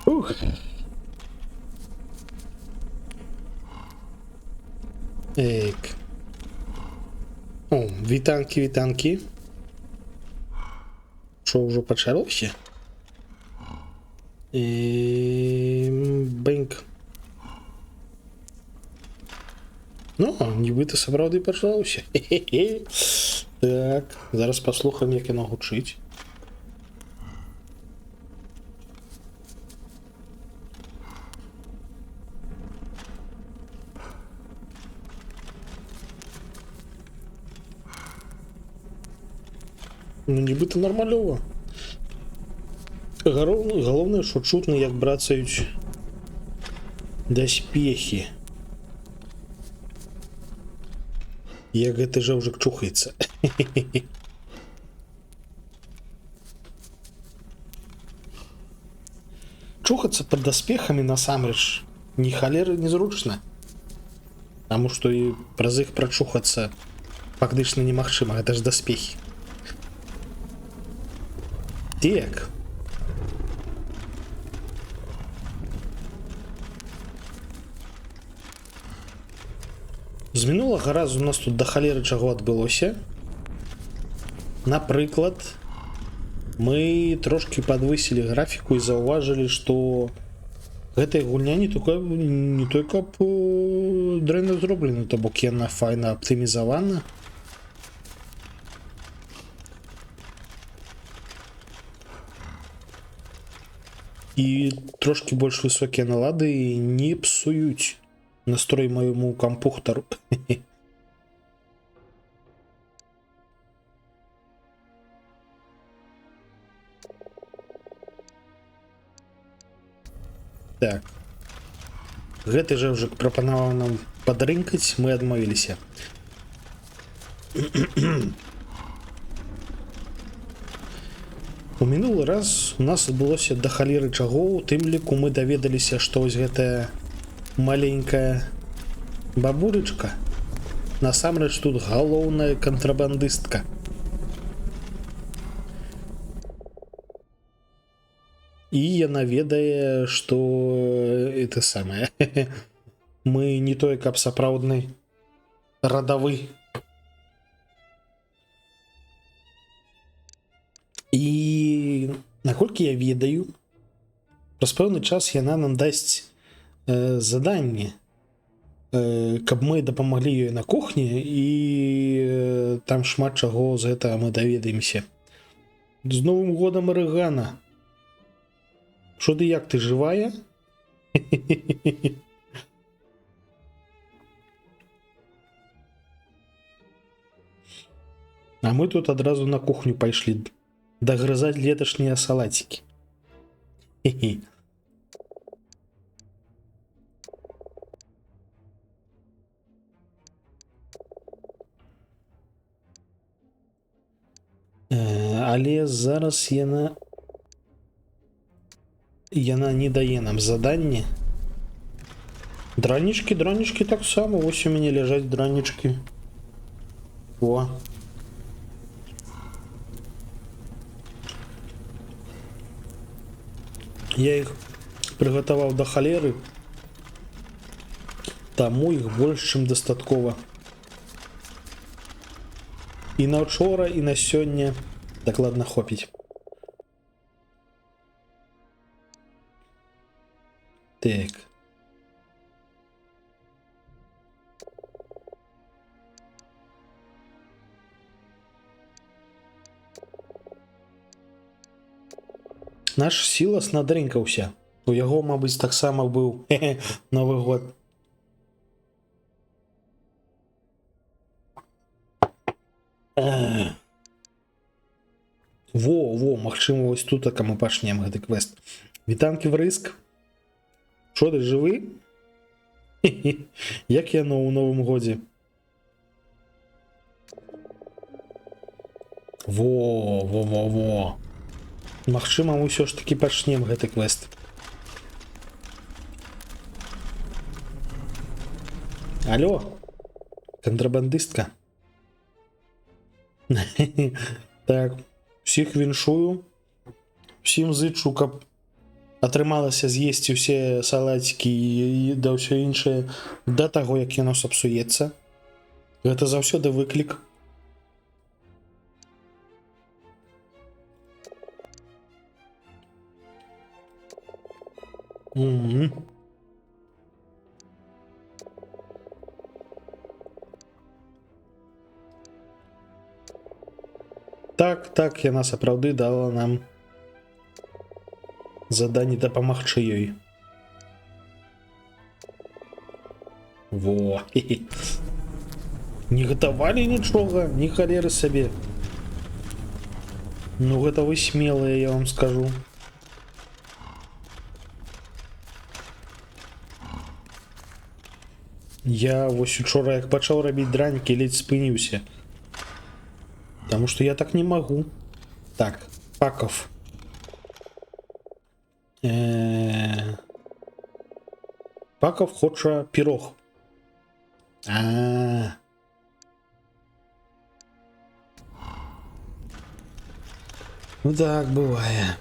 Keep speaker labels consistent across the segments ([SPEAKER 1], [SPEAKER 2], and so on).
[SPEAKER 1] Ух. Ейк. О, вітанки, вітанки. Що вже почалося? Бэнк. Ну, нібито сапраўды пачалося. Хе-хе-хе. Так, зараз паслухаем, як яно гучыць. Ну, нібито нормальова. Галоўнае, што чутно, як брацаюць даспехі. Як гэты жаўжык чухаецца. Чухацца пад даспехамі насамрэч ні халеры незручна. Таму што і праз іх прачухацца фактычна немагчыма, гэта ж даспехі. Так. З мінулага разу у нас тут да халеры чаго адбылося. Напрыклад, мы трошки падвысілі графіку і заўважылі, што гэтая гульня не той каб дрэнна зроблена, то бок яна файна аптымізавана. І трошки больш высокія налады не псуюць настрой моему компьютеру. Так. Гэты жаўжык прапанаваў нам падрынкаць, мы адмовіліся. У мінулы раз у нас адбылося да халеры чаго, у тым ліку мы даведаліся, што вось гэтая маленькая бабулечка насамрэч тут галоўная кантрабандыстка. І яна ведае, што это самае. Мы не той каб сапраўдны радавы. І наколькі я ведаю, праз пэўны час яна нам дасць заданне, каб мы дапамаглі ёй на кухні, і там шмат чаго з гэтага мы даведаемся. З Новым годам арыгана. Шо ты, як ты жывая? А мы тут адразу на кухню пайшлі дагрызаць леташнія салацікі. Але зараз яна не дае нам заданне. Дранічкі таксама, вось у мяне ляжаць дранічкі. О. Я іх прыгатаваў да халеры, таму іх больш чым дастаткова. І на учора, і на сёння дакладна хопіць. Так. Наш Сілас надрынкаўся. У яго, мабыць, таксама быў Новы год. Во, магчыма, вось тут мы пачнем гэты квест. Вітанкі в рыск. Шо ты, жывы? Як яно ў Новым годзе? Во. Магчыма, мы ўсё ж таки пачнем гэты квест. Алло, контрабандыстка. Так, всіх віншую, всім зычу, каб атрымалася з'есці ўсе салацікі і да ўсё іншае да таго, як яно сапсуецца. Гэта заўсёды выклік. Так, яна сапраўды дала нам заданне дапамагчы ёй. Во. Не гатавалі нічога, ні халеры сабе. Ну гэта вы смелыя, я вам скажу. Я вось учора як пачаў рабіць дранікі, ледзь спыніўся. Потому что я так не могу. Так, Паков. Паков хоча пирог. Ну так бывает.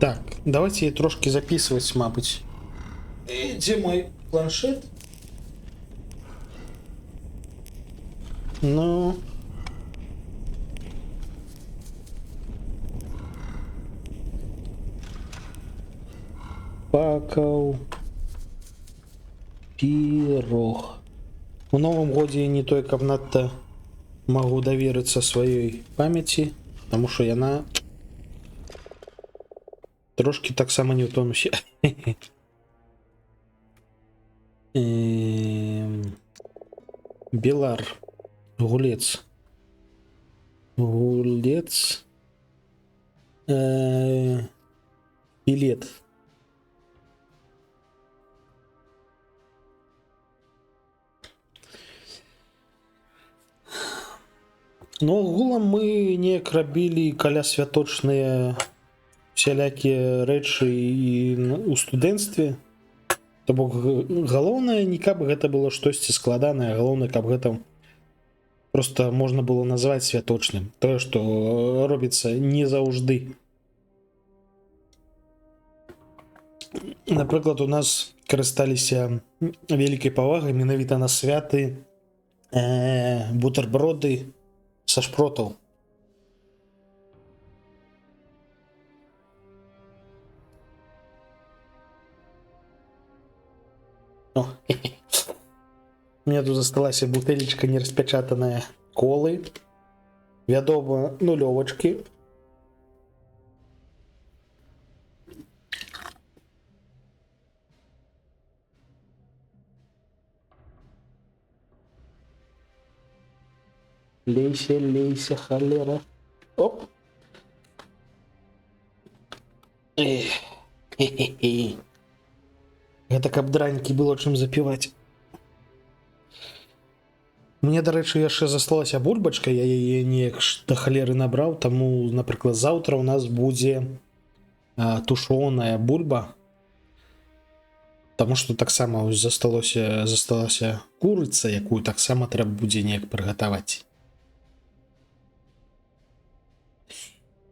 [SPEAKER 1] Так, давайте трошки записывать, мабуть. Где мой планшет? Ну... Пакаў пирог. У новым годзе не той, каб надта магу даверыцца сваёй памяці, потому что яна трошки таксама не ў тонусе. Белар. Гулец. Билет. Ну, агулам мы неяк рабілі каля святочныя всялякія рэчы і ў студэнцтве. То бок галоўнае не каб гэта было штосьці складанае, галоўнае, каб гэта просто можна было назваць святочным. Тое, што робіцца не заўжды. Напрыклад, у нас карысталіся вялікай павагай менавіта на святы бутэрброды са шпротаў. У меня тут засталася бутылечка нераспячатаная колы. Вядома, нулёвачкі. Лейся, холера. Оп. Гэта каб дранікі было чым запіваць. Мне, дарэчы, яшчэ засталася бульбачка, я яе неяк да халеры набраў, таму, напрыклад, заўтра у нас будзе тушоная бульба. Таму што таксама засталася курыца, якую таксама трэба будзе неяк прыгатаваць.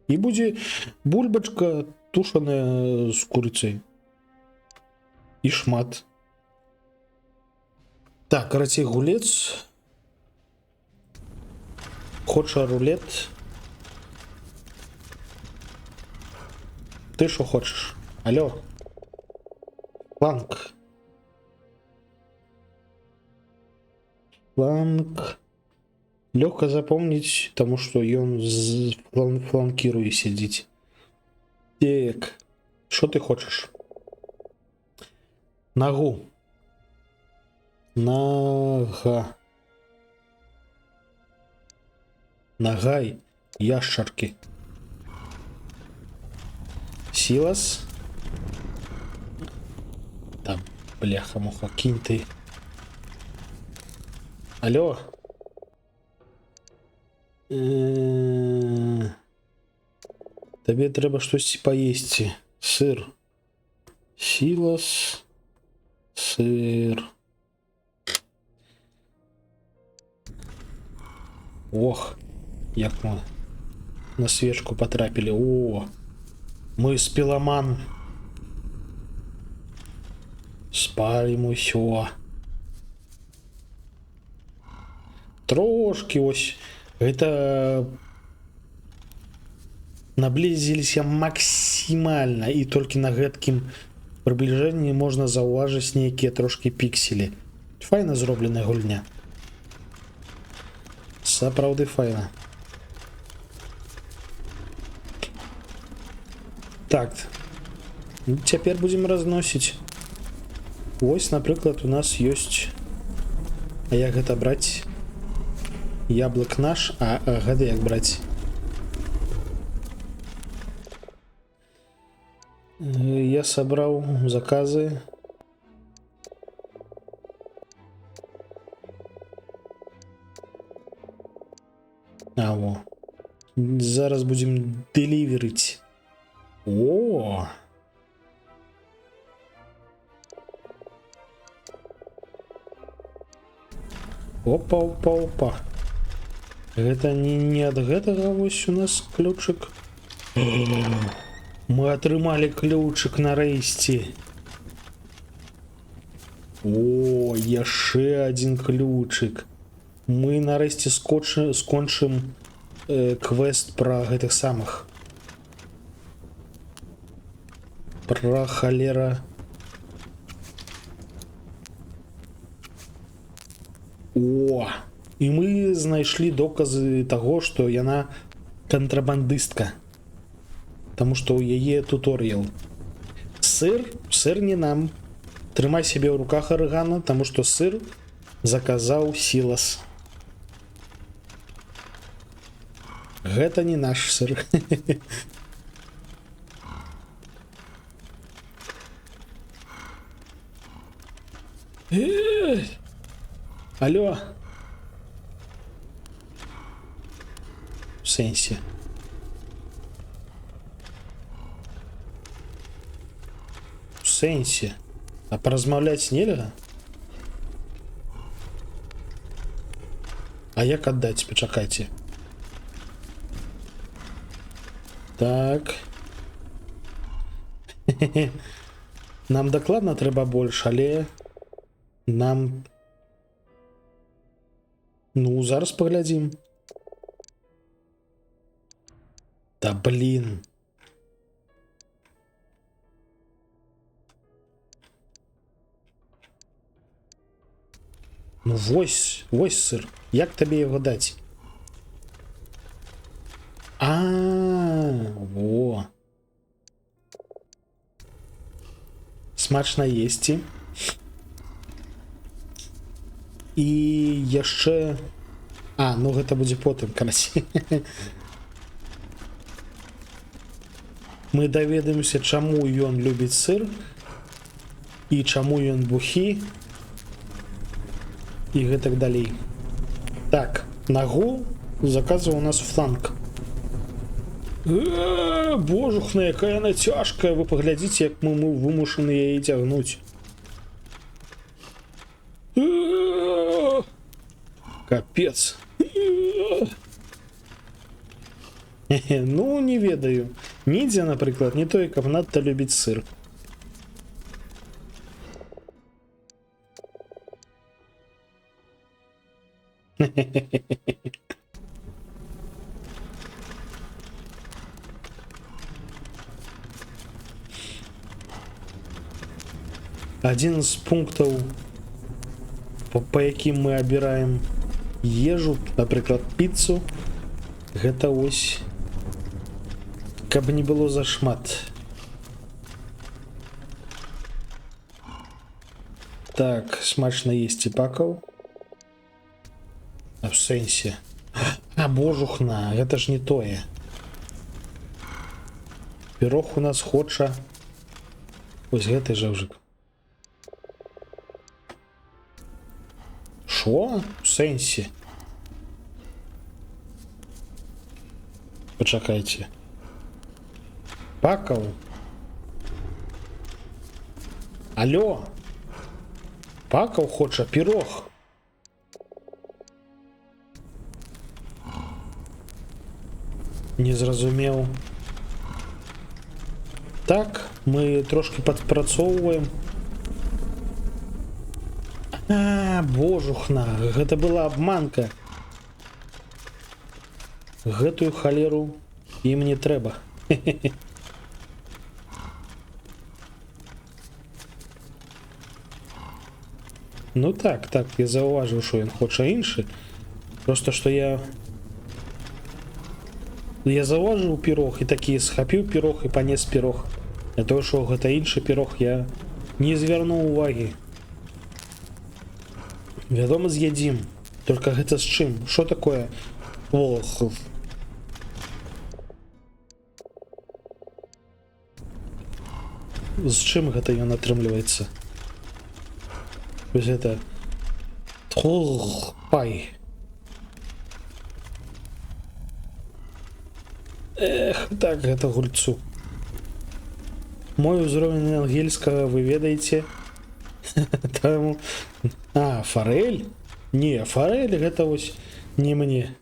[SPEAKER 1] І будзе бульбачка тушаная з курыцай. І шмат. Так, карацей, гулец. Хоча рулет. Ты що хочеш? Алло. Фланг. Легко запомнить, потому что он фланкирует сидит. Так, что ты хочешь? Ногу. Нога. Нагай. Ящерки. Силас. Там, бляха-муха, кинь ты. Алло. Тебе треба щось поїсти. Сир. Сілас. Сир. Ох, як ми на свечку потрапілі. О, мы спіламан. Спалім усё. Трошки ось. Гэта наблизіліся максімальна, і толькі на гэткім прыбліжэнні можна заўважыць нейкія трошки пікселі. Файна зробленая гульня. Сапраўды файна. Так. Цяпер будзем разносіць. Вось, напрыклад, у нас ёсць... А як гэта браць? Яблык наш, а гэта як браць? Я сабраў заказы. А, во. Зараз будзем деліверыць. О! Опа, опа, опа. Гэта не ад гэтага вось у нас ключик. Мы атрымалі ключик нарэшце. О, яшчэ адзін ключик. Мы нарэшце скончым квест пра гэтых самых. Пра халера. О, і мы знайшлі доказы таго, што яна кантрабандыстка. Таму што ў яе туторыял. Сыр не нам. Трымай сябе ў руках, Арыгана, таму што сыр заказаў Сілас. Гэта не наш сыр. Алло. В сенсе. В сенсе. А паразмаўляць нельга? А як аддаць? Пачакайце. Так. Нам дакладна трэба больш, але нам... Ну, зараз паглядзім. Да блин. Ну вось сыр. Як табе яго даць? Во. Смачна есці. І яшчэ... ну гэта будзе потым, караці. Мы даведаемся, чаму ён любіць сыр і чаму ён бухі і гэтак далей. Так, нагу заказваў у нас фланг. Божухна, якая яна цяжкая. Вы паглядзіце, як мы вымушаны яе цягнуць. Капец. Ну, не ведаю. Нідзя, напрыклад, не той, каб надта любіць сыр. Адзін з пунктаў, па якім мы абіраем ежу, напрыклад, піцу, гэта ось, каб не было зашмат. Так, смачна есці пакаў. А в сэнсе. Божухна, гэта ж не тое. Пірог у нас хоча. Ось гэты жаўжык. Шо? В сэнсе? Пачакайце. Пакаў? Алло! Пакаў хоча пірог. Не зразумеў. Так, мы трошки падпрацоўваем. Божухна, гэта была обманка. Гэтую халеру ім не трэба. Ну так, я заўважыў, што ён хоча іншы. Просто што я заўважыў пірог і такі схапіў пірог і панес пірог. А то, што гэта іншы пірог, я не звярнуў увагі. Вядома, з'ядзім. Только гэта з чым? Што такое? Ох. З чым гэта ён атрымліваецца? Вось гэта... Пай. Эх, так гэта гульцу. Мой узровень ангельскага вы ведаеце. Таму... фарэль? Не, фарэль гэта вось не мне.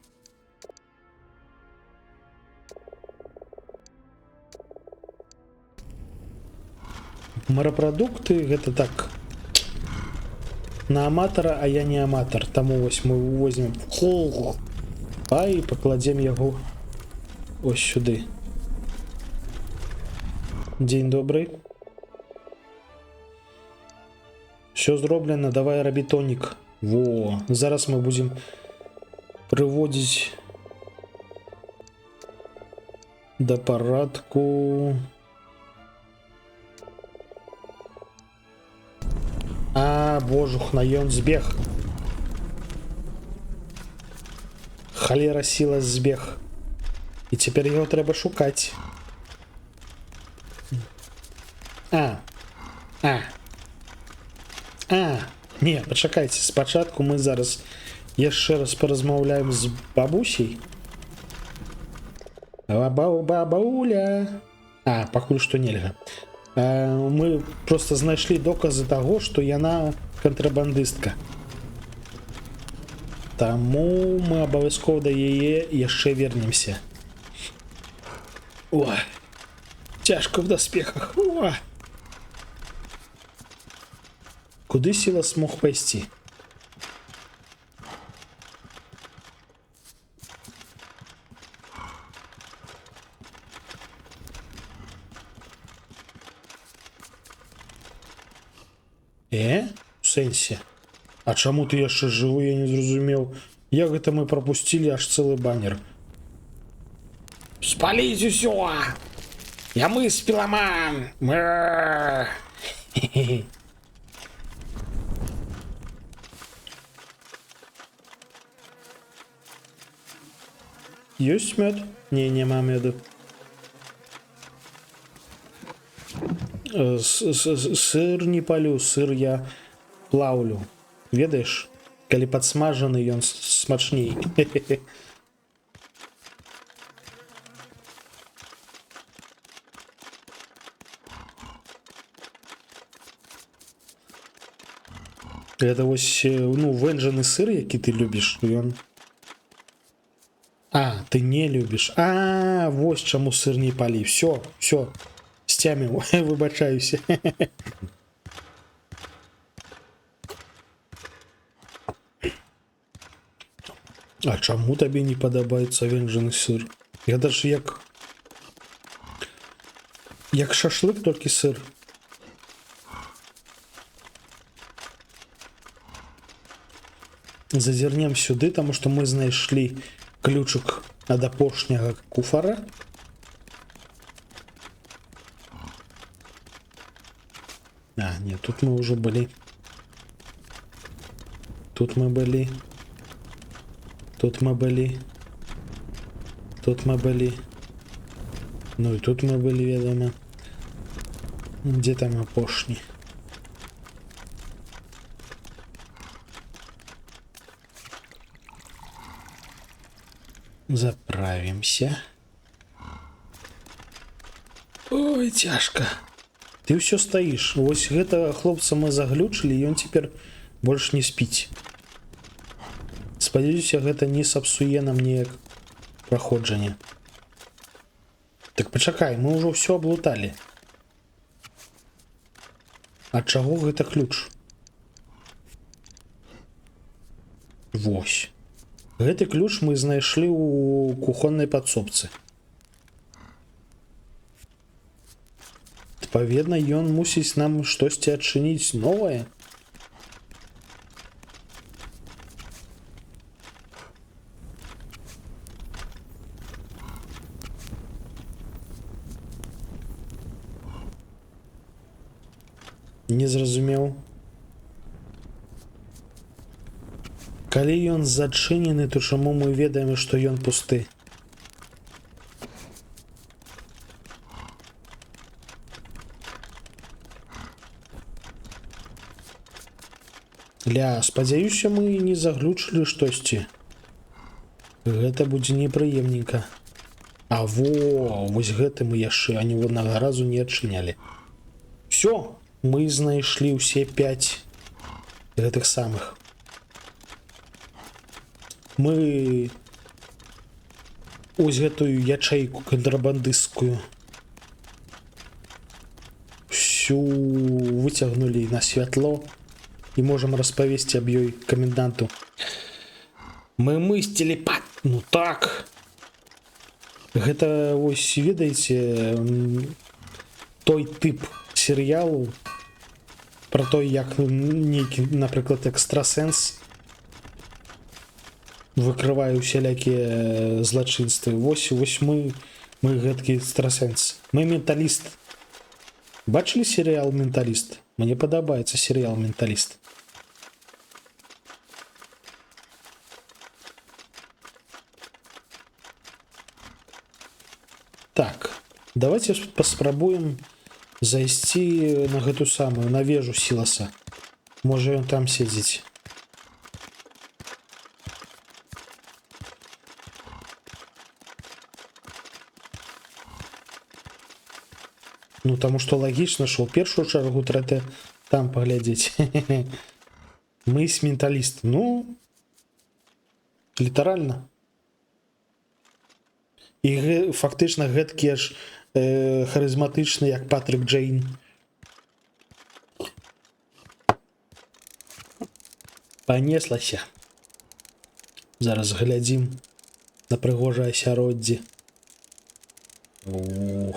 [SPEAKER 1] Морапрадукты гэта так. На аматара, а я не аматар. Таму вось мы возьмем пай і пакладзем яго ось сюды. Дзень добрый. Все зроблена, давай рабі тонік. Во, зараз мы будем прыводзіць да парадку. Божухна, ён збег. Халера сіла збег. І цяпер яго трэба шукаць. Не, пачакайце, спачатку мы зараз яшчэ раз паразмаўляем з бабусей. Бабуля. Пакуль што нельга. Мы просто знайшлі доказы таго, што яна кантрабандыстка. Таму мы абавязкова да яе яшчэ вернемся. Ой, цяжка в даспехах. Куды сіла смог пайсці? У сэнсе? А чаму ты яшчэ жывы, я не зразумеў. Як гэта мы прапусцілі аж цэлы баннер? Спаліць усё! Я мыс піламан! Ёсць мёд? Не, няма мёду. Сыр не палю, сыр я плаўлю. Ведаеш, калі падсмажаны, ён смачней. Это вось, вэнджаны сыр, які ты любіш, ён... ты не любіш. Вось чаму сыр не палі. Все. Сцяміў, выбачаюся. А чаму табе не падабаецца венджаны сыр? Гэта ж як шашлык, толькі сыр. Зазірнем сюды, таму што мы знайшлі ключик ад апошняга куфара. Нет, тут мы уже были. Тут мы были. Ну и тут мы были, вядома. Где там апошні? Заправимся. Ой, цяжка. Ты ўсё стаіш. Вось гэтага хлопца мы заглючылі, і ён цяпер больш не спіць. Спадзяюся, гэта не сапсуе нам неяк праходжанне. Так пачакай, мы ўжо ўсё аблуталі. Ад чаго гэта ключ? Вось. Гэты ключ мы знайшлі ў кухоннай падсобцы. Адпаведна, ён мусіць нам штосьці адчыніць новае. Не зразумеў. Калі ён зачынены, то чаму мы ведаем, што ён пусты? Ля, спадзяюся, мы не заглючылі штосьці. Гэта будзе непрыемненька. А вось гэты мы яшчэ ані однага разу не адчынялі. Всё, мы знайшлі ўсе 5 гэтых самых. Мы ось гэтую ячэйку кантрабандысцкую всю выцягнулі на святло і можам распавесці аб ёй каменданту. Мы мыслілі ну так. Гэта ось, ведаеце, той тып серыялу про то, як нейкі, напрыклад, экстрасэнс выкрывае усялякія злачынствы. Вось мы гэткі экстрасэнс. Мы менталіст. Бачылі серыял «Менталіст»? Мне падабаецца серыял «Менталіст». Так, давайте паспрабуем зайсці на гэту самую, на вежу Сіласа. Можа, ён там сядзіць. Ну, таму што лагічна, што ў першую чаргу трэба там паглядзець. Мы з менталіст. Ну, літаральна. І фактычна гэткія ж харызматычны, як Патрык Джейн. Панеслася. Зараз глядзім на прыгожае асяроддзе. О.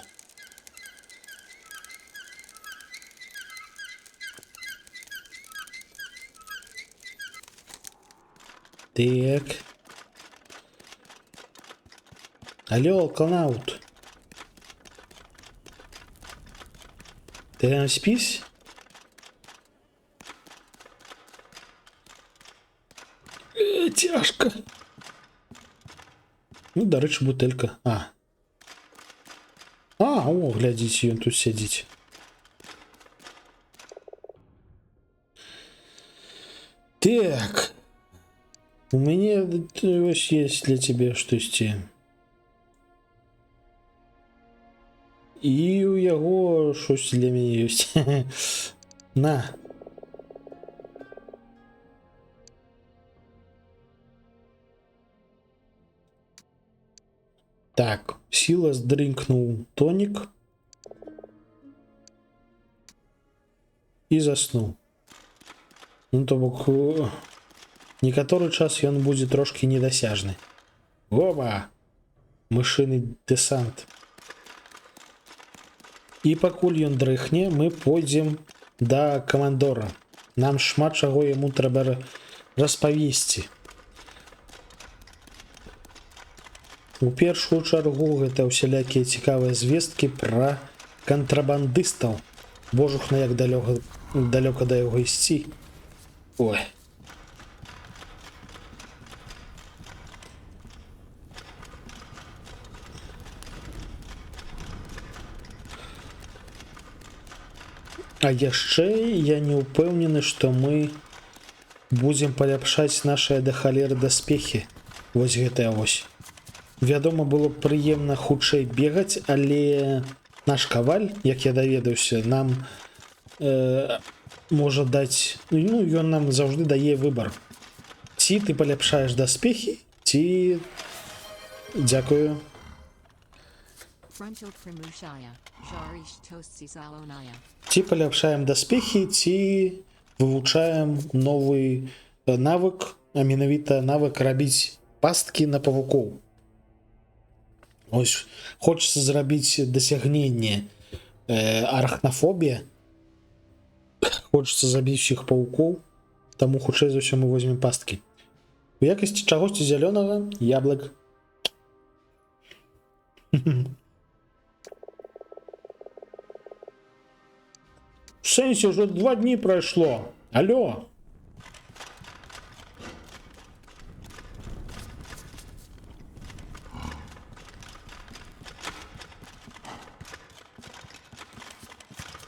[SPEAKER 1] Так. Алло, алканаут. Ты там спишь? Тяжко. Ну, дарэчы, бутэлька. О, глядзіце, ён тут сядзіць. Так. У меня ось есть для тебя штосьці. І у яго щось для мяне ёсць. На. Так, Сілас дрынкнуў тонік і заснуў. Ну, то бок, некаторы час ён будзе трошкі недасяжны. Оба! Мышыны дэсант. І пакуль ён дрыхне, мы пойдзем да камандора. Нам шмат чаго яму трэба распавесці. У першую чаргу гэта ўсялякія цікавыя звесткі пра кантрабандыстаў. Божухна, як далёка да яго ісці. Ой. А яшчэ я не ўпэўнены, што мы будзем паляпшаць нашыя да халеры даспехі. Вось гэтая ось. Вядома, было б прыемна хутчэй бегаць, але наш каваль, як я даведаўся, нам можа даць... Ну, ён нам заўжды дае выбар. Ці ты паляпшаеш даспехі, ці... Дзякую.
[SPEAKER 2] Франчел примушая, жариш тостці залоная.
[SPEAKER 1] Ці паляпшаем даспехі, ці вывучаем новы навык, а менавіта навык рабіць пасткі на павукоў. Ось хочется зрабіць дасягненне арахнафобія. Хочется забіць усіх павукоў, таму хутчэй за ўсё мы возьмем пасткі. У якасці чагосьці зялёнага яблык. В сэнсе уже 2 дні прайшло. Алло.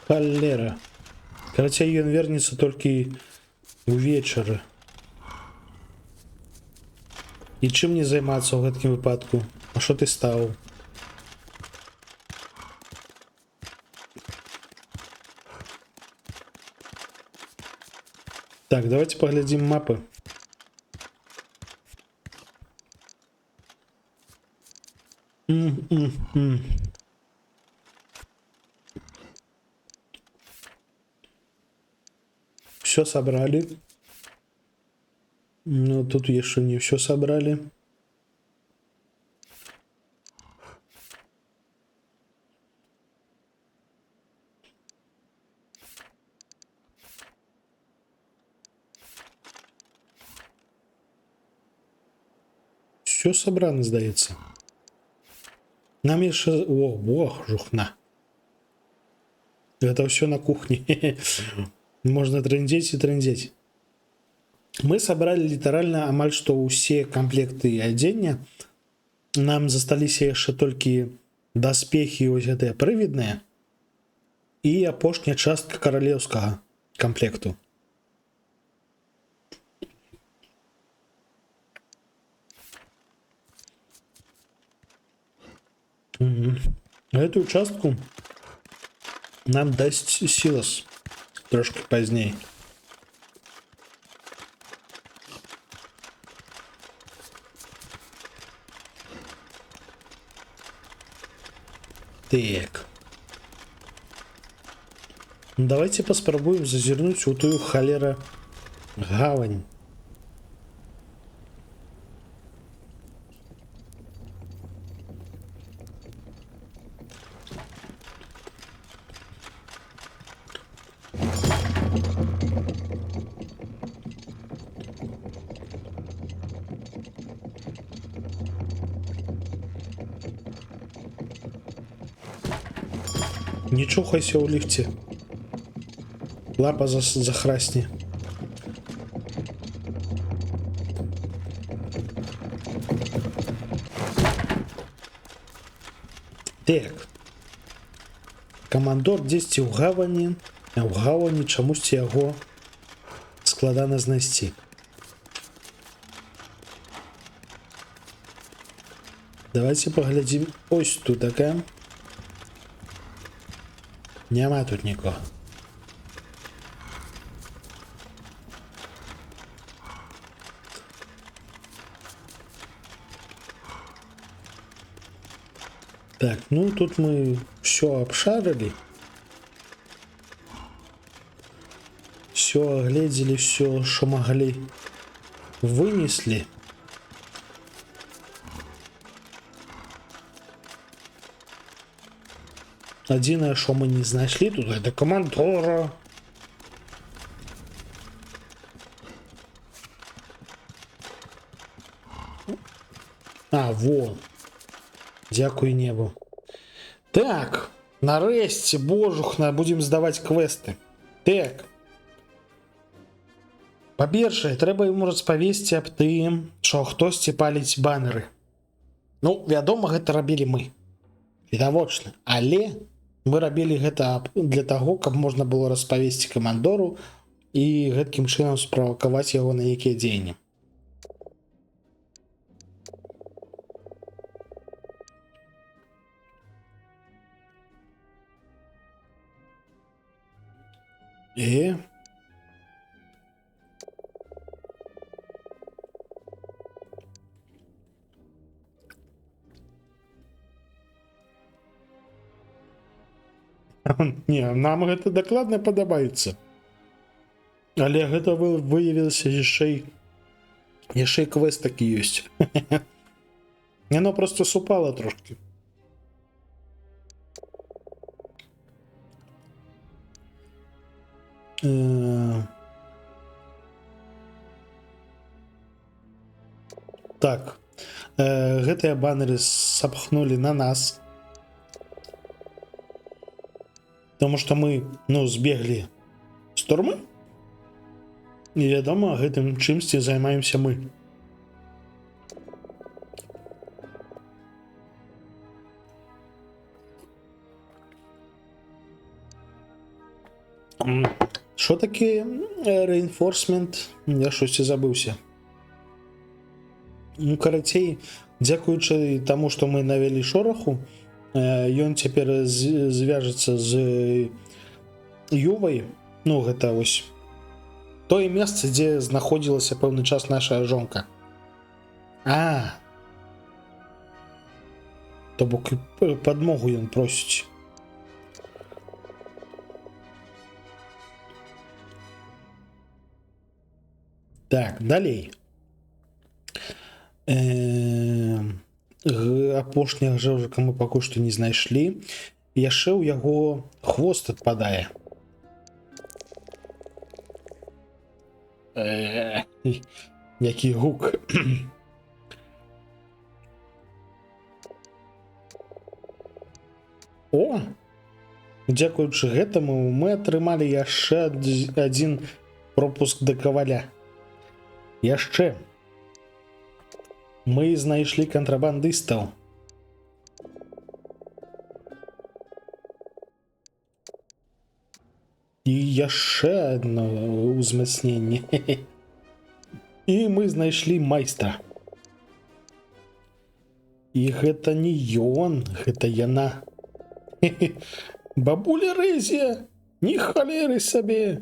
[SPEAKER 1] Холера. Карацей, ён вернецца толькі увечары. І чым не займацца ў гэткім выпадку? А што ты стаў? Так, давайте поглядим мапы. Все собрали. Но тут еще не все собрали. Все собрано, здаецца. Нам яшчэ... О, жухна. Это все на кухне. Можно трындзець и трындзець. Мы собрали літаральна амаль што ўсе комплекты адзення. Нам засталіся яшчэ толькі даспехі вось гэтыя прывідныя і апошняя частка каралеўскага комплекту. Эту частку нам дасць сілас трошки пазней. Так. Давайте поспробуем зазирнуть в ту холера гавань. Не чухайся у лифте. Лапа захрасни. Так. Камандор дзесьці ў гавані, а ў гавані чамусьці яго складана знайсці. Давайте поглядзім. Ось тут такая. Няма тут нікого. Так, ну тут мы все обшарили. Все оглядели, все, что могли, вынесли. Адзінае, что мы не знайшлі тут, это командора. А, во. Дякую небу. Так, нарэшце, божухна, будем здаваць квесты. Так. Па-першае, трэба ему распавесці аб тым, што хтосьці паліць баннеры. Ну, вядома, гэта рабілі мы. Відавочна. Але мы рабілі гэта для таго, каб можна было распавесці камандору і гэткім чынам справакаваць яго на нейкія дзеянні. І Не, нам гэта дакладна падабаецца. Але гэта выявілася яшчэ і квест такі ёсць. Яно просто супала трошки. Так. Гэтыя баннеры сапхнули на нас. Потому что мы, ну, збеглі з турмы. І, вядома, гэтым чымсьці займаемся мы. Що таке reinforcement? Я щось забыўся. Ну, карацей, дзякуючы таму, што мы навялі шораху, ён цяпер звяжацца з Ювай. Ну, гэта вось тое месца, дзе знаходзілася пэўны час наша жонка. То бок падмогу ён просіць. Так, далей. Апошняга жэўжыка мы пакуль што не знайшлі. Яшчэ ў яго хвост адпадае. Які гук. О! Дзякуючы гэтаму мы атрымалі яшчэ адзін пропуск да каваля. Яшчэ мы знайшлі кантрабандыстаў. І яшчэ одно ўзмацненне. І мы знайшлі майстра. І гэта не ён, гэта яна. Бабуля Рэзія, ні халеры сабе.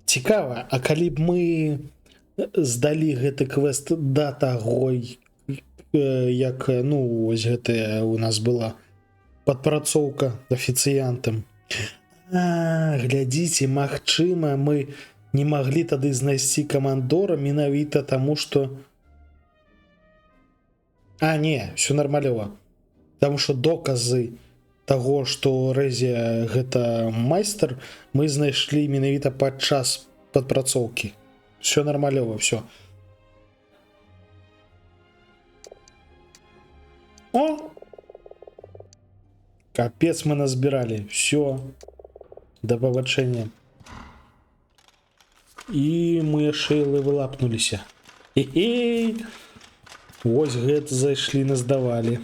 [SPEAKER 1] Цікава, а калі б мы здалі гэты квест да таго, як, ну, ось гэтая у нас была падпрацоўка афіцыянтам. Глядзіце, магчыма, мы не маглі тады знайсці камандора менавіта таму, што... Не, все нармалёва. Таму што доказы таго, што Рэзія гэта майстар, мы знайшлі менавіта падчас падпрацоўкі. Все нармалёва, все. О! Капец мы назбіралі. Все. Да пабачэння. І мы яшчэ лапнуліся. Хе-хей! Вось гэта зайшлі, наздавалі.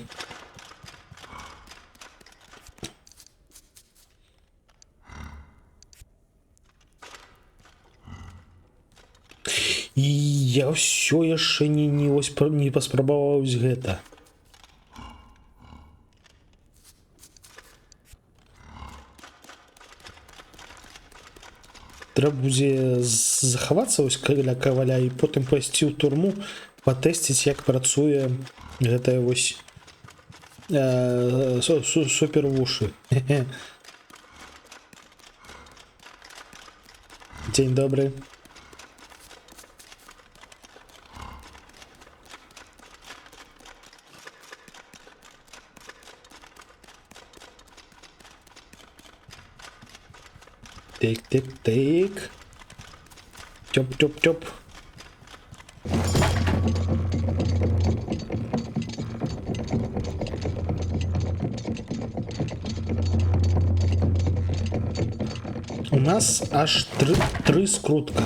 [SPEAKER 1] І я ўсё яшчэ не паспрабаваў гэта. Трэба будзе захавацца вось каля каваля і потым пайсці ў турму, патэсціць, як працуе гэтая вось супервушы. Дзень добры. Тик-тик-тик. Тёп-тёп-тёп. У нас аж три скрутка.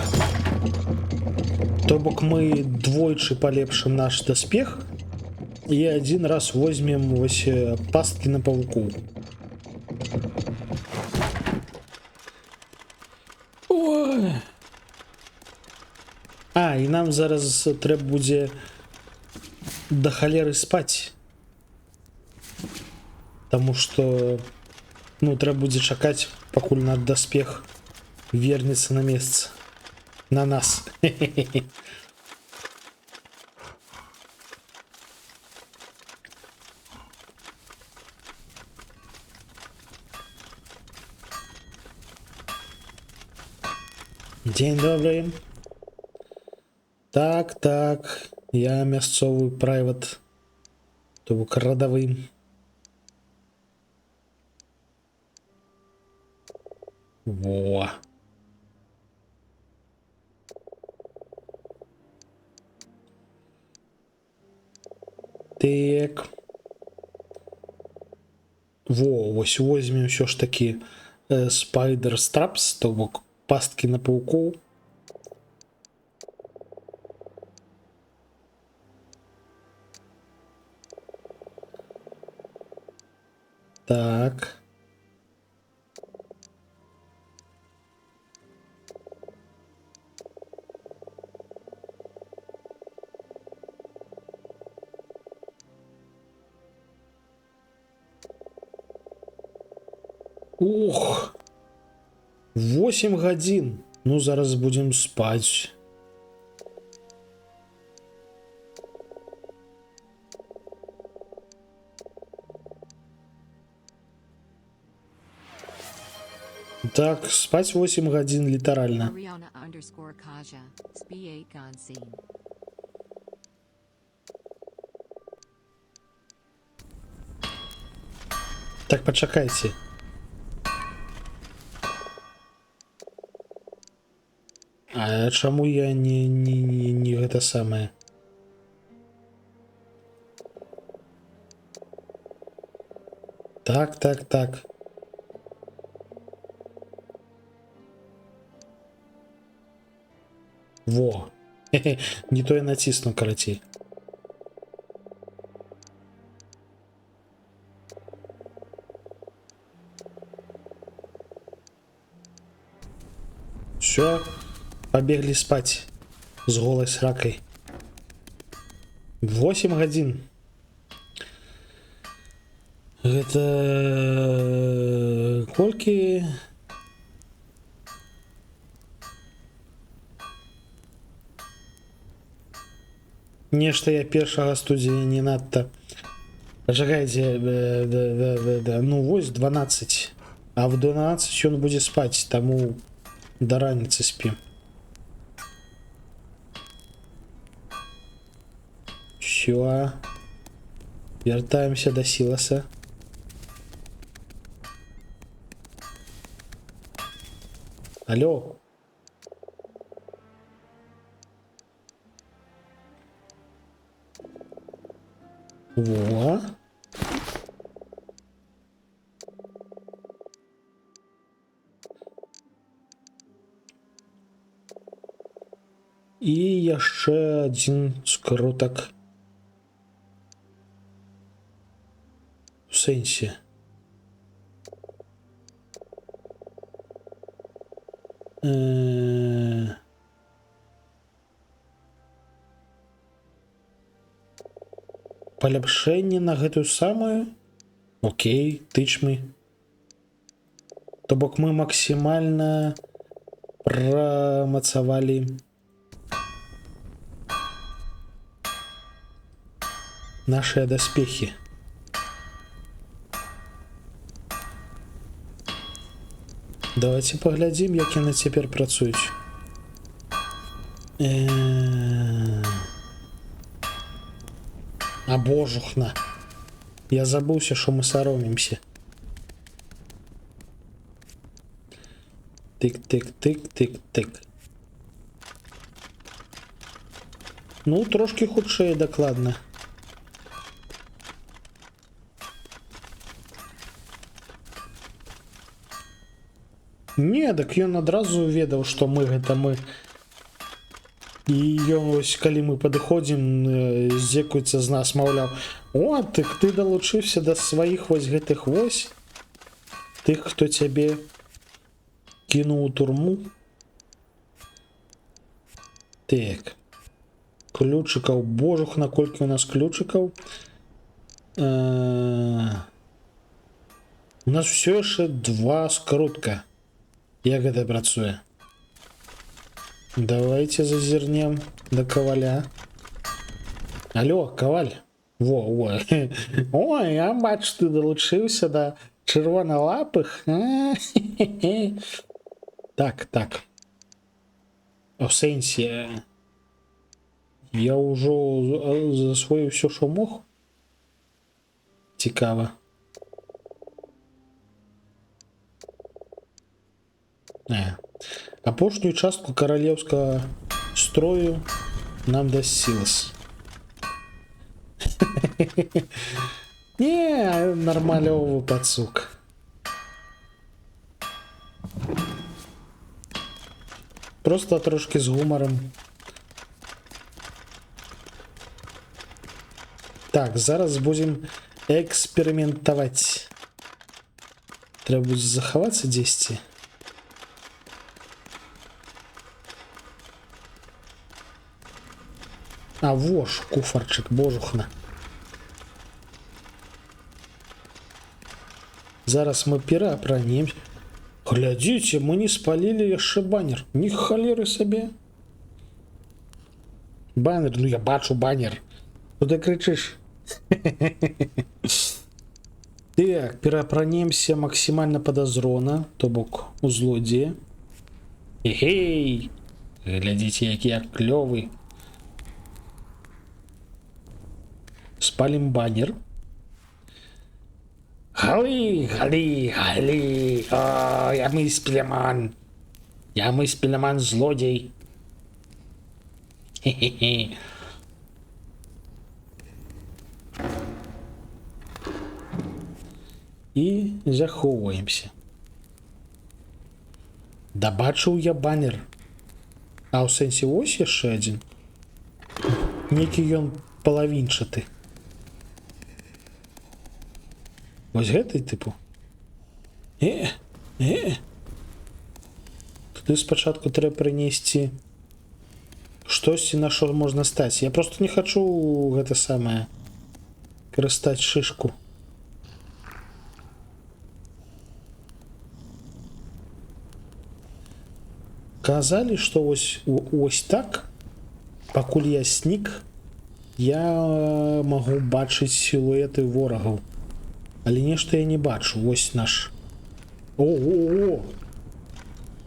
[SPEAKER 1] То бок мы двойчы палепшым наш даспех і один раз возьмем вось пасткі на павуку. Ой. І нам зараз трэба будзе да халеры спаць. Таму што, ну, трэба будзе чакаць, пакуль наш даспех вернецца на месца. На нас. Дзень добрый. Так, так. Я мясцовы прайват. То бок радавы. Во. Так. Во, вось возьмем ўсё ж такі Spider Straps, то бок пасткі на паукоў. Так. Ух! 8 гадзін. Ну, зараз будем спаць. Так, спаць 8 гадзін літаральна.
[SPEAKER 2] Ariana_Kaja. Sp8 gone scene.
[SPEAKER 1] Так, пачакайце. А чаму я не гэта самае? Так, так, так. Во. Не то я націснуў, карацей. Все, побегли спать с голой сракой. 8 гадзін. Гэта колькі? Нешта я першага студзеня не надта. Пачакайце, ну вось 12. А в 12 ён будзе спаць, таму до раніцы спім. Все. Вяртаемся до Сіласа. Алло. Во. І яшчэ адзін скрутак. У сэнсе. Паляпшэнне на гэтую самую? Окей, тычмы. То бок мы максімальна прамацавалі наши даспехи. Давайте поглядим, як яны цяпер працуюць. А божухна. Я забыўся, што мы саромімся. Тык-тык-тык-тык-тык. Ну, трошки хутчэй дакладна. Не, так ён адразу ведаў, што мы гэта мы. І ён ось, калі мы падыходзім, здзекуецца з нас, маўляў: о, так ты далучыўся да сваіх вось гэтых вось, тых, хто цябе кінуў у турму. Так. Ключыкаў, божух, наколькі у нас ключыкаў. У нас все яшчэ 2 скрутка. Як гэта працуе? Давайте зазірнем да каваля. Алло, каваль. Во. Ой, я бачу, ты далучыўся да чырвоналапых. Так. А в сэнсе я ўжо засвоіў все, што мог. Цікава. Апошнюю частку каралеўскага строю нам дасць сілас. Не, нормалёвы пацук. Просто трошки з гумором. Так, зараз будем экспериментовать. Треба будет заховаться дзесьці. А, вож, куфарчик, божухна. Зараз мы пераапранемся. Глядзіце, мы не спалілі яшчэ баннер. Ні халеры сабе. Баннер, ну я бачу баннер. Что ты кричишь? Так, пераапранемся максимально подозрона, то бок у злодзея. Эй, глядзіце, які я клёвы. Спалим баннер. Гали, гали, гали. О, я спилеман. Я спилеман злодей. Хе-хе-хе. І захоўваемся. Да бачыў я баннер. А ў сэнсе ось яшчэ адзін. Некі ён палавінчаты. Вось гэтай тыпу. Туды спачатку трэба прынесці штосьці, на што можна стаць. Я просто не хачу гэта самае карыстаць шышку. Казалі, што ось так, пакуль я снік, я магу бачыць сілуэты ворагаў. Але нешта я не бачу. Вось наш. О-о-о!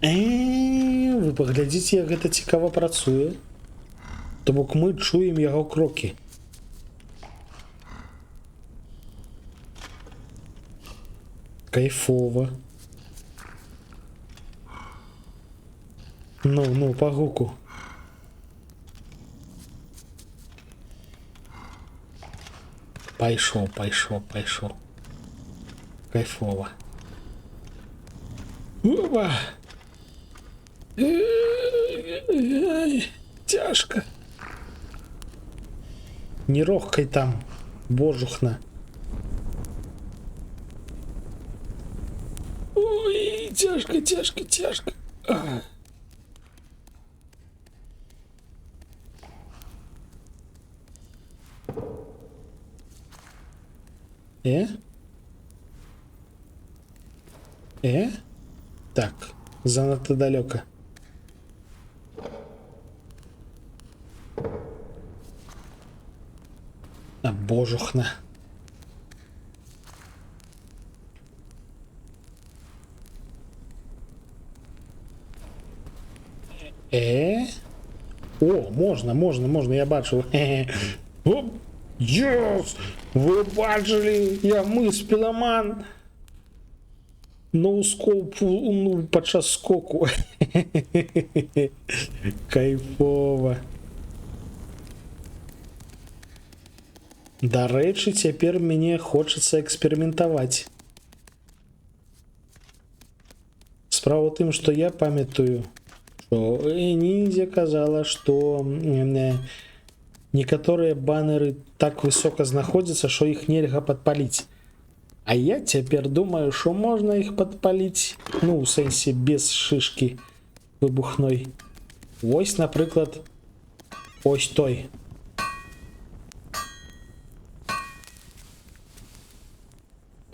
[SPEAKER 1] Вы паглядзіце, як гэта цікава працуе. То бок мы чуем яго крокі. Кайфова. Ну, по гуку. Пайшоў. Кайфово. Опа! Тяжко. Не рохкай там, божухна. Ой, тяжко. Так, занадто далеко. А, божухна. О, можно, я бачу. Оп, йос! Ви бачили, я спіломан. Ноускоп, ну, падчас скоку. Кайфово. Дарэчы, цяпер мне хочацца эксперыментаваць. Справа ў тым, што я памятаю, што ниндзя казала, што некаторыя баннеры так высока знаходзяцца, што іх нельга падпаліць. А я цяпер думаю, што можна іх падпаліць, ну, у сэнсе без шышкі выбухной. Вось, напрыклад, ось той.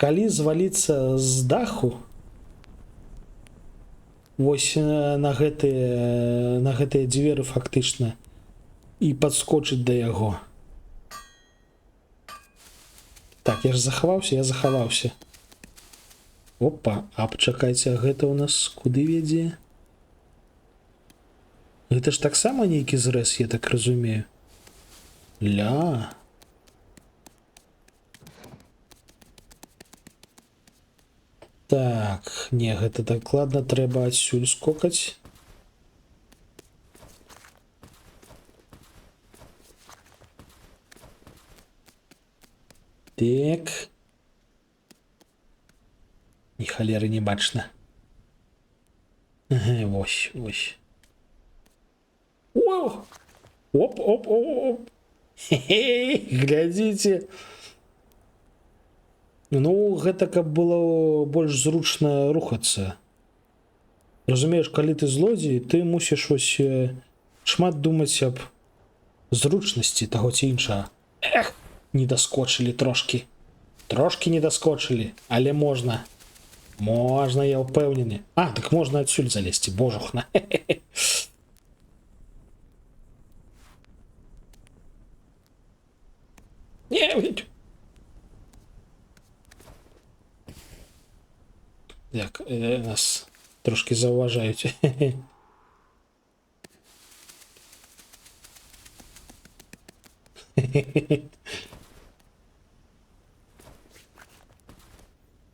[SPEAKER 1] Калі зваліцца з даху, вось на гэтыя дзверы фактычна, і падскочыць да яго. Так, я захаваўся. Опа, а пачакайце, а гэта ў нас куды вядзе? Гэта ж таксама нейкі зрэз, я так разумею. Ля. Так, не, гэта дакладна трэба адсюль скокаць. Так. Ні халеры не бачна. Ага, вось, вось. О! Оп, оп, оп, оп. Хе-хе, глядзіце. Ну, гэта каб было больш зручна рухацца. Разумееш, калі ты злодзей, ты мусіш ось шмат думаць аб зручнасці таго ці іншага. Эх, не даскочылі трошкі. Трошкі не даскочылі, але можна. Можна, я ўпэўнены. А, так можна адсюль залезці, божухна. Не, ведь. Так, нас трошки заўважаюць.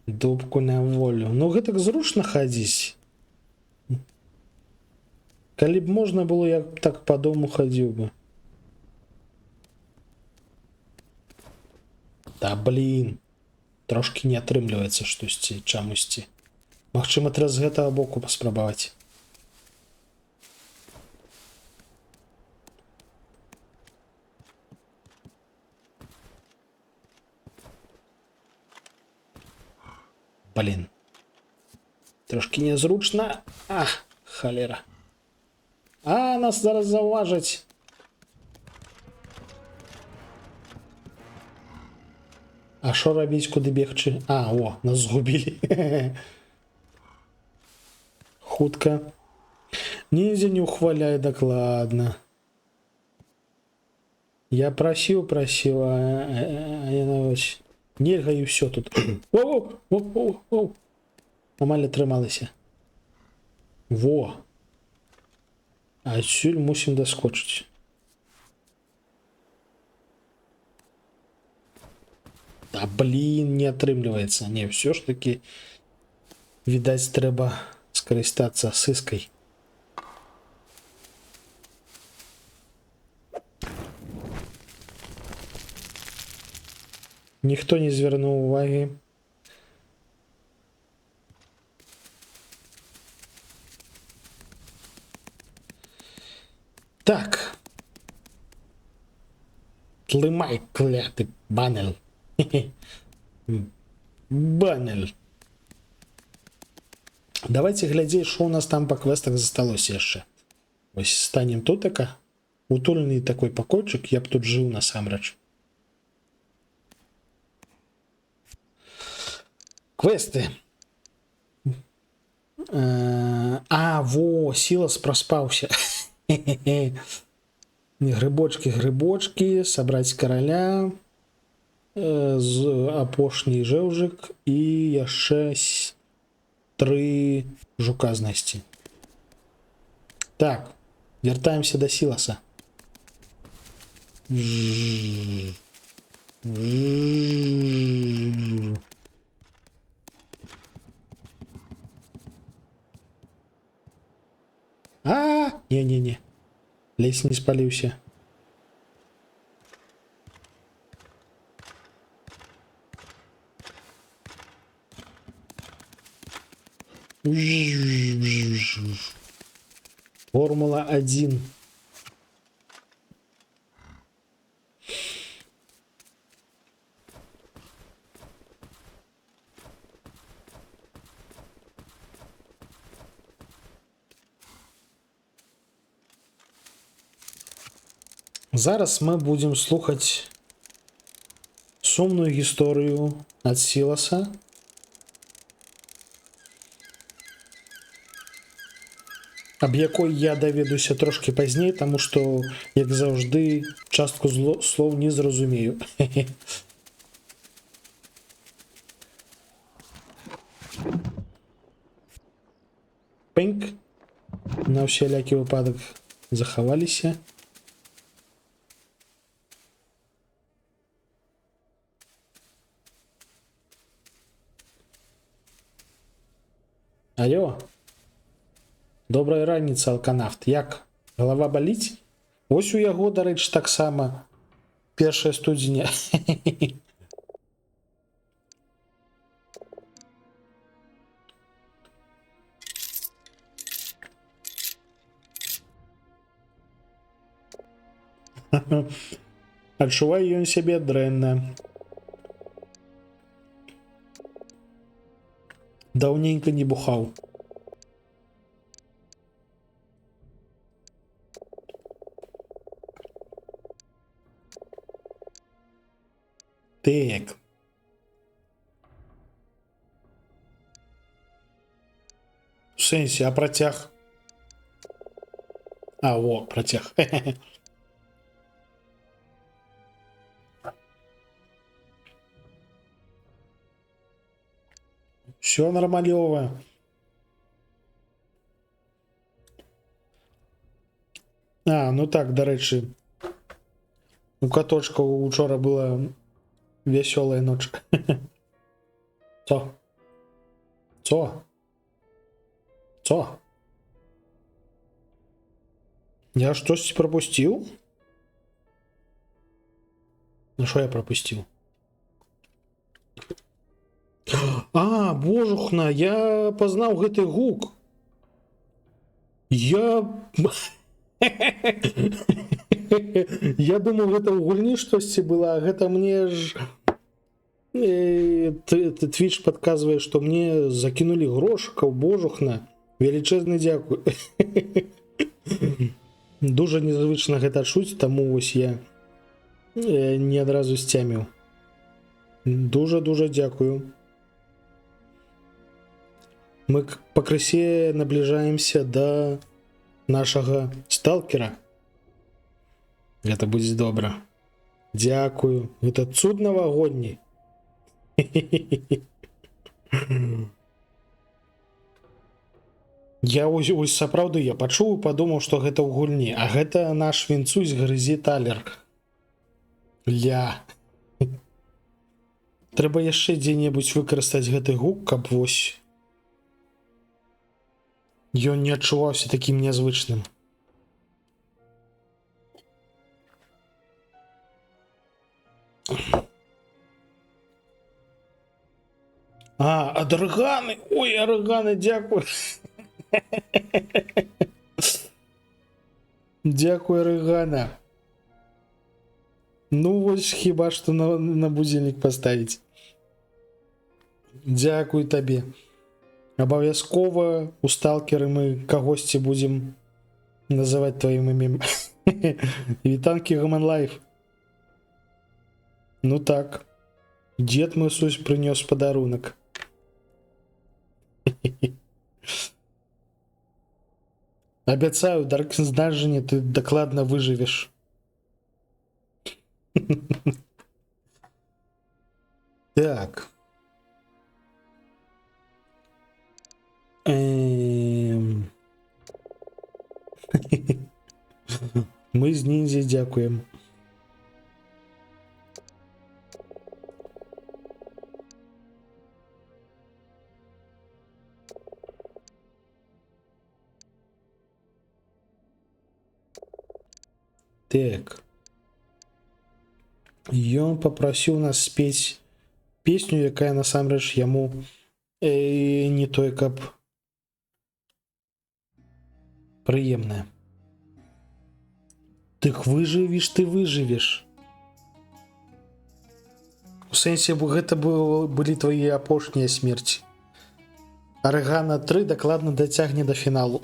[SPEAKER 1] Дубку на волю. Ну, гэтак зручна хадзіць. Калі б можна было, я б так по дому хадзіў бы. Да, блин. Трошки не атрымліваецца штосьці, чамусьці. Магчыма, трэба з гэтага боку паспрабаваць. Блин. Трошки незручна. А, халера. А, нас зараз заўважаць. А що робіть, куди бігчи? А, о, нас згубили. Хутка. Ниндзя не ухваляй докладно. Я просил, а я навось. Нельга і все тут. Воу. Нормально трималися. Во. А отсюль мусим доскочить. Да блин, не атрымліваецца. Не, все ж таки, відаць, трэба скарыстацца сыскай. Ніхто не звярнуў увагі. Так. Тлымай, кляты банель. Банель. Давайте глядзець, що у нас там по квестах засталося яшчэ. Ось станем тут така. Утульны такой пакойчык, я б тут жыў насамрэч. Квесты. А, во, Сілас праспаўся. Грыбочки, собрать короля, апошні жэўжык і яшчэ 3 жука знайсці. Так, вяртаемся до Сіласа. А, не-не-не. Лесь не спаліўся. Формула-1. Зараз мы будем слухаць сумную гісторыю ад Сіласа. Аб якой я даведуся трошки пазней, таму што, як заўжды, частку слоў не зразумею. Пэнк. На ўсялякі выпадак. захаваліся. Алло. Добрая раніца, алканавт. Як? Голова баліць? Ось у яго, дарэчы, таксама 1 студзеня. Адчувае ён сябе дрэнна. Даўненька не бухаў. Так. В сэнсе, а працяг? А, о, працяг. Все нормалёво. А, ну так, дарэчы. У каточка учора была вясёлая ноч. Цо? Цо? Цо? Я штосьці пропусціў? Ну що я пропустил? А, божухна, я познаў гэты гук. Я думаў, гэта ў гульні штосьці была, гэта мне ж Twitch падказвае, што мне закінулі грошыкаў, божухна. Велічэзны дзякуй. Дужа незвычна гэта чуць, таму вось я не адразу сцяміў. Дужа дзякую. Мы пакрысе набліжаемся да нашага сталкера. Гэта будзе добра. Дзякую. Гэта цуд навагодні. Я ось сапраўды я пачуў і падумаў, што гэта ў гульні, а гэта наш вінцусь грызе талер. Ля. Трэба яшчэ дзе-небудзь выкарыстаць гэты гук, каб вось ён не адчуваўся такім нязвычным. А, ад арганы! Ой, арганы, дзякуй! Дзякуй, аргана! Ну, вось хіба што на будильник паставіць. Дзякуй табе. Абавязкова у сталкеры мы кагосьці будзем называць тваім імем. Вітанкі Гаманлайф. Ну так. Дед мой Сусь прынёс падарунак. Абяцаю, Дарксенсданжане ты дакладна выжывеш. Так. Мы з ніндзя дзякуем. Так. Ён папрасіў нас спець песню, якая насамрэч яму не той, каб прыемная. Тых выжывеш, ты выжывеш. У сэнсе, гэта былі твае апошнія смерці. Аргана 3 дакладна дацягне да фіналу.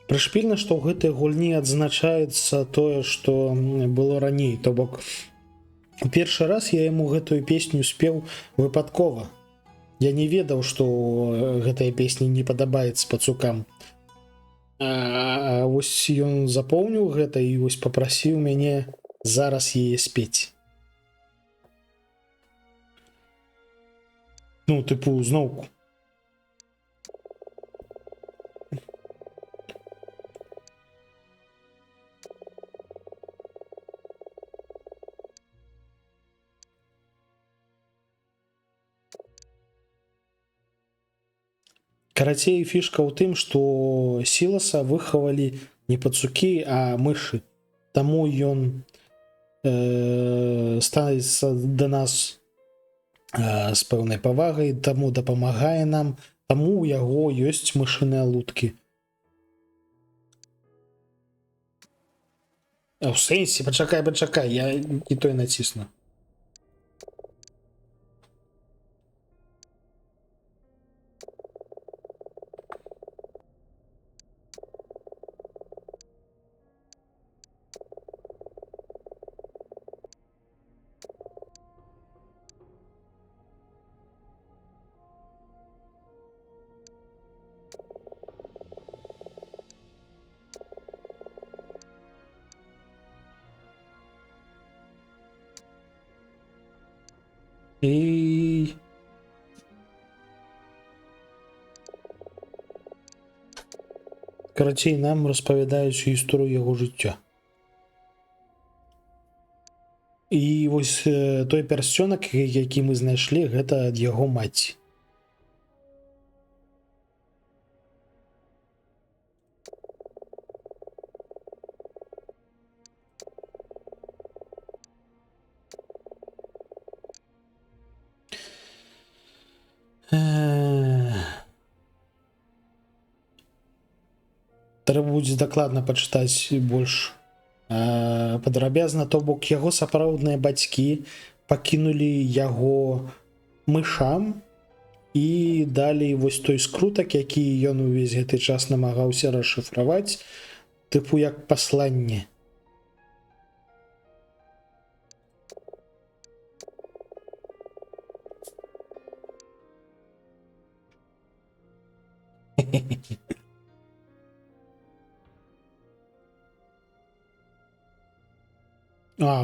[SPEAKER 1] Прышпільна, што ў гэтай гульні адзначаецца тое, што было раней, то бок Першы раз я яму гэтую песню спеў выпадкова. Я не ведаў, што гэтая песня не падабаецца пацукам. А вось ён запомніў гэта і вось папрасіў мяне зараз яе спець. Ну, тыпу, зноўку. Карацей, фішка ў тым, што Сіласа выхавалі не пацукі, а мышы. Таму ён ставіцца да нас з пэўнай павагай, таму дапамагае нам, таму ў яго ёсць мышыныя луткі. А ў сэнсе, пачакай, я не той націсну. І карацей, нам распавядаюць гісторыю яго жыцця. І вось той пярсцёнак, які мы знайшлі, гэта ад яго маці. Трэба будзе дакладна пачытаць больш падрабязна, то бок яго сапраўдныя бацькі пакінулі яго мышам і далі вось той скрутак, які ён увесь гэты час намагаўся расшыфраваць, тыпу як пасланне.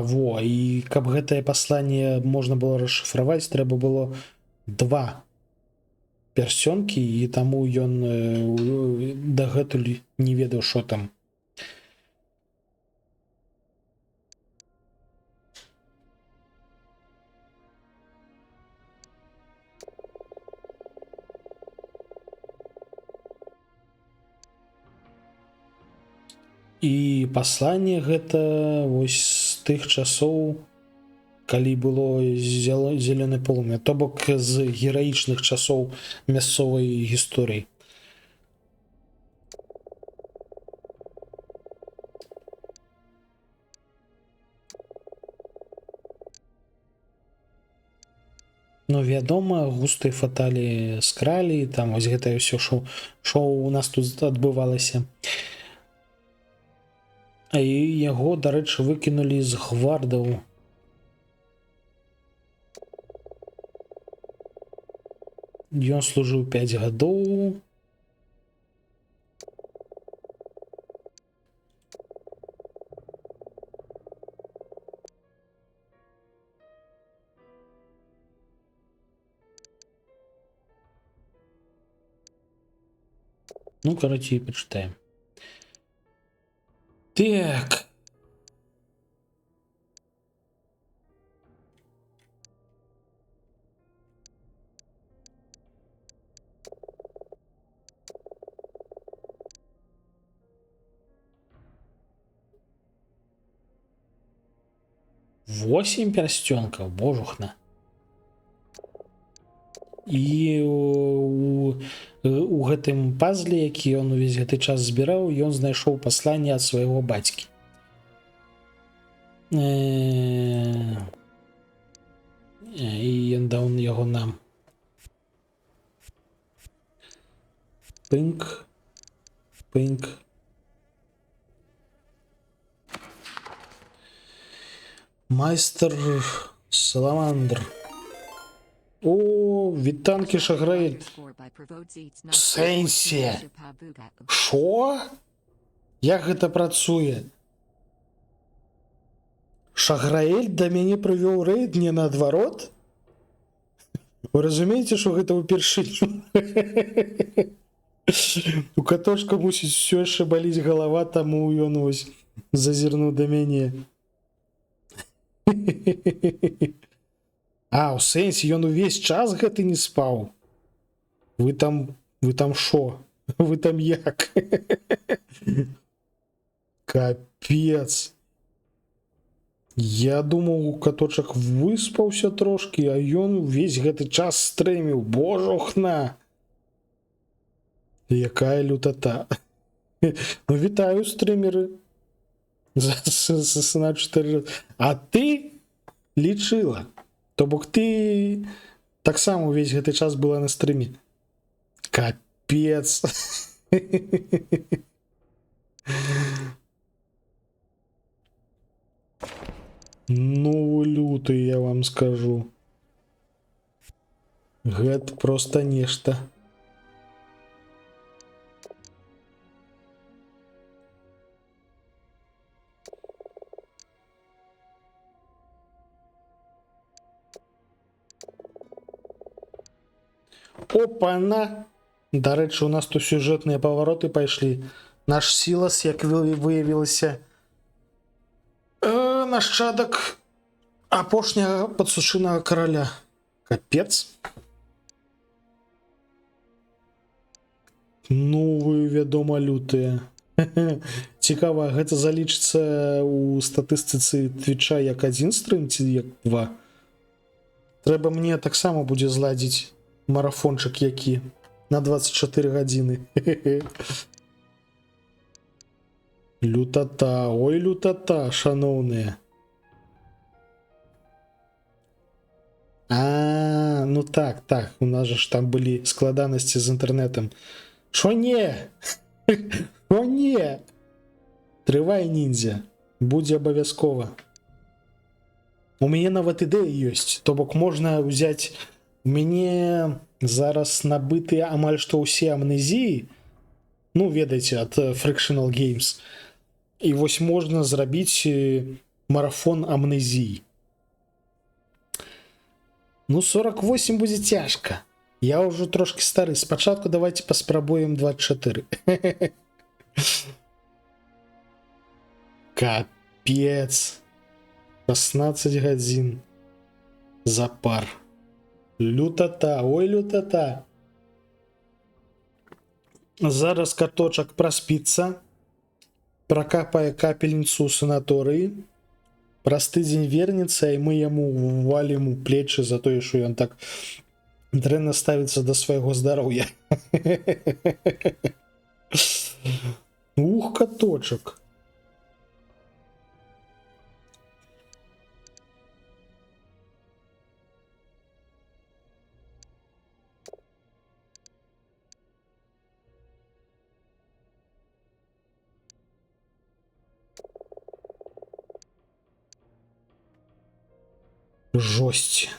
[SPEAKER 1] Во, і каб гэтае пасланне можна было расшыфраваць, трэба было 2 пярсцёнкі, і таму ён дагэтуль не ведаў, што там. І пасланне гэта вось з тых часоў, калі было зялёнае полымя, то бок з гераічных часоў мясцовай гісторыі. Ну, вядома, густы фаталі скралі, там вось гэтае ўсё, што ў нас тут адбывалася. А і яго, дарэчы, выкінулі з гвардаў. Ён служыў 5 гадоў. Ну, карацей, пачытаем. Так. Восемь пярсцёнкаў, божухна. І у гэтым пазле, які ён увесь гэты час збіраў, ён знайшоў пасланне ад свайго бацькі. І ён даў яго нам. Пынк. Майстер Саламандр. О, вітанки Шаграель. В сенсі? Що? Як гэта працуе? Шаграэль да мяне прывёў рэйд, не наадварот? Вы разумееце, што гэта ўпершыню? У катошка мусіць усё яшчэ баліць галава, таму ён вось зазірнуў да мяне. А, у сэнсе, ён увесь час гэты не спаў. Вы там шо? Вы там як? Капец. Я думаў, каточак выспаўся трошкі, а ён увесь гэты час стрэміў. Божухна! Якая лютата. Ну, вітаю, стрімеры. За 4. А ты лічыла. То бок ты таксама увесь гэты час была на стрыме. Капец. Ну, люты, я вам скажу. Гэта просто нешта. Опа-на! Дарэчы, у нас тут сюжэтныя павароты пайшлі. Наш Сілас, як выявілася, нашчадак апошняга падсушынага караля. Капец. Ну, вы, вядома, лютыя. Цікава, гэта залічыцца ў статыстыцы Твіча як 1 стрым ці як 2? Трэба мне таксама будзе зладзіць марафончык які на 24 гадзіны. Лютата, ой, лютата, шаноўныя. А, ну так, у нас же ж там былі складанасці з інтэрнетам. Шо не? Шо не? Трывай, ніндзя, будзе абавязкова. У мяне нават ідэя ёсць, то бок можна ўзяць. У мяне зараз набытыя амаль што ўсе амнезіі, ну, ведаеце, ад Frictional Games. І вось можна зрабіць марафон амнезіі. Ну, 48 будзе цяжка. Я ўжо трошки стары. Спачатку давайте паспрабуем 24. Капец. 16 гадзін. Запар. Лютата, ой, лютата. Зараз каточак праспіцца, пракапае капельніцу ў санаторыі, праз тыдзень вернецца, і мы яму валім у плечы за тое, што ён так дрэнна ставіцца да свайго здароўя. Ух, каточак. Жесть.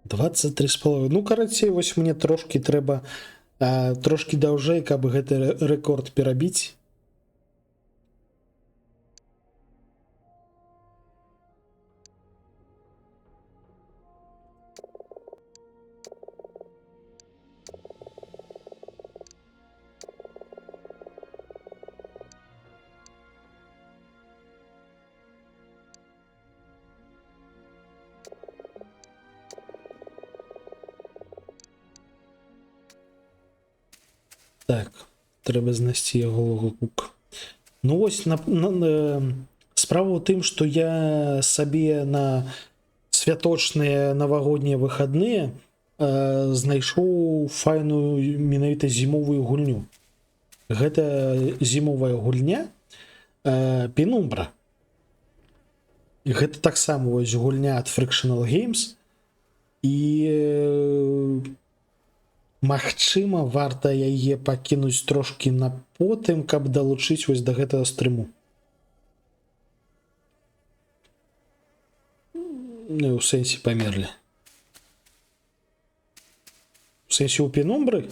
[SPEAKER 1] Двадцать 3,5. Ну, карацей, вось мне трошки трэба трошки даўжэй, каб гэты рэкорд перабіць. Так, трэба знайсці яго логгук. Ну вось справа ў тым, што я сабе на святочныя навагоднія выхадныя знайшоў файную менавіта зімовую гульню. Гэта зімовая гульня, Penumbra. І гэта таксама вось гульня ад Frictional Games. І магчыма, варта яе пакінуць трошкі на потым, каб далучыць вось да гэтага стрыму. Ну, у сэнсе памерлі. У сэнсе у Пенумбры?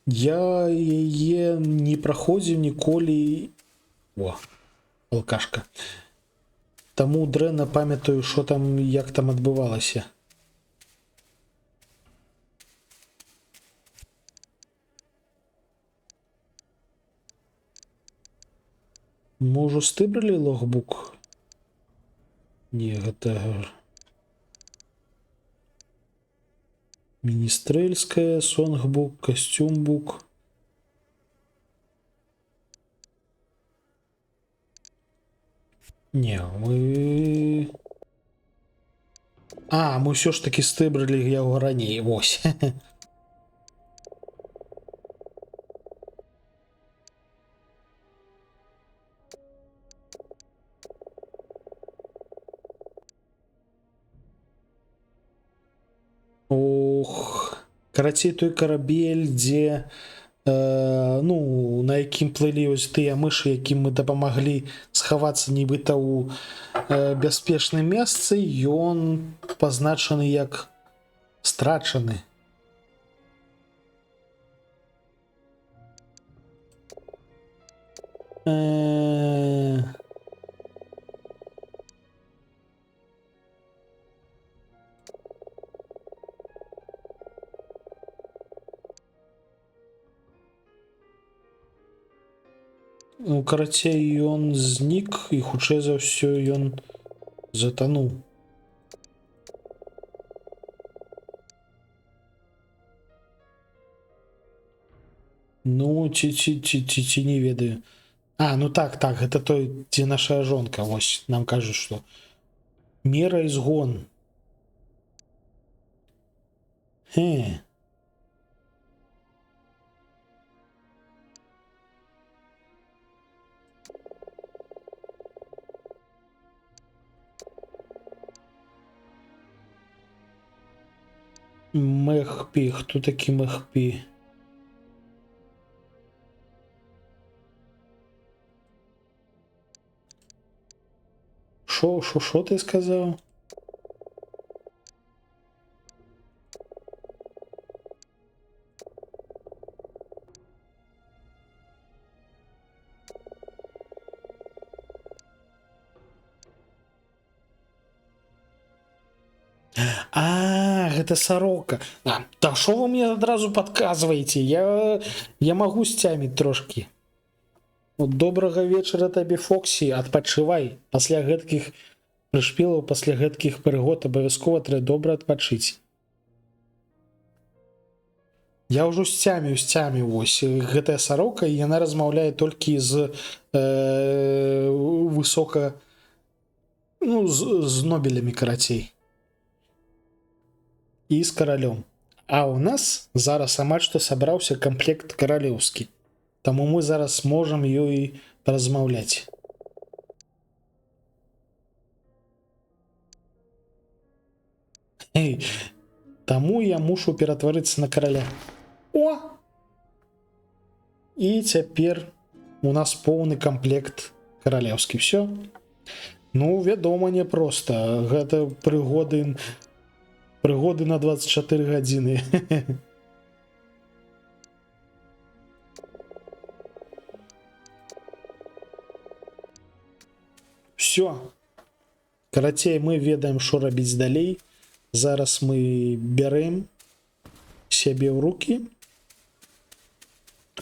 [SPEAKER 1] Я яе не праходзіў ніколі. О, алкашка. Таму дрэнна памятаю, што там, як там адбывалася. Мы ўжо стыбралі логбук? Не, гэта... Міністрэльская, сонгбук, касцюмбук. Не, мы... А, мы ўсё ж таки стыбралі яго раней, вось. Ох, карацей, той карабель, дзе ну, на якім плылі ось тыя мышы, якім мы дапамаглі схавацца нібыта ў бяспечным месцы, ён пазначаны як страчаны. Ну, карацей, ён знік, і хутчэй за ўсё ён затануў. Ну, ці не ведаю. А, ну так, гэта той, дзе наша жонка, вось, нам кажуць, што мера і згон. Мехпі, хто такі Мехпі? Шо ти сказав? Гэта сорока. Та що ви мені одразу підказуєте? Я можу сцяміць трошки. Добрага вечара табе, Фоксі, адпачывай. Пасля гэткіх прышпілаў, пасля гэткіх прыгод абавязкова трэба добра адпачыць. Я ўжо сцяміў, вось. Гэтая сорока, і яна размаўляе толькі з высока... Ну, з нобелямі, карацей. І з каралём. А ў нас зараз амаль што сабраўся камплект каралеўскі. Таму мы зараз можам ёй размаўляць. Таму я мушу ператварыцца на караля. О! І цяпер у нас поўны камплект каралеўскі. Всё. Ну, вядома, не проста. Гэта прыгоды на 24 гадзіны. Все. Карацей, мы ведаем, што рабіць далей. Зараз мы бярэм сябе ў рукі.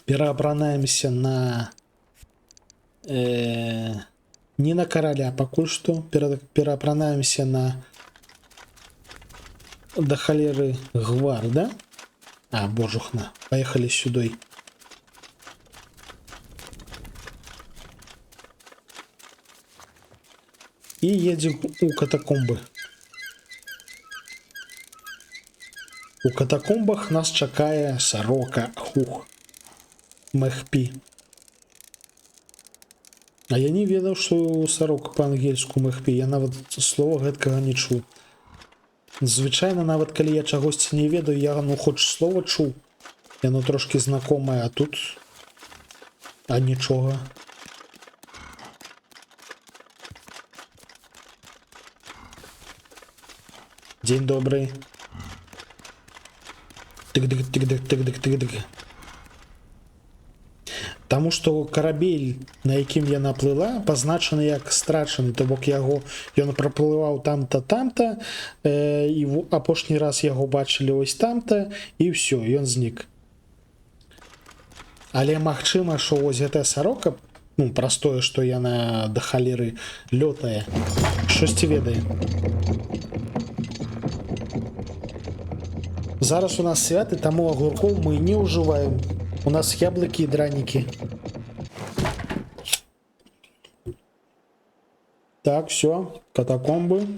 [SPEAKER 1] Пераапранаемся на... не на караля пакуль што. Пераапранаемся на... Да халеры гварда. А, божухна. Поехали сюдой. И едем у катакомбы. У катакомбах нас чакае сорока. Хух. Мэхпі. А я не ведаў, што сарока па-ангельску мэхпі. Я нават слова гэткага не чуў. Звычайна, нават калі я чагосьці не ведаю, я ну хоч слова чуў. Яно трошки знакомае, а тут... А нічога. День добрый. Тык-дык-тык-дык-тык-дык-тык-дык. Таму што карабель, на якім яна плыла, пазначаны як страчаны, то бок яго ён праплываў там-то, там-то, і апошні раз яго бачылі ось там-то, і ўсё, ён знік. Але магчыма, што ось гэтая сарока, ну, праз тое, што яна да халеры лётае, штосьці ведае. Зараз у нас святы, таму агуркоў мы не ўжываем. У нас яблыкі і дранікі. Так, все, катакомбы.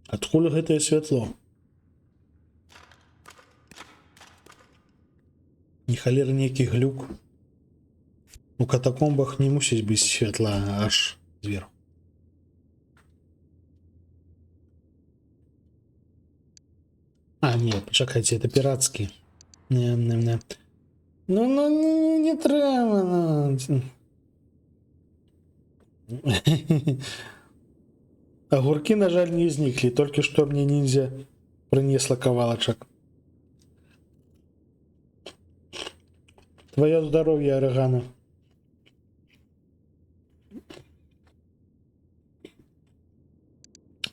[SPEAKER 1] Адкуль гэтае святло? Не халер нейкі глюк. У катакомбах не мусіць быць святла аж зверху. А, не, пачакайце, это піратскі. Не. Ну, не трэба. Огурки, на жаль, не зніклі. Толькі што мне ниндзя прынесла кавалачак. Твое здоровье, Орегано.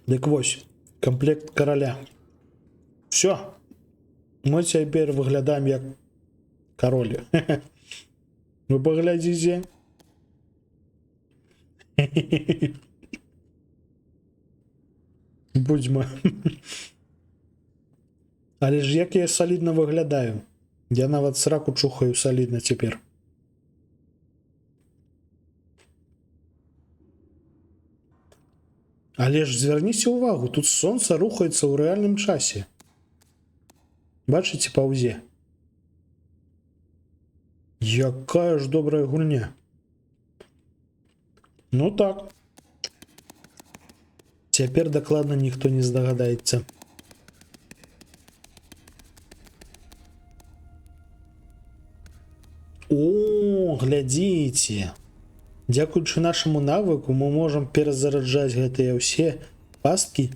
[SPEAKER 1] Дык вось, комплект короля. Все. Мы цяпер выглядаем як король. Вы паглядзіце. Будзьма. Але ж як я солідна выглядаю. Я нават сраку чухаю солідна цяпер. Але ж звярніце ўвагу, тут сонца рухаецца ў рэальным часе. Бачыце, паўзе? Якая ж добрая гульня. Ну так. Цяпер дакладна ніхто не здагадаецца. О, глядзіце. Дзякуючы нашаму навыку мы можам перазараджаць гэтыя ўсе пасткі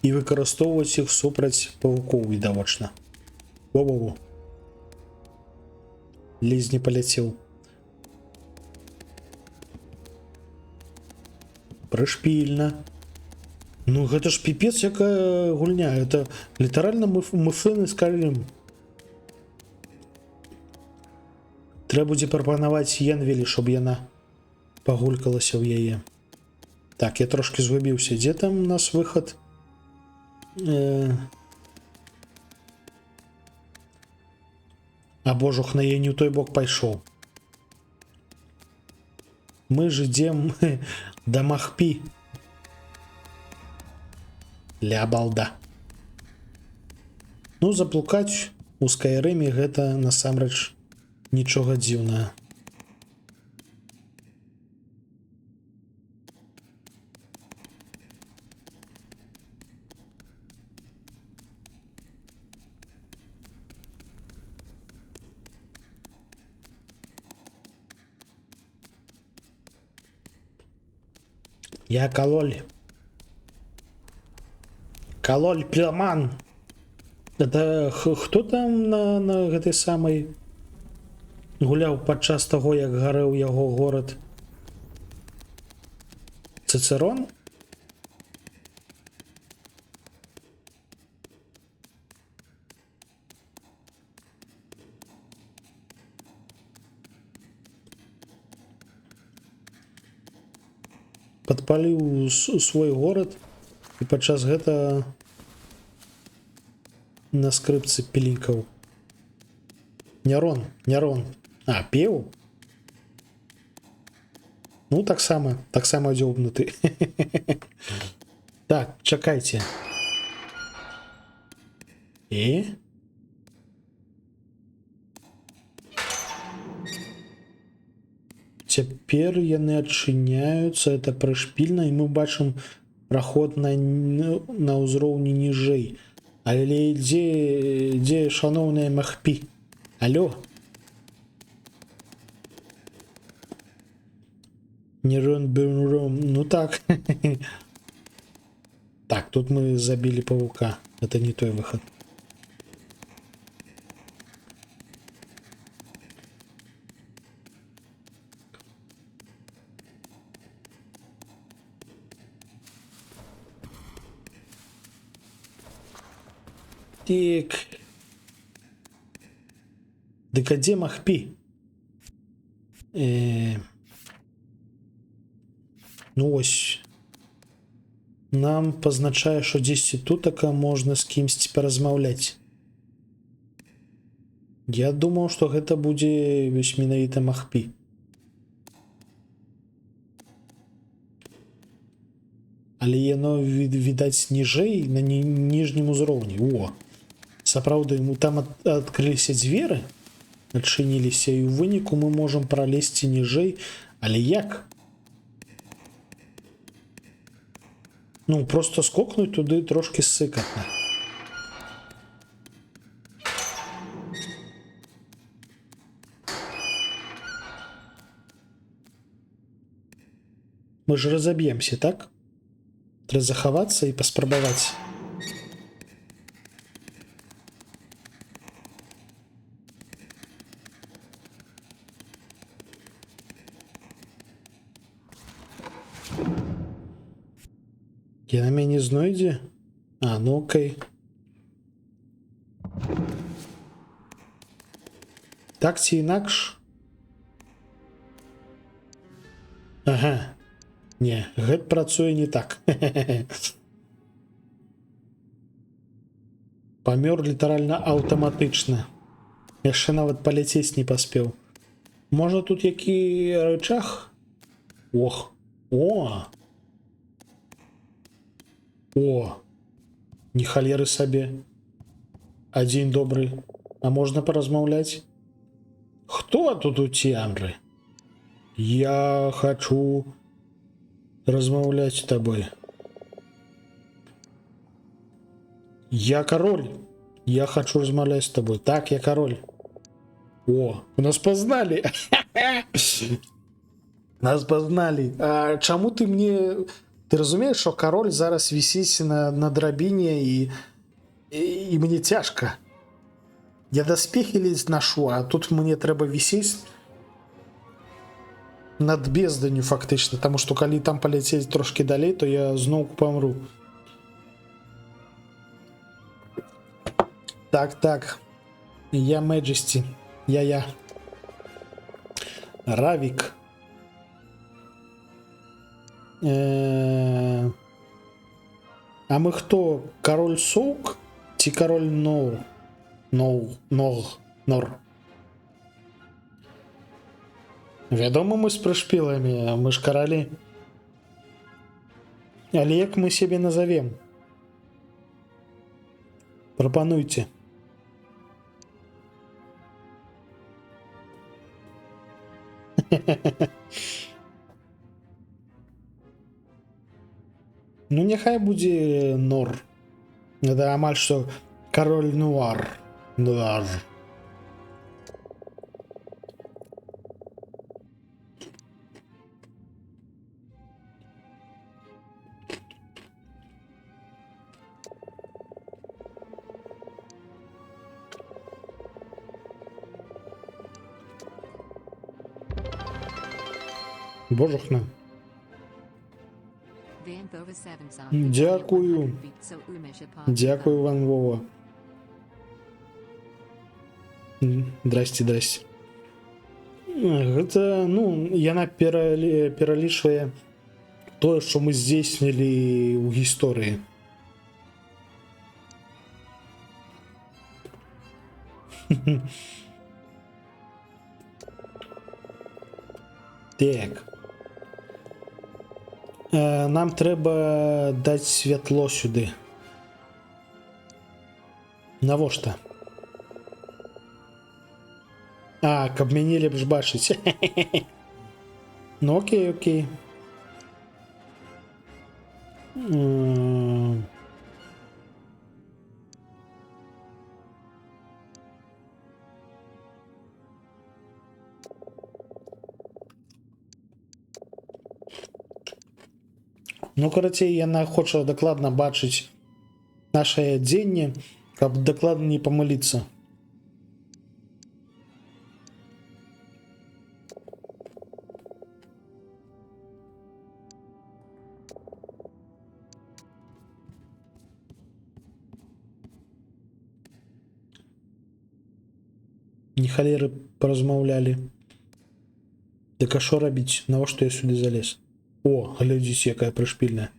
[SPEAKER 1] і выкарыстоўваць іх супраць павукоў відавочна. Во-во-во. Ледзь не паляцеў. Прышпільна. Ну гэта ж піпец якая гульня. Это літаральна мыфыны з калем. Трэба будзе прапанаваць Енвелі, щоб яна пагулькалася ў яе. Так, я трошки згубіўся. Дзе там у нас выхад? А божух, на я не ў той бок пайшоў. Мы ж ідзем да Махпі. Ля балда. Ну, заплукаць у Скайрыме гэта насамрэч нічога дзіўнага. Я Кололь. Кололь пироман. Это хто там на гэтай самай гуляў падчас таго, як гарэў яго горад? Цицерон? Падпаліў свой горад і падчас гэта на скрыпцы пілікаў. Нерон. А, пеў? Ну, таксама дзёбнуты. Так, чакайце. І? Цяпер яны адчыняюцца, это прышпільна, і мы бачым праход на ўзроўні ніжэй. Але дзе шаноўная Махпі? Алло? Ну так. Так, тут мы забили паука. Это не той выход. Так. Дык а дзе Махпі? Ну ось. Нам пазначае, што дзесьці тутака можна з кімсьці паразмаўляць. Я думаў, што гэта будзе вось менавіта Махпі. Але яно відаць ніжэй, на ніжнім узроўні. О! Сапраўды, там адкрыліся дзверы, адчыніліся, і ў выніку мы можам пралезці ніжэй. Але як? Ну, просто скокнуть туды трошки сыкатна. Мы ж разобьемся, так? Треба заховаться и паспрабаваць. Яна мяне знойдзе? А, ну окей. Так ці інакш? Ага. Не, гэта працуе не так. Памёр літаральна аўтаматычна. Яшчэ нават паляцець не паспеў. Можа тут які рычаг? Ох. О! О, не халеры сабе. А дзень добры. А можна паразмаўляць? Хто тут у цемры? Я хочу размаўляць з табой. Я король. Я хочу размаўляць з табой. Так, я король. О, нас познали. Нас познали. А чаму ты мне... Ты разумееш, що король зараз вісіць на драбіне і мне цяжка. Я даспехі ледзь нашу, а тут мне трэба вісіць над безданню фактычна, таму што калі там паляцець трошки далей, то я зноўку памру. Так. Я Мэджесці. Я. Равік. А мы хто? Король Соук ці король Нор? Вядома, мы з прышпіламі, мы ж каралі. Але як мы сябе назовем? Прапануйце. Ну, няхай будзе Нор. Это амаль што король Нуар. Нуар. Божухна. Дякую. Дякую вам, Вова. Здрасте. Гэта, ну, яна пералічвае тое, што мы здзейснілі ў гісторыі. Так. Нам трэба даць святло сюды. Навошта? А, каб мяне лепш бачыць. Ну окей, окей. М. Ну, карацей, яна хоча дакладна бачыць нашае дзенне, каб дакладна не памыліцца. Не халеры паразмаўлялі. Дык а што рабіць? Навошта я сюды залез? О, глядзіце, якая прышпільная.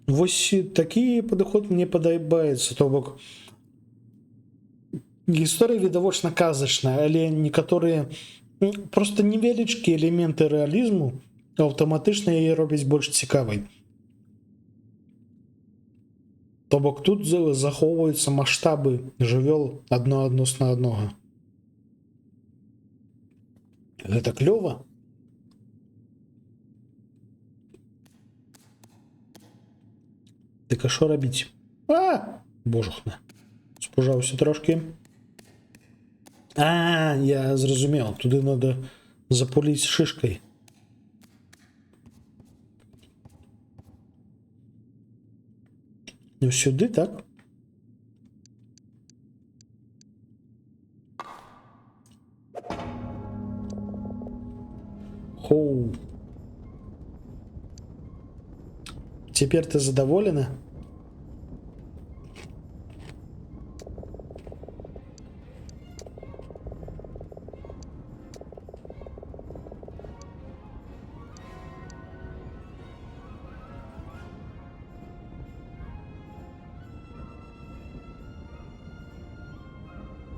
[SPEAKER 1] Вось такі падыход мне падабаецца, то бок гісторыя відавочна казачная, але некаторыя просто невялічкія элементы рэалізму аўтаматычна яе робяць больш цікавай. То бок тут захоўваюцца маштабы жывёл адно адносна аднога. Гэта клёва. Дык а што рабіць? Божухна. Спужаўся трошкі. Я зразумеў, туды надо запуліць шышкай. Ну сюды, так? Хоу. Теперь ты задоволена?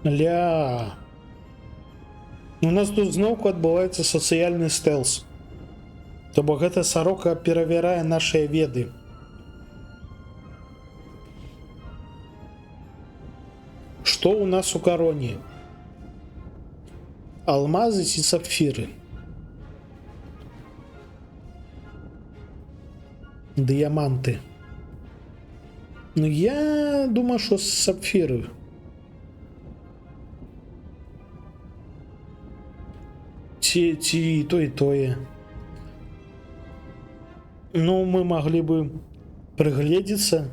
[SPEAKER 1] Ля. У нас тут зноўку адбываецца сацыяльны стэлс. То бок гэта сарока перавярае нашыя веды. Што ў нас у кароне? Алмазы ці сапфіры? Дыяманты. Ну я думаю, што сапфіры. Ці і то, і тое. Ну, мы маглі бы прыгледзецца.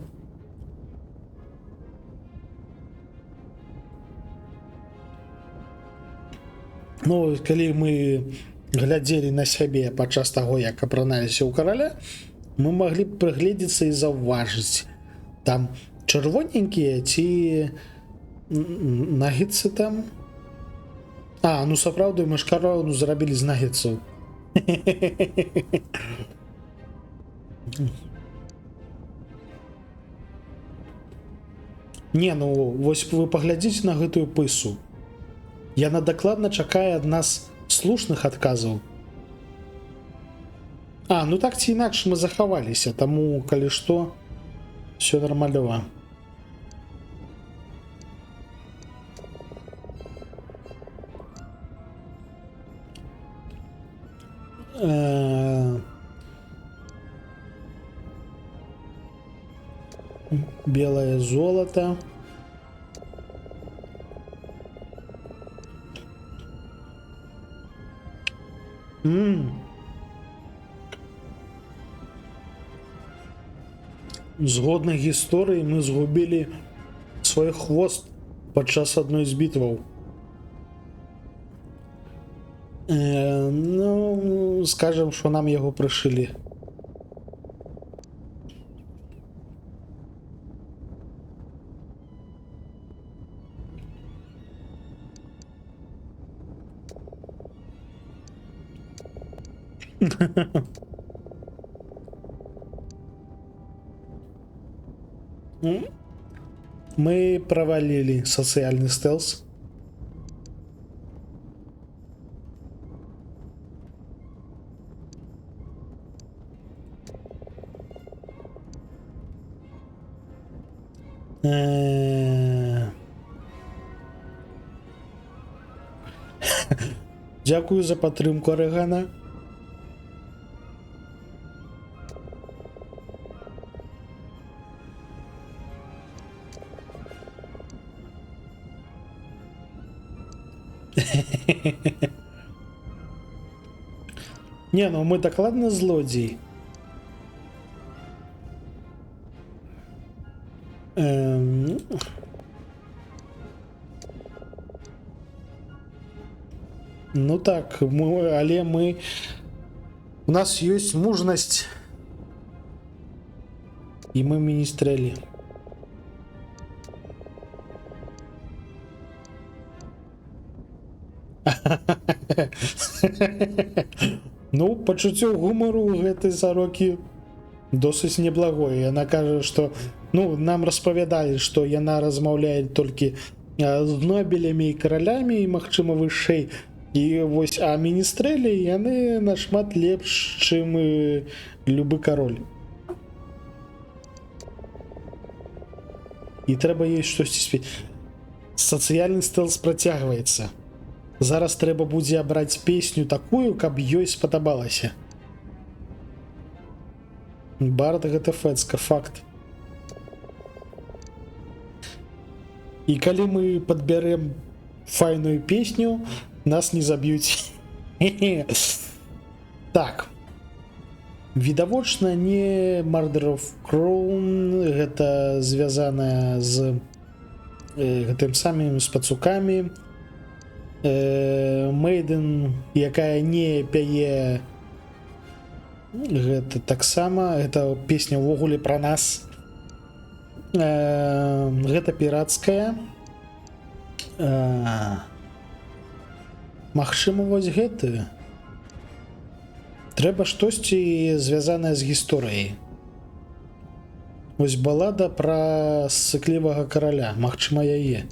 [SPEAKER 1] Ну, калі мы глядзелі на сябе падчас таго, як апраналіся ў караля, мы маглі б прыгледзецца і заўважыць. Там чырвоненькія ці нагетсы там. Ну сапраўды мы ж карону зрабілі з нагетсаў. Не, ну вось вы паглядзіце на гэтую пысу. Яна дакладна чакае ад нас слушных адказаў. Ну так ці інакш мы захаваліся, таму калі што, все нармалёва. Белое золото. Згодна гісторыі мы згубілі свой хвост падчас адной з бітваў. Ну, скажем, што нам яго прышылі. Мы провалили социальный стелс. Дзякую за падтрымку, Арэгана. Не, ну мы докладно злодей. Эм, Ну так, але мы... У нас есть мужность. И мы министрели. Ну, пачуццё гумару гэтай зарокі досыць неблагое. Яна кажа, што ну, нам распавядалі, што яна размаўляе толькі з нобелямі і каралямі і, магчыма, вышэй. І вось, а міністрэлі яны нашмат лепш, чым любы кароль. І трэба ёй штосьці спець. Сацыяльны стэлс працягваецца. Зараз трэба будзе абраць песню такую, каб ёй спадабалася. Бард гэта фэцка, факт. І калі мы падбярэм файную песню, нас не заб'юць. Так. Відавочна не Murder of Crown, гэта звязаная з гэтым самым з пацукамі. Мейден, якая не пяе, гэта таксама, гэта песня ўвогуле пра нас. Гэта пірацкая. Магчыма, вось гэтую. Трэба штосьці звязанае з гісторыяй. Вось балада пра сыклівага караля, магчыма, яе.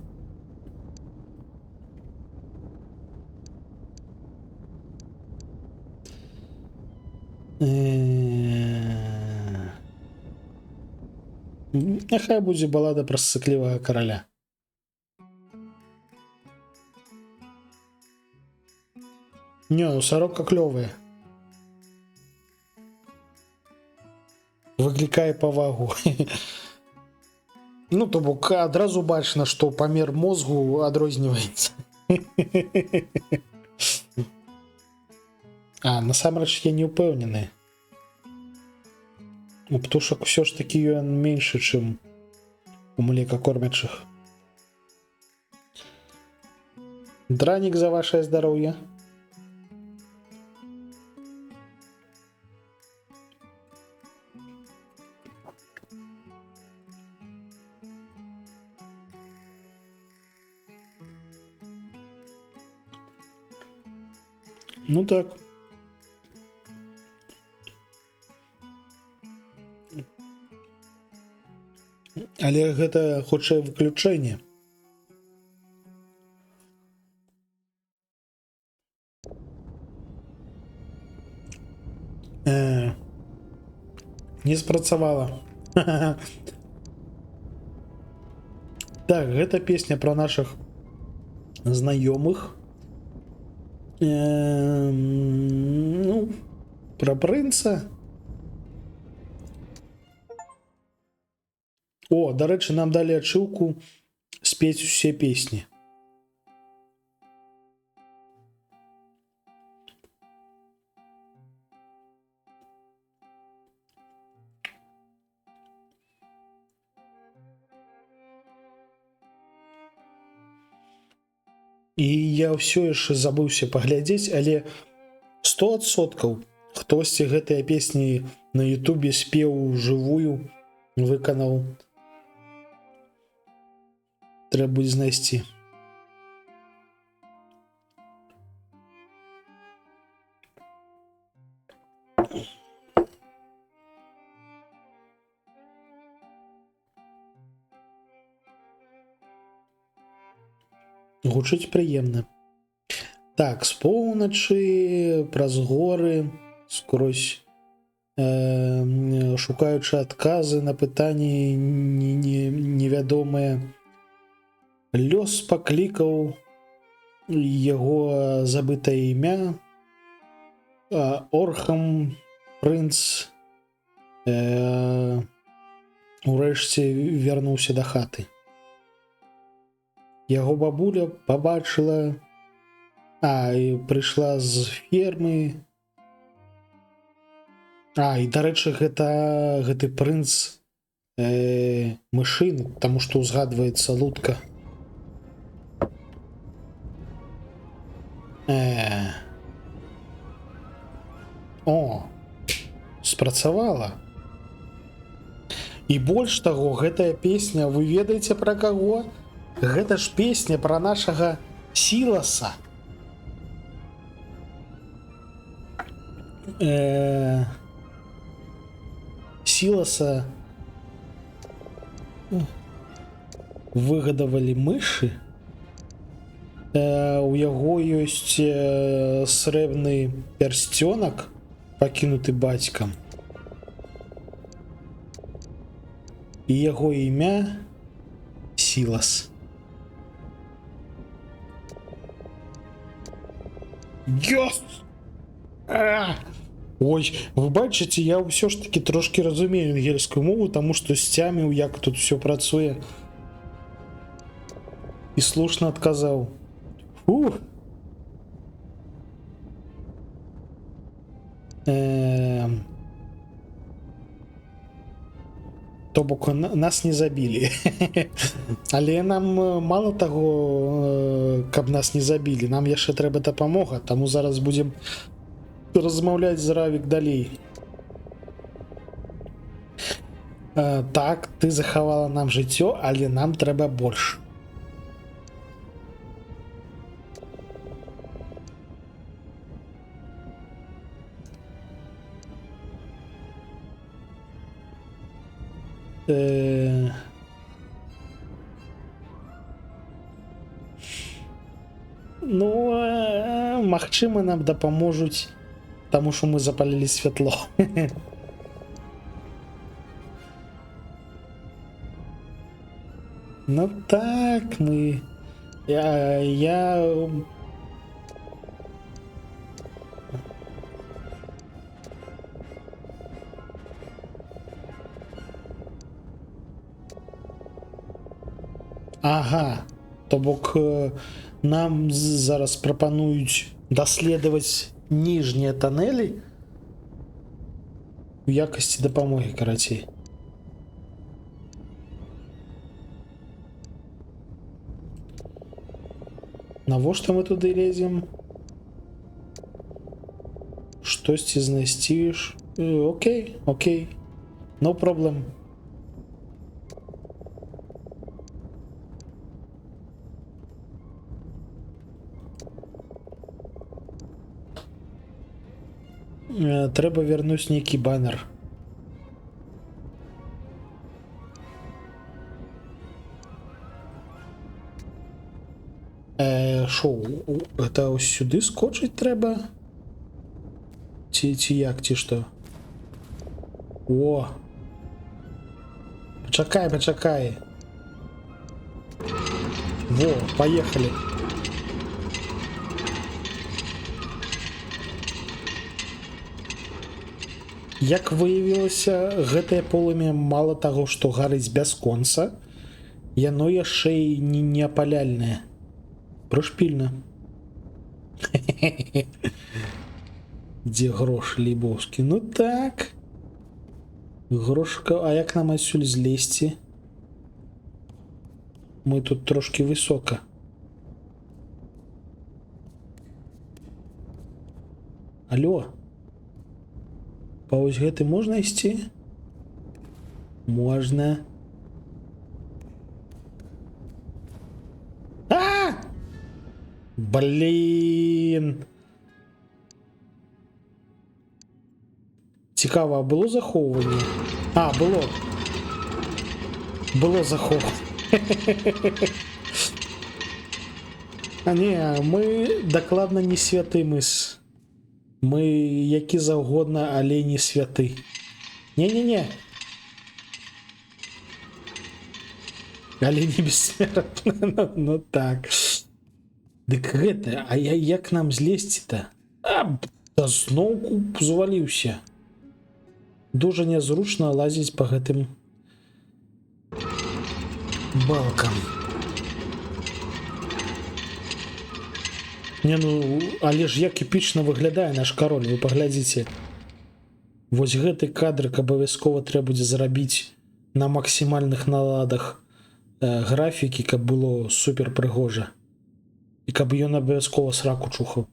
[SPEAKER 1] Няхай будзе балада пра сыклівага караля. Не, сарока клёвая. Выклікае павагу. Ну, то бок адразу бачна, што памер мозгу адрозніваецца. А, насамрэч я не ўпэўнены. У птушак усё ж такі ён меншы, чым у млекакормячых. Дранік за вашае здароўе. Ну так. Але гэта хутчэй выключэнне. Не спрацавала. Так, гэта песня пра нашых знаёмых. Ну, пра прынца. О, дарэчы, нам далі ачыўку спець усе песні. І я ўсё яшчэ забыўся паглядзець, але 100% хтосьці гэтыя песні на Ютубе спеў жывую, выканаў. Трэба будзе знайсці. Гучыць прыемна. Так, з поўначы, праз горы, скрозь, шукаючы адказы на пытанні невядомыя. Лёс паклікаў Яго забытае імя Орхам прынц урэшце вярнуўся да хаты. Яго бабуля пабачыла і прыйшла з фермы. І дарэчы, гэты прынц мышын, таму што ўзгадваецца лутка. О, спрацавала. І больш таго, гэтая песня, вы ведаеце пра каго? Гэта ж песня пра нашага Сіласа. Сіласа выгадавалі мышы. У яго ёсць срэбны пярсцёнак, пакінуты бацькам. І яго імя Сілас. Ёс! Ой, вы бачыце, я ўсё ж таки трошки разумею ангельскую мову, таму што сцяміў, як тут все працуе. І слушна адказаў. Фух. То бок нас не забілі. Але нам мало таго, каб нас не забілі, нам яшчэ трэба дапамога, таму зараз будзем размаўляць з Равік далей. Так, ты захавала нам жыццё, але нам трэба больш. Ну, магчыма, нам дапаможуць, таму што мы запалілі святло. Ну так, мы... Я... Ага, то бок нам зараз прапануюць даследаваць ніжнія тоннелі у якасці дапамогі, карацей. Навошта мы туды лезем? Штосьці знайсці ж? Окей, окей. No problem. Трэба вярнуць нейкі баннер. Шо, гэта ось сюды скочыць трэба? Ці як, ці што? О! Пачакай, пачакай. Во, паехалі. Як выявілася, гэтае полымя мала таго, што гарыць бясконца, яно яшчэ і не апаляльнае. Прышпільна. Дзе грош лібоўскі? Ну так. Грошка, а як нам адсюль злезці? Мы тут трошки высока. Алло. Па вось гэты можна ісці? Можна. Блин. Цікаво, а было захоўванне? Было. Было захоўванне. Не, мы дакладна не святы мыс. Мы які заўгодна, але не святы. Не-не-не. Але не бессмертны. Ну так. Дык гэта, а я як нам злезці-то? Да зноўку заваліўся. Дуже нязручна лазіць па гэтым балкам. Не, ну, але ж як эпічна выглядае наш кароль, вы паглядзіце. Вось гэты кадрык абавязкова трэба будзе зрабіць на максімальных наладах графікі, каб было супер прыгожа. І каб ён абавязкова сраку чухаў.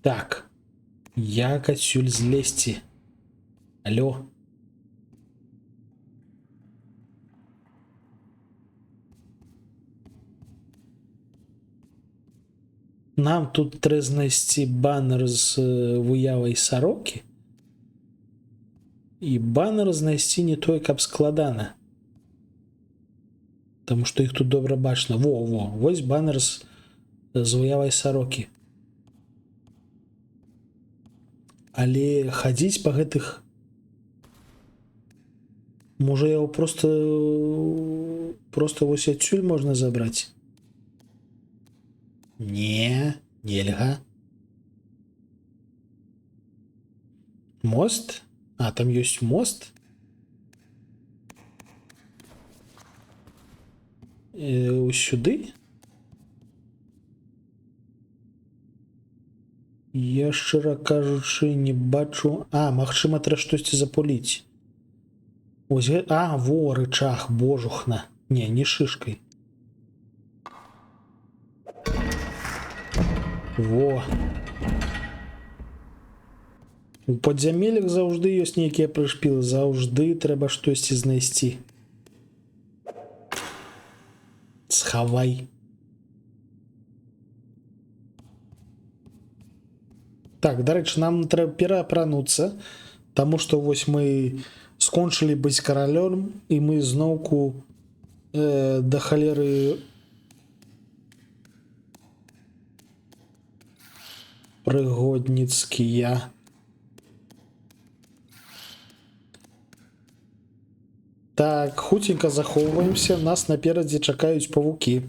[SPEAKER 1] Так. Як адсюль злезці? Алло. Нам тут трэба знайсці банер з выявай сарокі. І банер знайсці не той, каб складана. Таму што іх тут добра бачна. Во. Вось банер з выявай сарокі. Але хадзіць па гэтых... Можа яго просто вось адсюль можна забраць? Не, нельга. Мост? А, там ёсць мост? Сюды? Я, шчыра кажучы, не бачу... А, магчыма, трэба штосьці запуліць. Ось гэта... А, во, рычаг, божухна. Не шышкай. Во. У падзямеллях заўжды ёсць нейкія прышпілы. Заўжды трэба штосьці знайсці. Схавай. Так, дарэчы, нам трэба пераапрануцца, таму што вось мы скончылі быць каралём, і мы зноўку да халеры прыгодніцкія. Так, хуценька захоўваемся, нас наперадзе чакаюць павукі.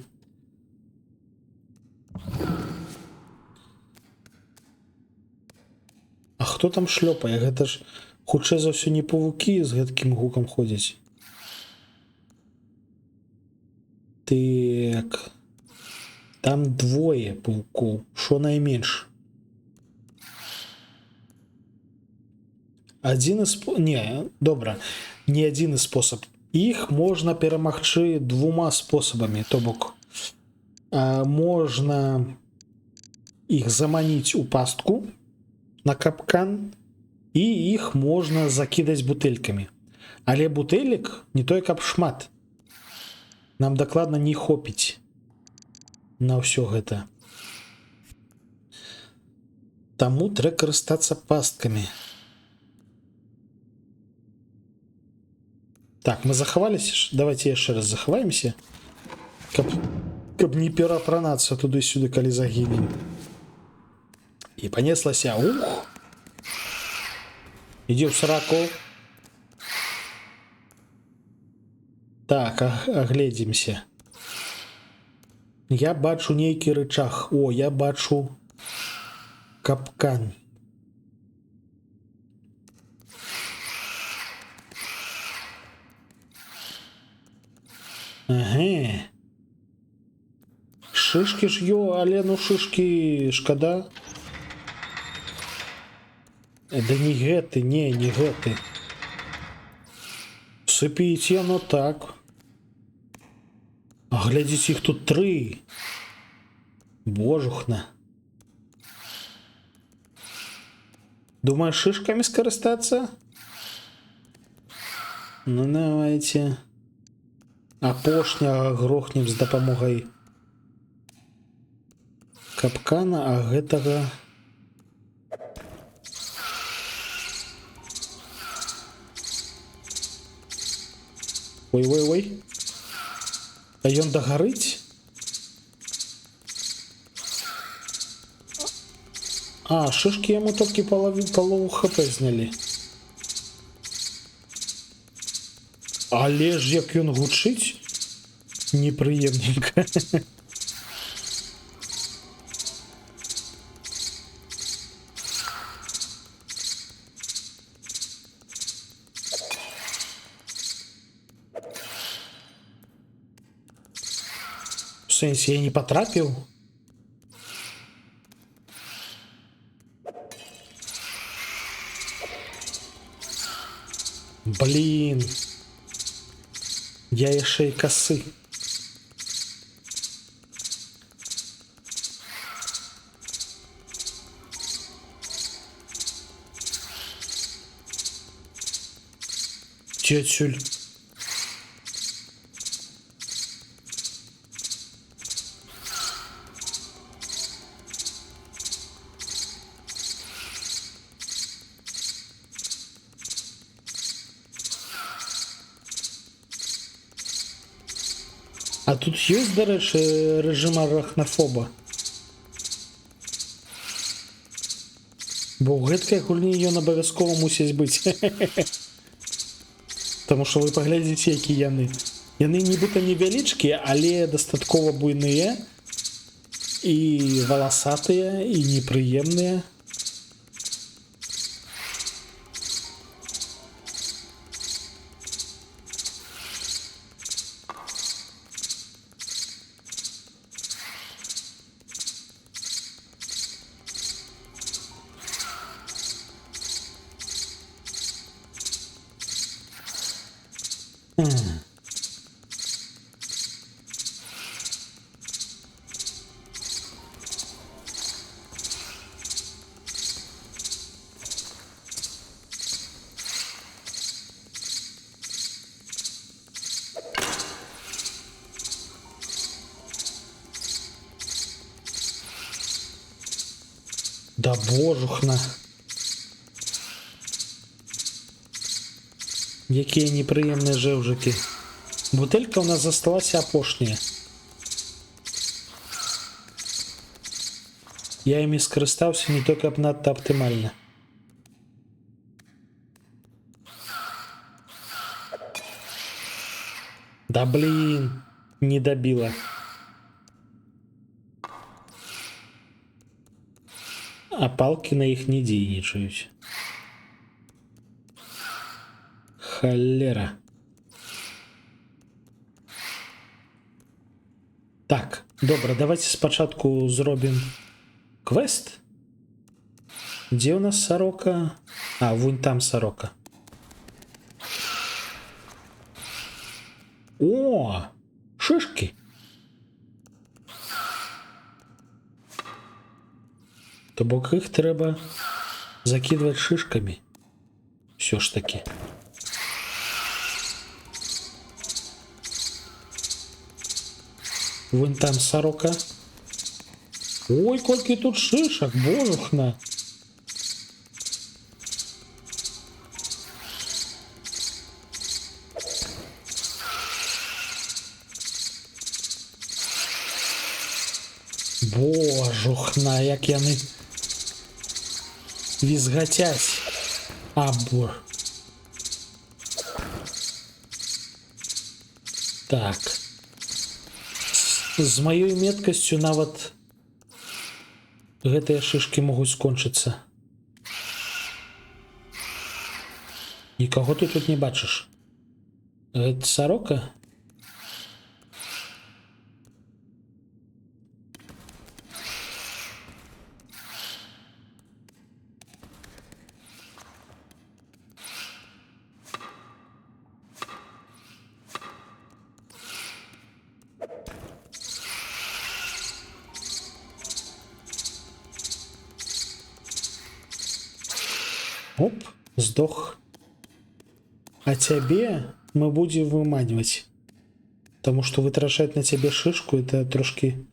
[SPEAKER 1] А хто там шлёпае? Гэта ж хутчэй за ўсё не павукі з гэткім гукам ходзяць. Так. Там двое павукоў, шо найменш. Не, добра, не адзіны спосаб. Іх можна перамагчы двума спосабамі, то бок можна іх заманіць у пастку на капкан, і іх можна закідаць бутэлькамі. Але бутэлек не той, каб шмат. Нам дакладна не хопіць на ўсё гэта. Таму трэба карыстацца пасткамі. Так, мы захаваліся? Давайте яшчэ раз захаваемся, каб не пераапранацца туды-сюды, калі загінем. І панеслася. Ух! Ідзе ў сраку. Так, агледзімся. Я бачу нейкі рычаг. О, я бачу капкан. Ага. Шишки ж але ну шишки шкада. Да не гэты, не гэты. Сыпіць яно так. А глядзіць, іх тут 3. Божухна. Думаешь, шишками скарыстацца? Ну, давайте. Апошняга грохнем з дапамогай капкана, а гэтага... Ой. А ён дагарыць? А, шишки яму толькі палову хп знялі. Але ж як ён гучыць непрыемненька. сэнсе, я не потрапіў? Блин. Я яшчэ і касы. Ці адсюль? А тут ёсць, дарэчы, рэжым арахнафоба? Бо ў гэткай гульні ён абавязкова мусіць быць. Таму што вы паглядзіце, які яны. Яны нібыта невялічкія, але дастаткова буйныя і валасатыя, і непрыемныя. Да божухна. Якія непрыемныя жэўжыкі. Бутэлька ў нас засталася апошняя. Я імі скарыстаўся не то каб надта аптымальна. Да блин, не добила. А палки на іх не дзейнічаюць. Холера. Так, добра, давайте спачатку зробім квест. Дзе у нас сорока? А, вунь там сорока. О, шишки. То бок іх трэба закидывать шишками. Все ж таки. Вон там сорока. Ой, колькі тут шишек, божухна. Божухна, як яны візгацяць. Або. Так. З маёй меткасцю нават гэтыя шишкі могуць скончыцца. Нікаго ты тут не бачыш. Гэта сорока? Оп, сдох. А тебе мы будем выманивать. Потому что вытрачать на тебе шишку это трошки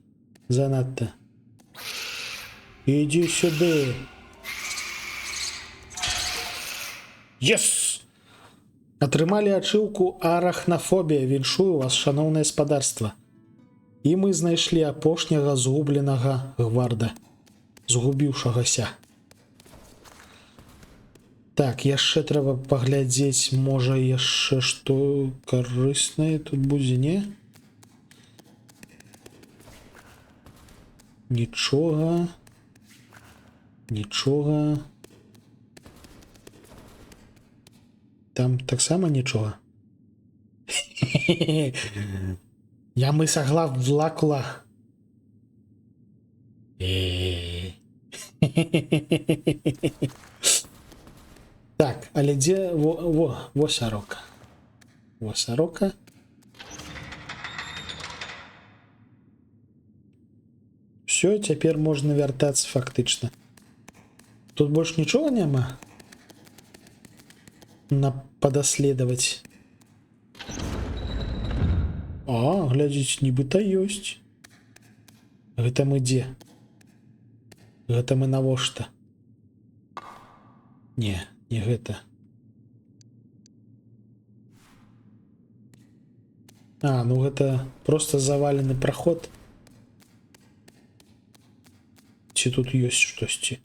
[SPEAKER 1] занадто. Иди сюда. Yes! Атрымалі ачыўку арахнафобія. Віншую вас, шаноўнае спадарства. І мы знайшлі апошняга згубленага гварда, згубіўшагася. Так, яшчэ трэба паглядзець, можа яшчэ што карыснае тут будзе, не? Нічога. Нічога. Там таксама нічога. Я мысагла влакла. Эй. Так, але дзе во сарока. Во сарока. Все, цяпер можна вяртацца фактычна. Тут больш нічога няма на падаследаваць. А, глядзіць, нібыта ёсць. Гэта мы дзе? Гэта мы навошта? Не, не гэта. А, ну гэта просто завалены праход. Ці тут ёсць штосьці?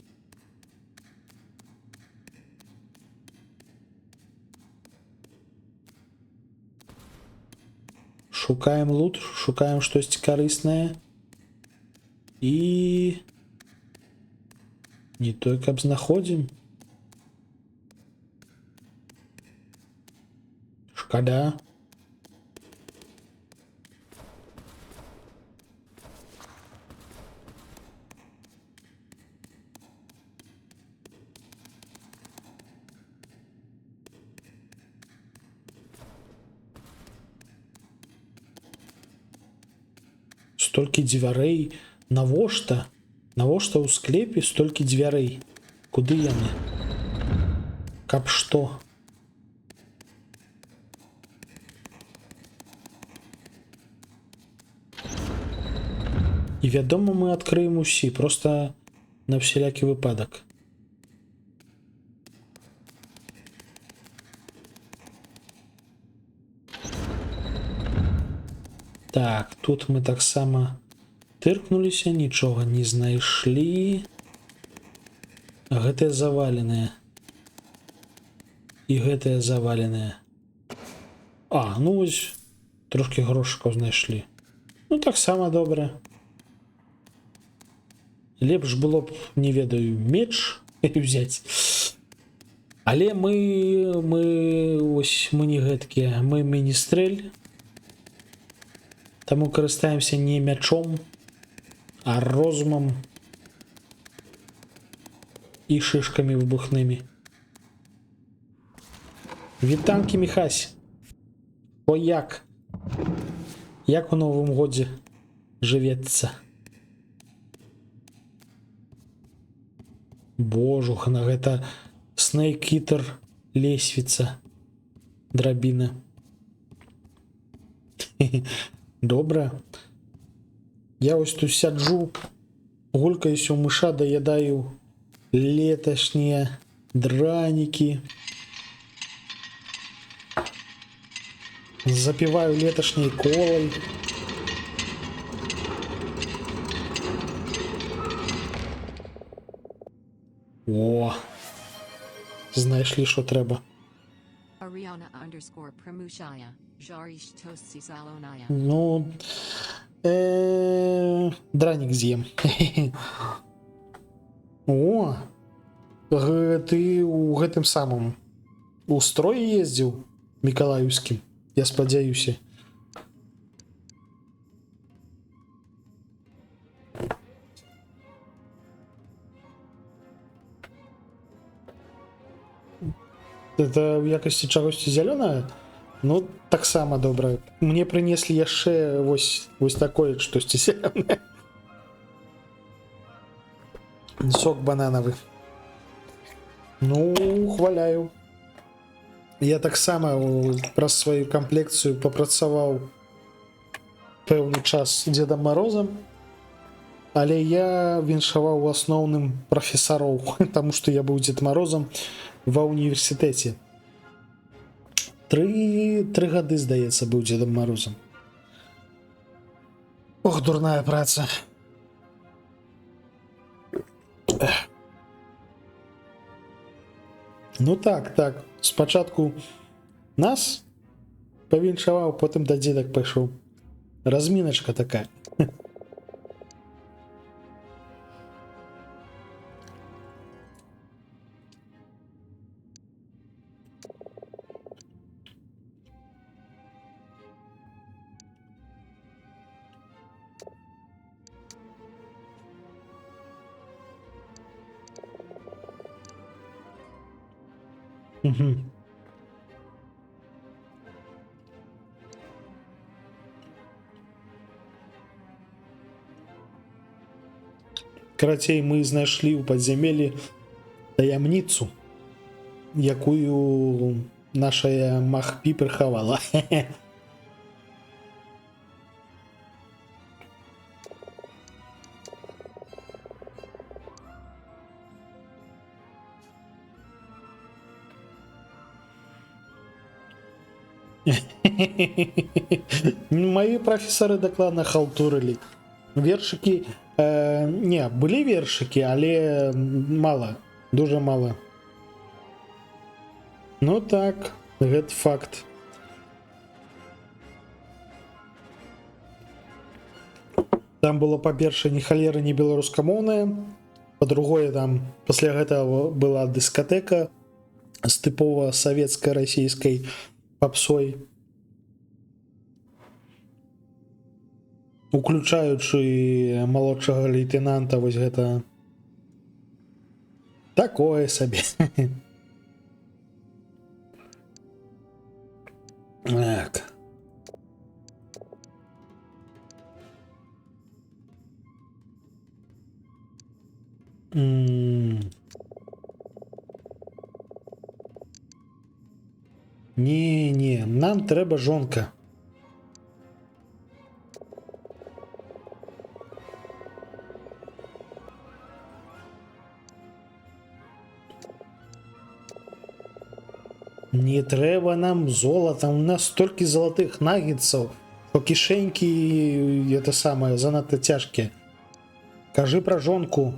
[SPEAKER 1] Шукаем лут, шукаем штосьці карыснае. І... не той, каб знаходзім. Шкада. Столькі дзвярэй. Навошта? Навошта ў склепе столькі дзвярэй? Куды яны? Каб што? І вядома, мы адкрыем усі, просто на всялякі выпадак. Так, тут мы таксама тыркнуліся, нічога не знайшлі. А гэтыя заваленыя. І гэтыя заваленыя. А, ну вось, трошки грошыкаў знайшлі. Ну, таксама добра. Лепш было б, не ведаю, меч взяць. Але мы не гэткія, мы міністрэль. Таму карыстаемся не мячом, а розумам і шишкамі выбухнымі. Вітанкі, Міхась. О, як? Як у Новым годзе жывецца? Божухна, гэта Снейк-Ітер лесвіца. Драбіна. Добра. Я ось тут сяджу, гулькаюсь у мыша, даядаю леташнія дранікі. Запіваю леташняй колай. О, знайшлі, що треба.
[SPEAKER 2] Ariana _ Pramushaya, Jarish Tosti Salonaya.
[SPEAKER 1] Ну, дранік з'їм. О, ты у гэтым самым у строі ездзіў мікалаеўскім, я спадзяюся. Это в якасці чагосьці зялёнае? Ну, таксама добра. Мне прынеслі яшчэ вось такое штосьці зялёнае. Сок бананавы. Ну, хваляю. Я таксама праз сваю камплекцыю папрацаваў пэўны час Дзедам Морозам, але я віншаваў у асноўным прафесароў, таму што я быў Дзед Морозам ва універсітэце. 3 гады, здаецца, быў Дзедам Морозам. Ох, дурная праца. Ну так, спачатку нас павіншаваў, потым да дзедак пайшоў. Разміначка такая. Угу. Карацей, мы знайшлі ў падзямелі таямніцу, якую нашая Махпі прыхавала. Мои профессоры дакладна халтурылі. Вершыкі не, былі вершыкі, але мала, дужа мала. Ну так, гэта факт. Там было, па-першае, ні халеры не беларускамоўная, па-другое, там пасля гэтага была дыскатэка з тыпова савецкай расійскай папсой, уключаючы малодшага лейтенанта. Вось гэта такое сабе. Так. Не, нам трэба жонка. Не трэба нам золата, у нас столькі залатых наггетсаў, што кішэнькі это самае занадта цяжкія. Кажы пра жонку.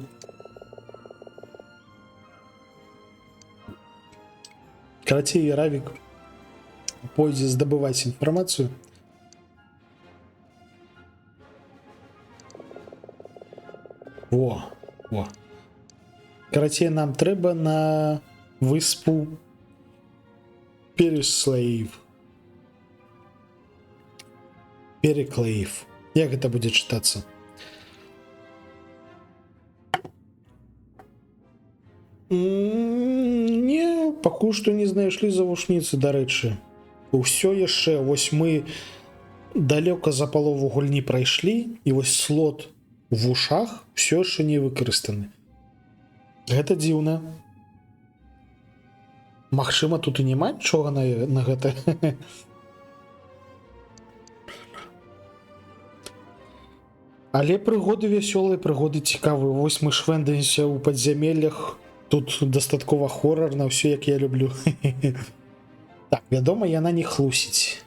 [SPEAKER 1] Карацей, Равік пойдзе здабываць інфармацыю. Во. Карацей, нам трэба на выспу Переслаев. Переклаев. Як гэта будзе чытацца? Не, пакуль што не знайшлі завушніцы, дарэчы. Усё яшчэ, вось мы далёка за палову гульні прайшлі, і вось слот у вушах усё яшчэ не выкарыстаны. Гэта дзіўна. Магчыма, тут і няма нічога на гэта. Але прыгоды вясёлыя, прыгоды цікавыя. Вось мы швэндаемся ў падзямеллях. Тут дастаткова хорарна, ўсё як я люблю. Так, вядома, яна не хлусіць.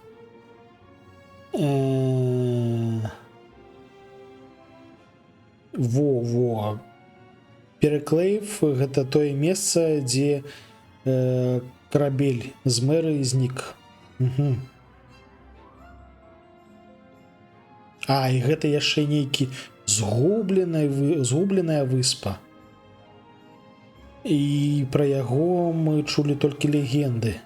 [SPEAKER 1] Во. Переклеев — гэта тое месца, дзе карабель з мэры знік. Угу. І гэта яшчэ нейкі згубленая выспа. І пра яго мы чулі толькі легенды.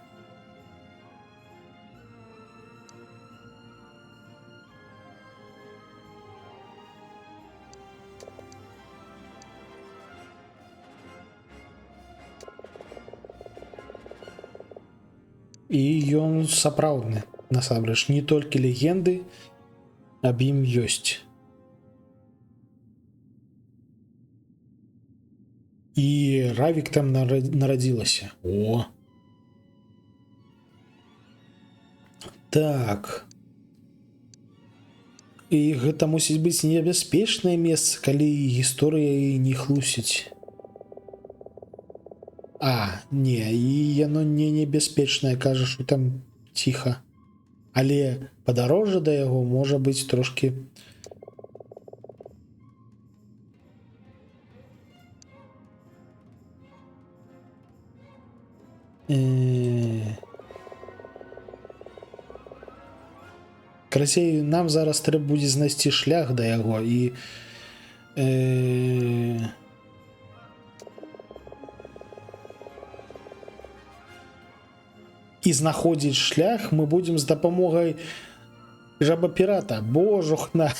[SPEAKER 1] І ён сапраўдны, насамрэч, не толькі легенды аб ім ёсць. І Равік там нарадзілася. О! Так. І гэта мусіць быць небяспечнае месца, калі гісторыя не хлусіць. Не, і яно не небяспечнае, кажа, што там ціха. Але падарожжа да яго можа быць трошкі... Карацей, нам зараз трэба будзе знайсці шлях да яго і... І знаходзіць шлях мы будзем з дапамогай жаба-пірата. Божухна!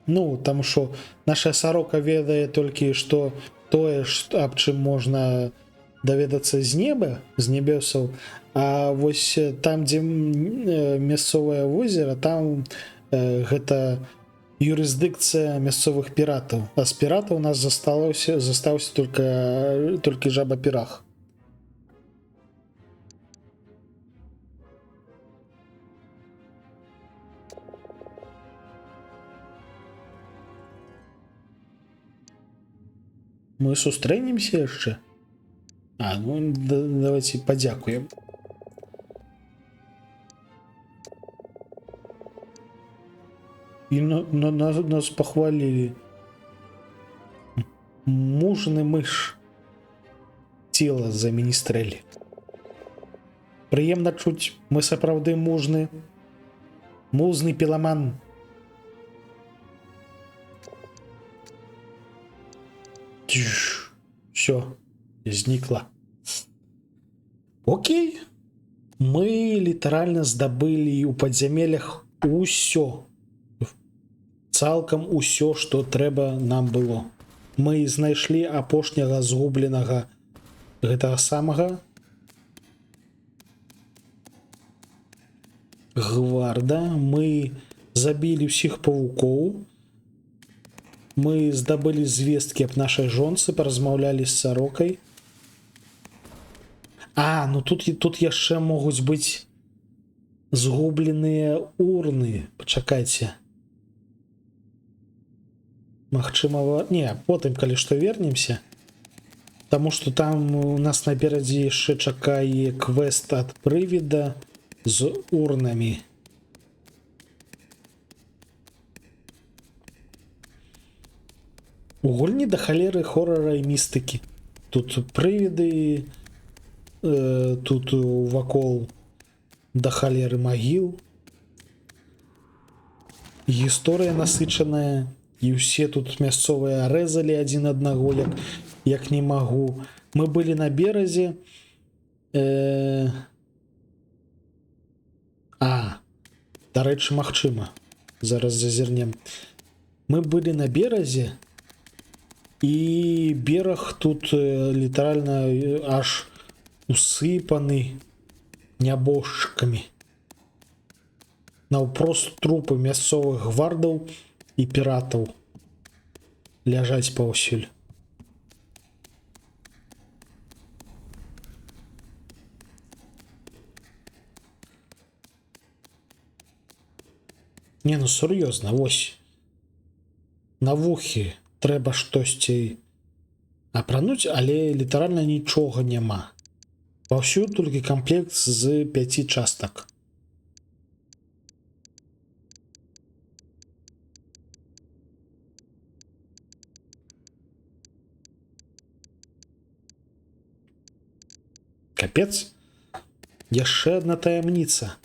[SPEAKER 1] Ну, там що наша сорока ведае толькі што тое, аб чым можна даведацца з неба, з небёсаў, а вось там, дзе мясцовае возера, там гэта юрысдыкцыя мясцовых піратаў. А з піратаў у нас застаўся толькі жаба-пірах. Мы сустрэнемся яшчэ? А, ну давайте падзякуем. І нас пахвалілі. Мужны мыш. Цела за міністрэлі. Прыемна чуць, мы сапраўды мужны. Музны піламан. Все, знікла. Окей. Мы літаральна здабылі ў падзямеллях усё. Цалкам усё, што трэба нам было. Мы знайшлі апошняга згубленага гэтага самага гварда. Мы забілі ўсіх павукоў. Мы здабылі звесткі аб нашай жонцы, паразмаўлялі з сарокай. А, ну тут яшчэ могуць быць згубленыя урны. Пачакайце. Магчыма, не, потым, калі што вернемся. Таму што там у нас наперадзе яшчэ чакае квест ад прывіда з урнамі. У гульні да халеры хорара і містыкі. Тут прывіды, тут вакол да халеры магіл. Гісторыя насычаная, і ўсе тут мясцовыя рэзалі адзін аднаго, як не магу. Мы былі на беразе. Дарэчы, магчыма. Зараз зазірнем. Мы былі на беразе, і бераг тут літаральна аж усыпаны нябожчыкамі. Наўпрост трупы мясцовых гвардаў і піратаў ляжаць паўсюль. Не, ну сур'ёзна, вось. На вухі трэба штосьці апрануць, але літаральна нічога няма. Паўсюль толькі камплект з 5 частак. Капец. Яшчэ адна таямніца.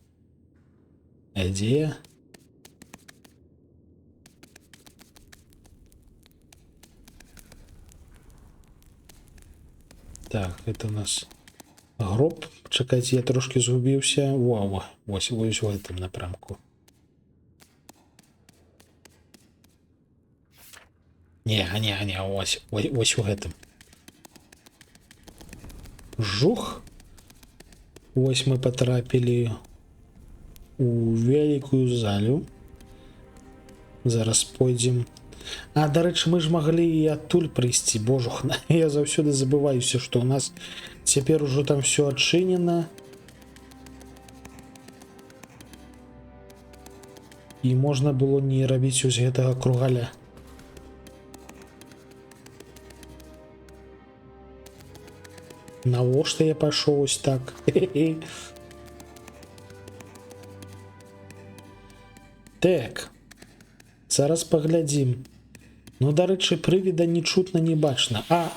[SPEAKER 1] Дзе? Так, это у нас гроб. Чакайце, я трошки згубіўся. Вау, вось у гэтым напрамку. Не, ось у гэтым. Жух. Вось мы патрапілі у вялікую залю. Зараз пойдзем. А, дарэчы, мы ж маглі і адтуль прыйсці, божух. Я заўсёды забываюся, што ў нас цяпер ужо там все адчынена. І можна было не рабіць ось гэтага кругаля. Навошта я пайшоў ось так? Так. Зараз паглядзім. Ну, дарэчы, прывіда ні чутна, ні бачна. А,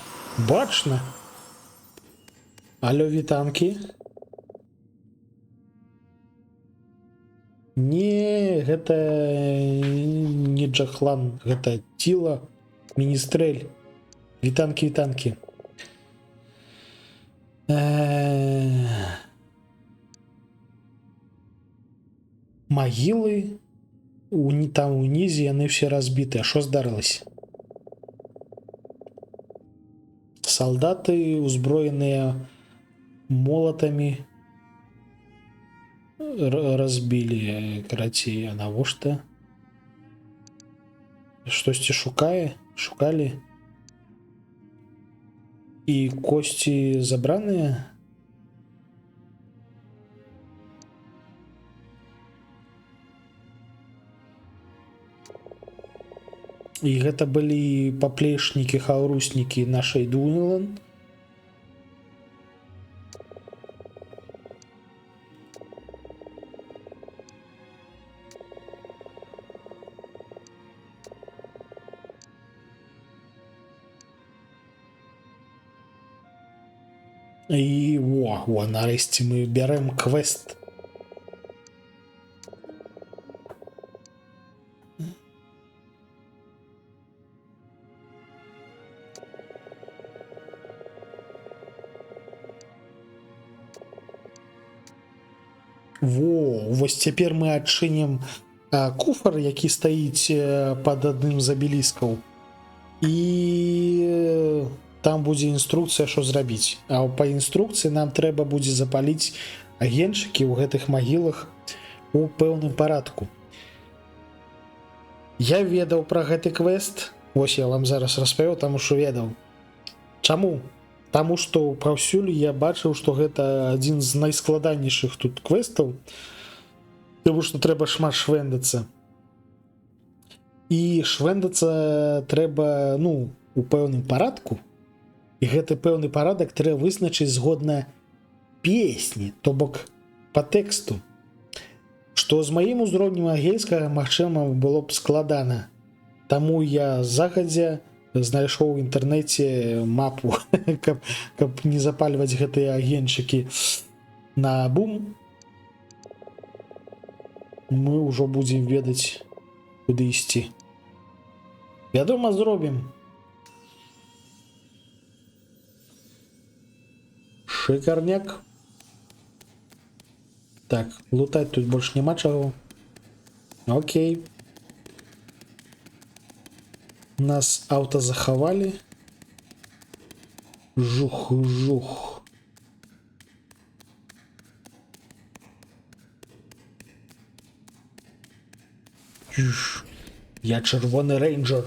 [SPEAKER 1] бачна? Алло, вітанкі? Не, гэта не Джахлан, гэта Тіла, міністрэль. Вітанкі, вітанкі. Магілы, там унізе яны все разбіты. А што здарылася? Салдаты узброеныя молатамі разбілі, карацей, а навошта? Штосьці шукалі? І косці забраныя? І гэта былі паплечнікі, хаўруснікі нашай Дунелан. І нарэшце мы бярэм квест. Вось цяпер мы адчынім куфар, які стаіць пад адным з абеліскаў. І там будзе інструкцыя, што зрабіць. А па інструкцыі нам трэба будзе запаліць агеньчыкі ў гэтых магілах у пэўным парадку. Я ведаў пра гэты квест. Вось я вам зараз распавёў, таму што ведаў. Чаму? Таму што паўсюль я бачыў, што гэта адзін з найскладанейшых тут квестаў, таму што трэба шмат швэндацца. І швэндацца трэба, у пэўным парадку, і гэты пэўны парадак трэба вызначыць згодна песні, то бок па тэксту, што з маім узроўнем ангельскага, магчыма, было б складана. Таму я загадзя знайшоў у інтэрнэце мапу, каб не запальваць гэтыя агеньчыкі на бум. Мы ўжо будзем ведаць, куды ісці. Вядома, зробім. Шикарняк. Так, лутаць тут больш няма чаго. Окей. Нас аўта захавалі. Жух. Я чырвоны рэйнджер.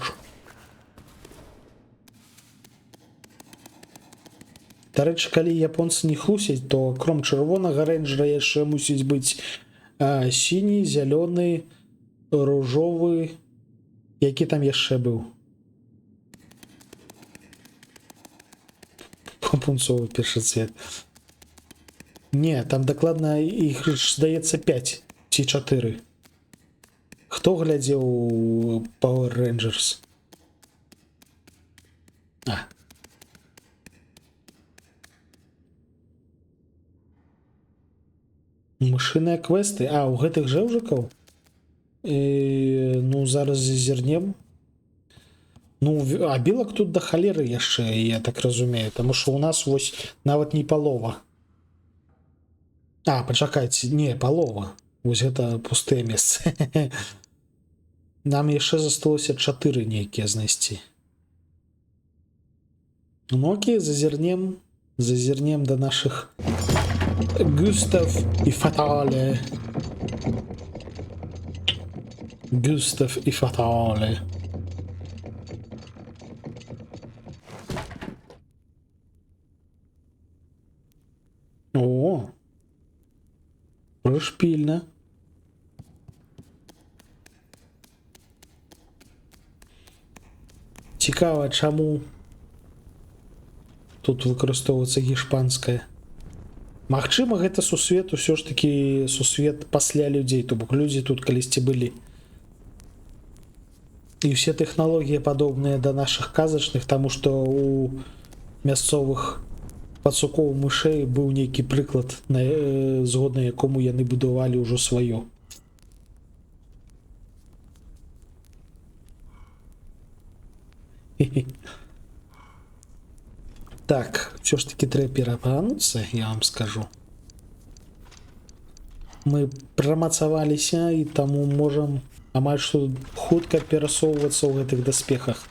[SPEAKER 1] Дарэчы, калі японцы не хлусяць, то кром чырвонага рэйнджера яшчэ мусіць быць сіні, зялёны, ружовы. Які там яшчэ быў? Пунцовы першы цвет. Не, там дакладна іх, здаецца, 5 ці 4. Хто глядзеў Power Rangers? Мышыныя квесты? У гэтых жэўжыкаў? Зараз зазірнем. Білак тут да халеры яшчэ, я так разумею, таму што ў нас вось нават не палова. Пачакайце, не, палова. Вось гэта пустыя месцы. Нам яшчэ засталося 4 нейкія знайсці. Окей, зазірнем да нашых Густав і Фатале. Густав і Фатале. Пришпільна. Цікава, чаму тут выкарыстоўваецца гішпанская. Магчыма, гэта сусвет, усё ж такі сусвет пасля людзей, то бок людзі тут калісьці былі. І ўсе тэхналогіі падобныя да нашых казачных, таму што у мясцовых пацукоў мышэй быў нейкі прыклад, згодна якому яны будавалі ўжо сваё. Так, ўсё ж такі трэба перапрануцца, я вам скажу. Мы прамацаваліся і таму можам амаль што хутка перасоўвацца ў гэтых даспехах.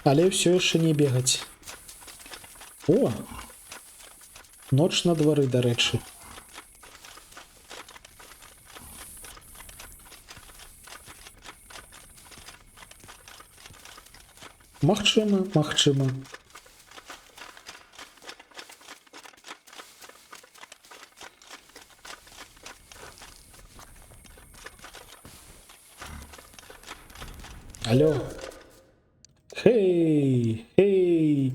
[SPEAKER 1] Але ўсё яшчэ не бегаць. О! Ноч на двары, дарэчы. Магчыма, магчыма. Алло. Хей, хей.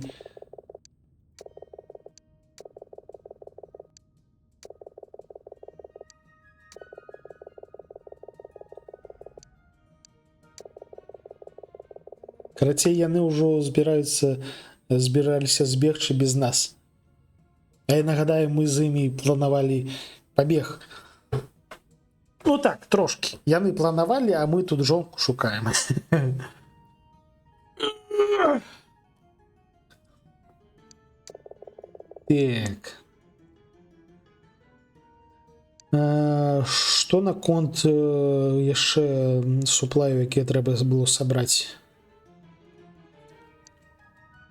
[SPEAKER 1] Карацей, яны ўжо збіраліся збегчы без нас. А я нагадаю, мы з імі планавалі пабег. Ну так, трошки. Яны планавалі, а мы тут жонку шукаем. Так. Што наконт яшчэ суплаю, якія трэба было сабраць?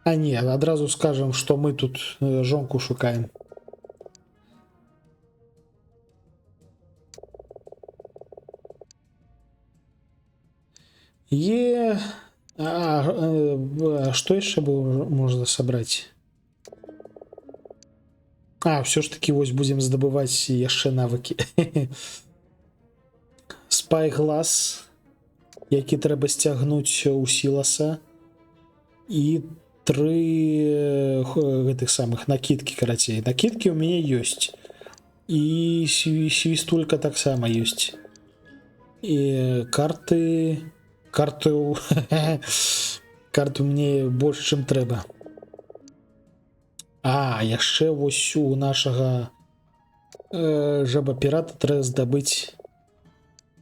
[SPEAKER 1] А не, адразу скажем, што мы тут жонку шукаем. Што яшчэ было можна сабраць? Все ж таки вось будзем здабываць яшчэ навыкі. Спайглас, які трэба сцягнуць у Сіласа, і 3 гэтых самых накидкі, карацей. Накидкі у мяне ёсць. І свістулька таксама ёсць. І карты мне больш, чым трэба. Яшчэ вось у нашага жаба-пірата трэба здабыць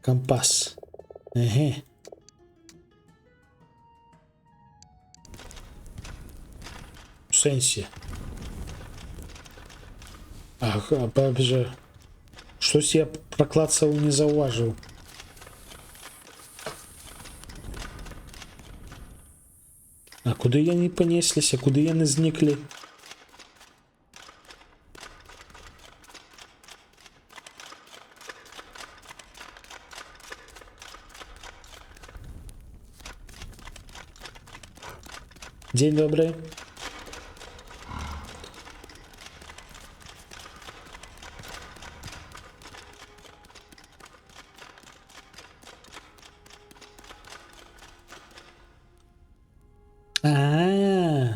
[SPEAKER 1] кампас. Эге. У сэнсе. Пабежа. Штось я праклацаў не заўважыў. А куды яны панесліся? Куды яны зніклі? Дзень добрый.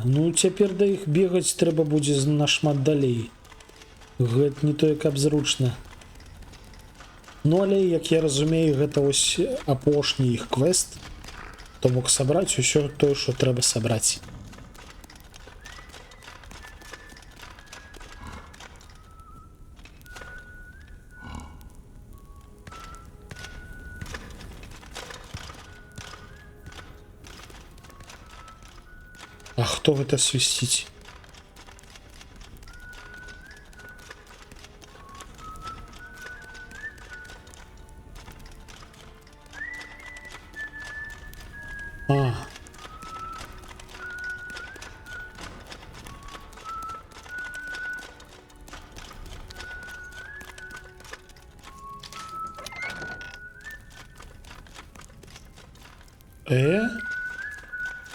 [SPEAKER 1] Ну цяпер да іх бегаць трэба будзе нашмат далей. Гэта не тое, каб зручна. Ну але, як я разумею, гэта вось апошні іх квест. То бок сабраць усё тое, што трэба сабраць. А хто гэта свісціць?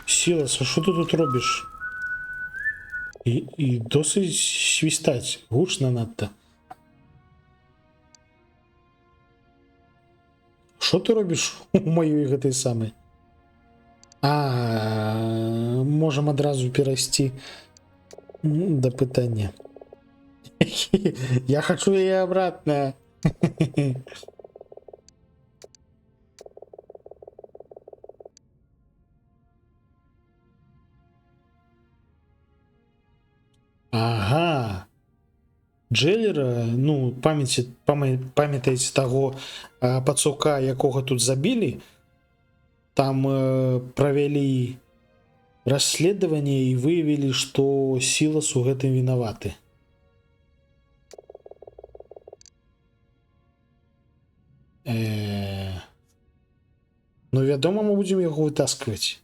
[SPEAKER 1] Сілас, а що ти тут робиш? І досить свістать, гучно надто. Що ти робиш у моїй гэтай самай? Можем одразу перайсці до пытання. Я хочу її обратно. Ага. Джеллера, ну, памятаеце таго пацука, якога тут забілі? Там правялі расследаванне і выявілі, што Сілас у гэтым вінаваты. Ну, вядома, мы будзем яго вытаскваць.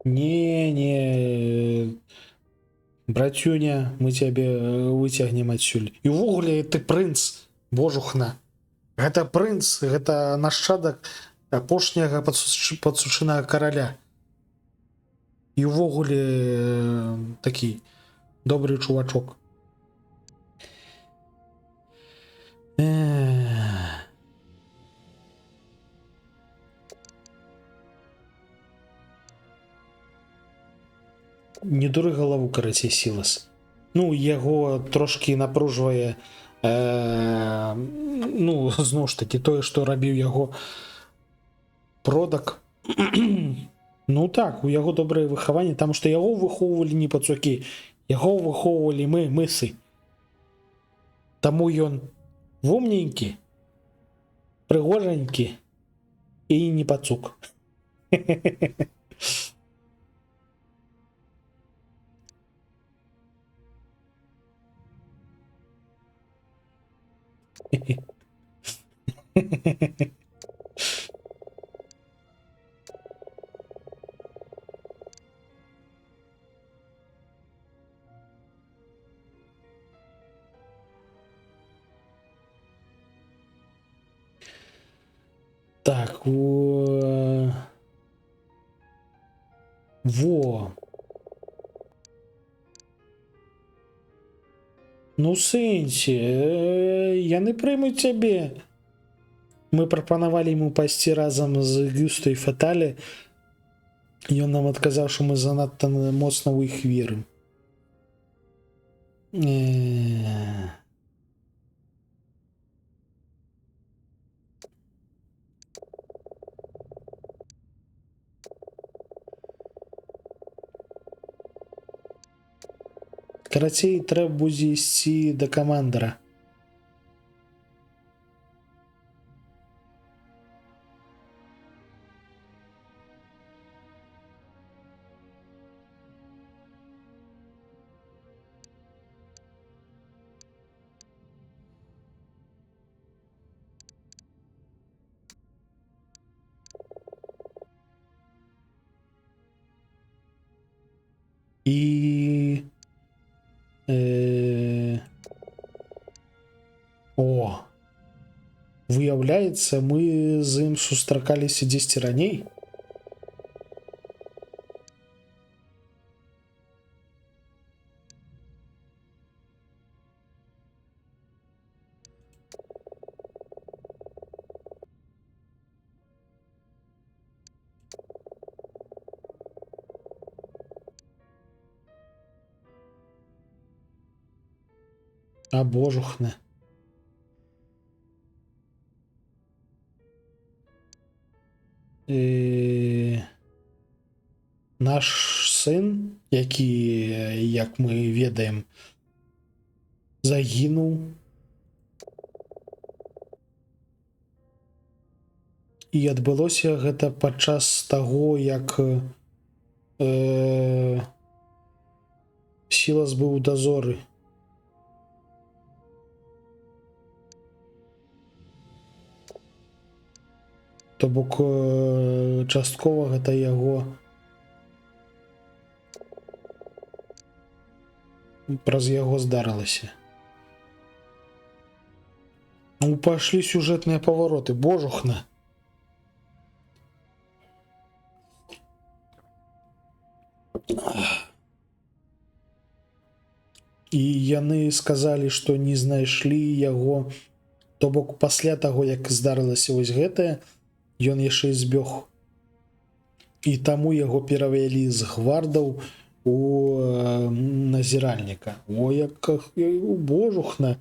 [SPEAKER 1] Не, братюня, мы цябе выцягнем адсюль. І ўвогуле ты прынц, божухна. Гэта прынц, гэта нашчадак апошняга падсучынага караля. І ўвогуле такі добрый чувачок. Не дуры галаву, карацей, Сілас. Ну, яго трошки напружвае ну, зноў ж такі тое, што рабіў яго продак. Ну так, у яго добрае выхаванне, таму што яго выхоўвалі не пацукі, яго выхоўвалі мы, мысы. Таму ён вумненькі, прыгожанькі і не пацук. Так, во. Ну, сэнсе, яны прымуць цябе. Мы прапанавалі ему пайсці разам з Гюстай Фаталі. Ён нам адказаў, што мы занадта моцна ў іх верым. Карацей, трэба будзе ісці да камандара. І... О! Выяўляецца, мы з ім сустракаліся дзесьці раней. А божухне. Наш сын, які, як мы ведаем, загінуў. І адбылося гэта падчас таго, як Сілас быў у дазоры. То бок часткова гэта яго праз яго здарылася. Ну, пашлі сюжэтныя павароты, божухна. І яны сказалі, што не знайшлі яго, то бок пасля таго, як здарылася вось гэтае, ён яшчэ і збег. І таму яго перавялі з гвардаў у назіральніка. О, як божухна.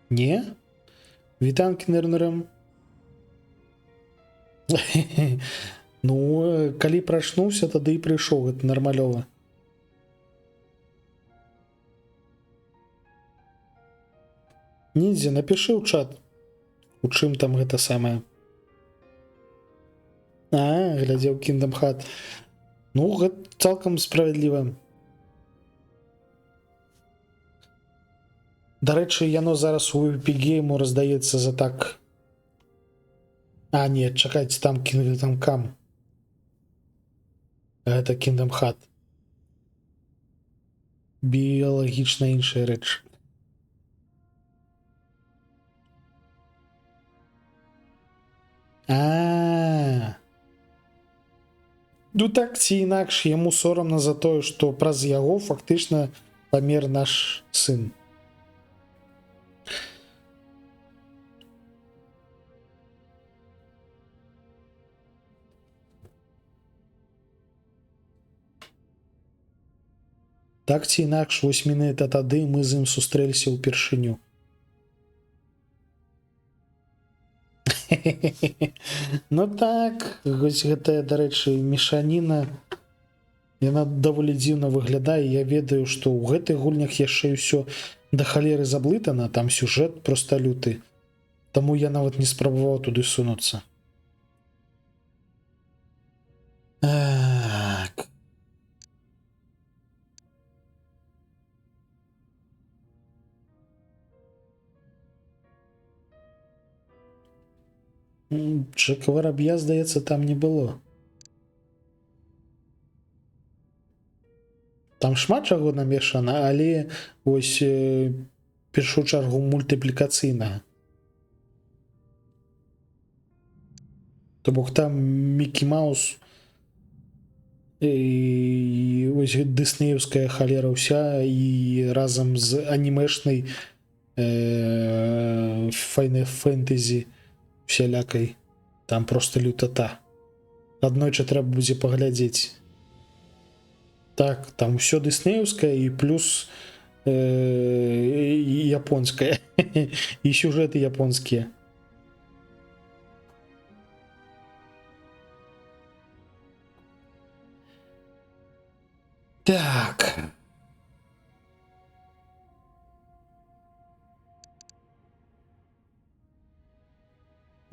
[SPEAKER 1] Не? Вітанкі нырнырам. Ну, калі прачнуўся, тады і прыйшоў, гэта нармалёва. Ніндзя, напиши ў чат, у чым там гэта самае. Глядзеў Kingdom Hearts. Ну, гэта цалкам справядліва. Дарэчы, яно зараз у Epic Game раздаецца за так. Не, чакайце, там Kingdom Come. Гэта Kingdom Hearts. Біялагічна іншая рэч. Ну так ці інакш, яму сорамна за тое, што праз яго фактычна памер наш сын. Так ці інакш, вось менавіта тады мы з ім сустрэліся ўпершыню. Ну так, вось гэтая, дарэчы, мешаніна, яна даволі дзіўна выглядае. Я ведаю, што ў гэтых гульнях яшчэ ўсё да халеры заблытана, там сюжэт проста люты. Таму я нават не спрабаваў туды сунуцца. Так. Джека Вороб'я, здаецца, там не было. Там шмат чаго намешана, але ось першую чаргу мультыплікацыйнага. То бок там Мікі Маус і ось дыснеевская халера ўся і разам з анімешнай фэнтэзі всялякай. Там просто лютата. Аднойчы трэба будзе паглядзець. Так, там усё дыснеевскае і плюс японскае. І сюжэты японскія. Так.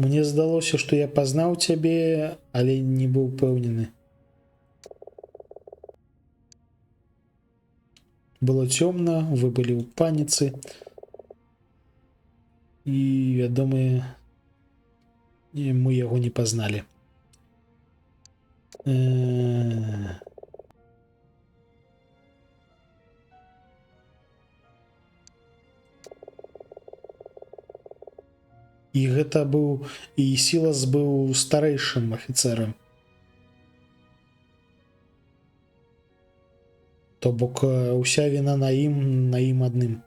[SPEAKER 1] Мне здалося, што я пазнаў цябе, але не быў упэўнены. Было цёмна, вы былі ў паніцы. І, вядома, мы яго не пазналі. І гэта быў, і Сілас быў старэйшым афіцэрам. То бок уся віна на ім адным.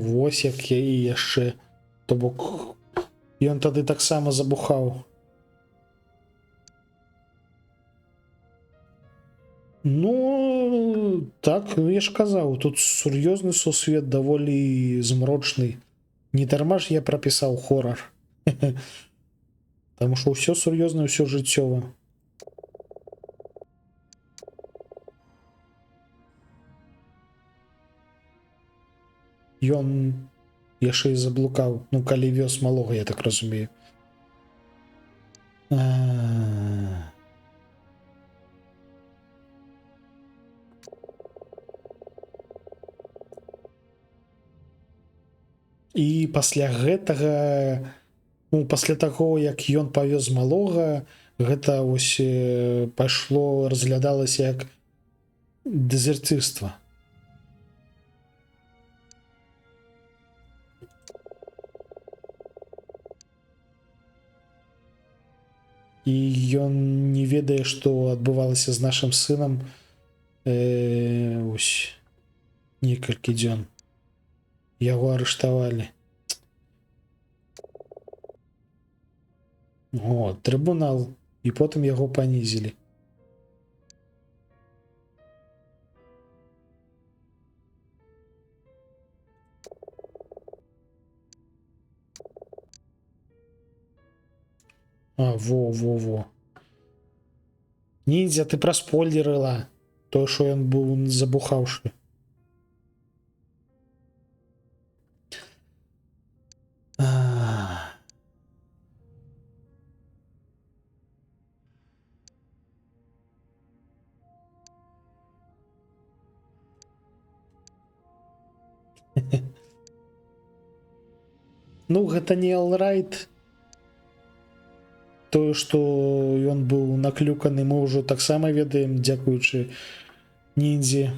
[SPEAKER 1] Вось як я і яшчэ. То бок ён тады таксама забухаў. Ну, так, я ж казаў, тут сур'ёзны сусвет даволі змрочны. Не дарма ж я прапісаў хорар. Таму што ўсё сур'ёзна, ўсё жыццёва. Ён яшчэ і заблукаў, ну, калі вёз малога, я так разумею. І пасля гэтага, ну, пасля таго, як ён павёз малога, гэта ось пайшло, разглядалася як дэзерцірства. І ён не ведае, што адбывалася з нашым сынам ось некалькі дзён. Яго арыштавалі. О, трыбунал. І потым яго панізілі. Во. Ніндзя, ты праспойлерыла. То, що ён був забухавши. Ну, гэта не алрайт. Тое, што ён быў наклюканы, мы ўжо таксама ведаем, дзякуючы ніндзі.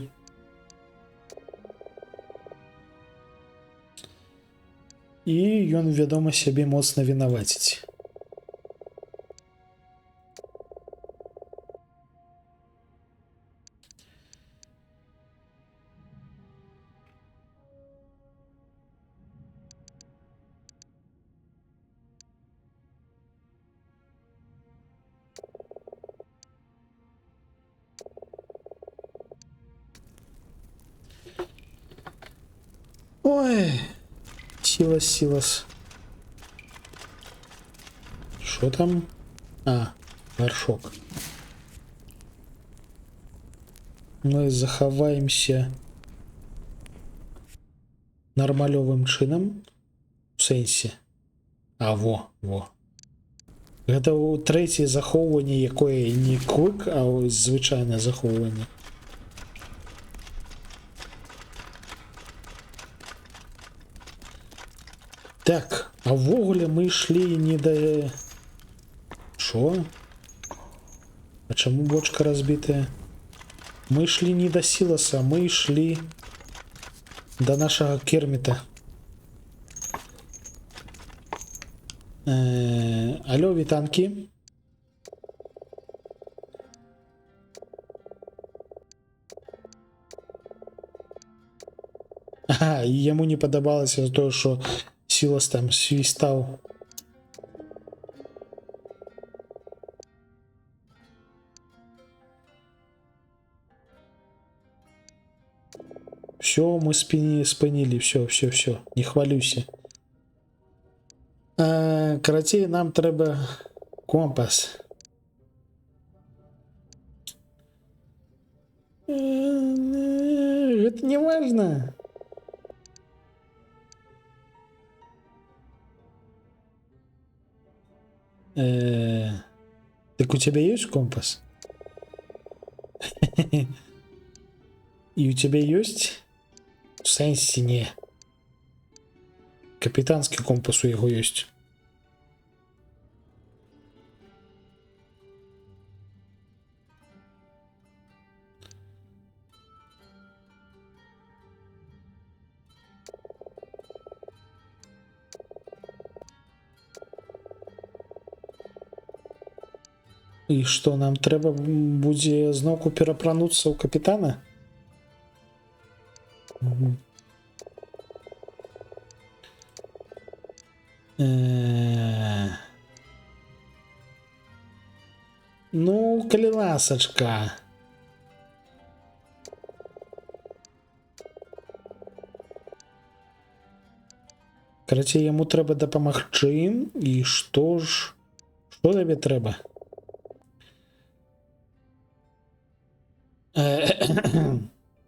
[SPEAKER 1] І ён, вядома, сябе моцна вінаваціць. Ой, сілас. Що там? А, горшок. Мы захаваемся нармалёвым чынам. У сэнсе. А, во. Гэта ў трэцяе захоўванне, якое не квык, а звычайнае захоўванне. Так, а ввогуле мы ішлі не да... Шо? А чаму бочка разбітая? Мы ішлі не да сіласа, мы ішлі да нашага Керміта. Алло, вітанкі. Ага, і яму не падабалася тое, што Сілас там свістаў. Все, мы спынілі, все, не хвалюйся. Карацей, нам трэба компас. Это не важно. Так у тебя есть компас? И у тебя есть? В сенсе не. Капитанский компас у его есть. И что, нам трэба будзе зноўку перапрануцца ў капітана? Ну, калі ласачка. Карацей, яму трэба дапамагчы. І што ж? Што табе трэба?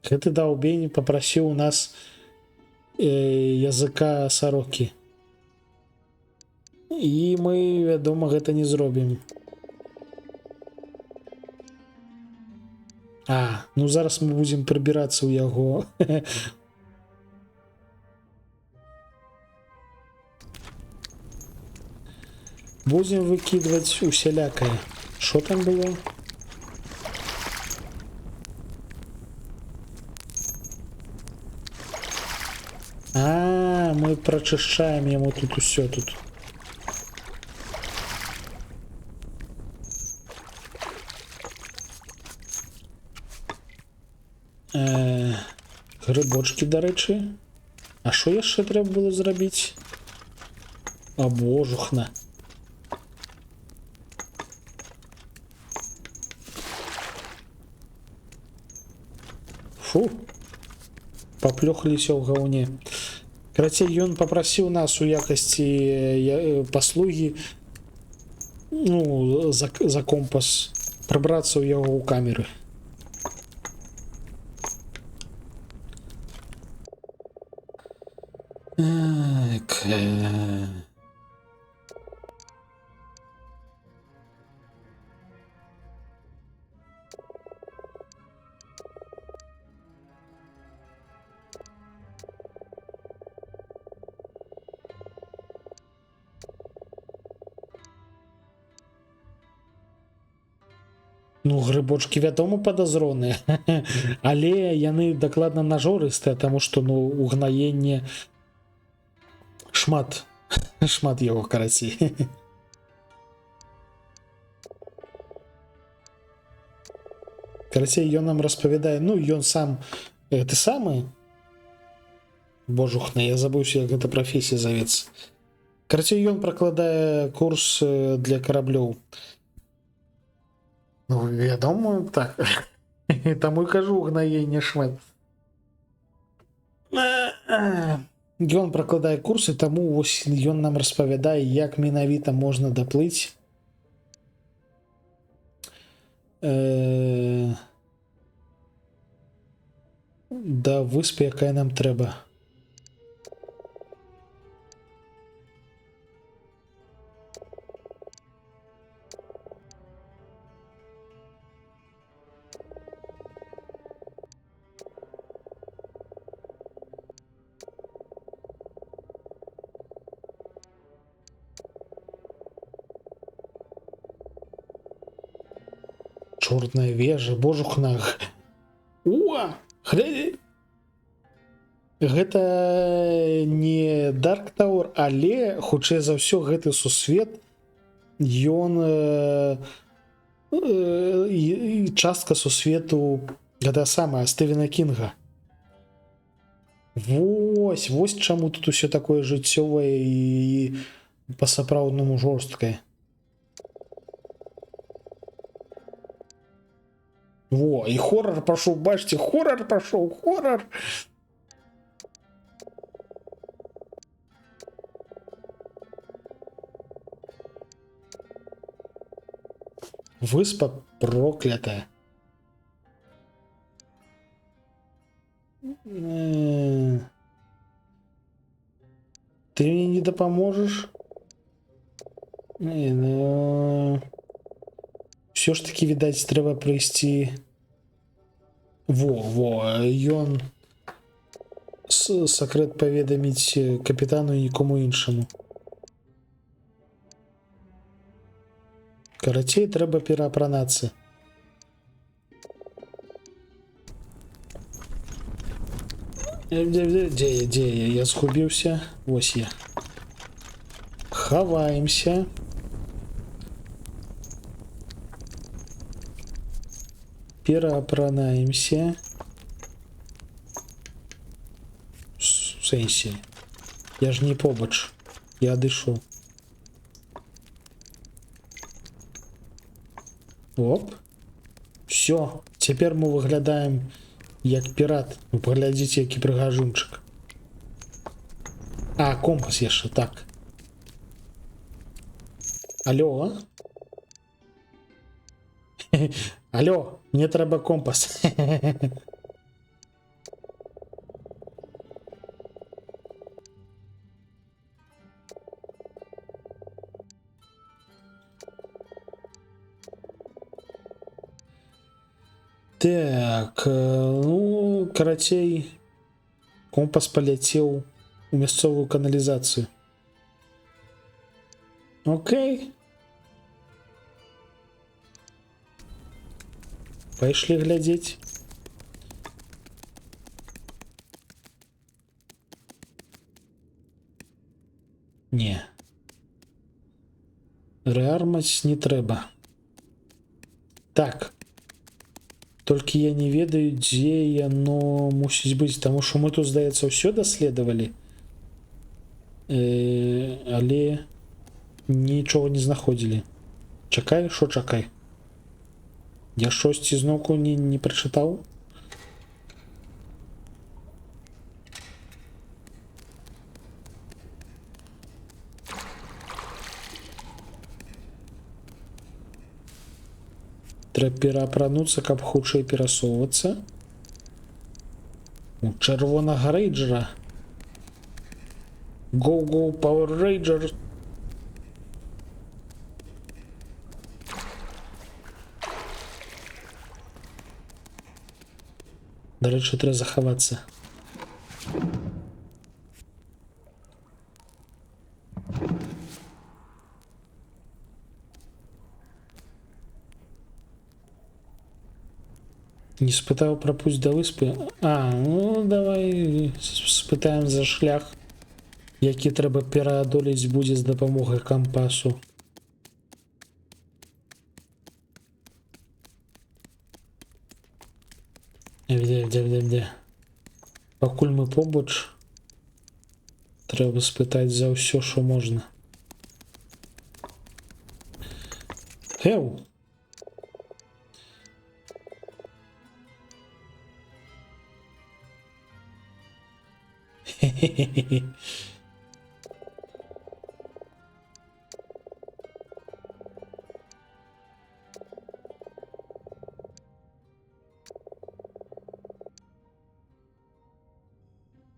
[SPEAKER 1] Гэты даўбень папрасіў у нас языка сарокі. І мы, вядома, гэта не зробім. А, ну зараз мы будзем прыбірацца ў яго. Будзем выкідваць усялякае. Што там было? А, мы прачышчаем яму тут усё тут. Грыбочки, дарэчы. А што яшчэ трэба было зрабіць? А божухна. Фу. Паплёхаліся ў гаўне. Карацей, ён папрасіў нас у якасці паслугі, ну, за компас прабрацца ў яго ў камеры. Ну, грыбочки, вядома, падазроныя. Але яны дакладна нажорыстыя, таму што, ну, у гнаенне шмат яго, карацей. Карацей, ён нам распавядае, ну, ён сам гэты самы. Божухна, я забыўся, як гэта прафесія завецца. Карацей, ён пракладае курс для караблёў. Ну, вядома, так. Таму і кажу, гнаенне шмат. Ён пракладае курсы, таму вось ён нам распавядае, як менавіта можна даплыць да выспы, якая нам трэба. Чорная вежа, божухна. О, глядзі. Гэта не Dark Tower, але, хутчэй за ўсё, гэты сусвет, ён частка сусвету гэта самая Стывена Кінга. Вось чаму тут усё такое жыццёвае і па-сапраўднаму жорсткае. Во, і хоррор пашоў, бачце, хоррор пашоў, хоррор. Выспа проклятая. Ты мне не дапаможаш? Все ж таки, відаць, трэба прыйсці. Ён сакрэт паведаміць капітану і нікому іншаму. Карацей, трэба пераапранацца. Дзе я згубіўся? Вось я. Хаваемся. Пераапранаемся. В сэнсе. Я ж не побач. Я адышоў. Оп. Все. Цяпер мы выглядаем як пірат. Ну, паглядзіце, які прыгажунчык. А, компас яшчэ, так. Алло. Алло, мне трэба компас. Так, ну, карацей, компас паляцеў у мясцовую каналізацыю. Окей. Пайшлі глядзець. Не. Рэармаць не трэба. Так. Толькі я не ведаю, дзе яно мусіць быць, таму што мы тут, здаецца, ўсё даследавалі. Але нічога не знаходзілі. Чакай, што чакай? Я штосьці зноўку не прачытаў? Трэба пераапрануцца, каб хутчэй перасоўвацца. У чырвонага рэйджера. Go, Power Rangers. До речі, треба заховатися. Не спитав про путь до виспи. А, ну давай спитаємо за шлях, який треба переодоліти буде з допомогою компасу. Де. Покуль ми побач, треба спитати за все, що можна. Хеу! Хе-хе-хе.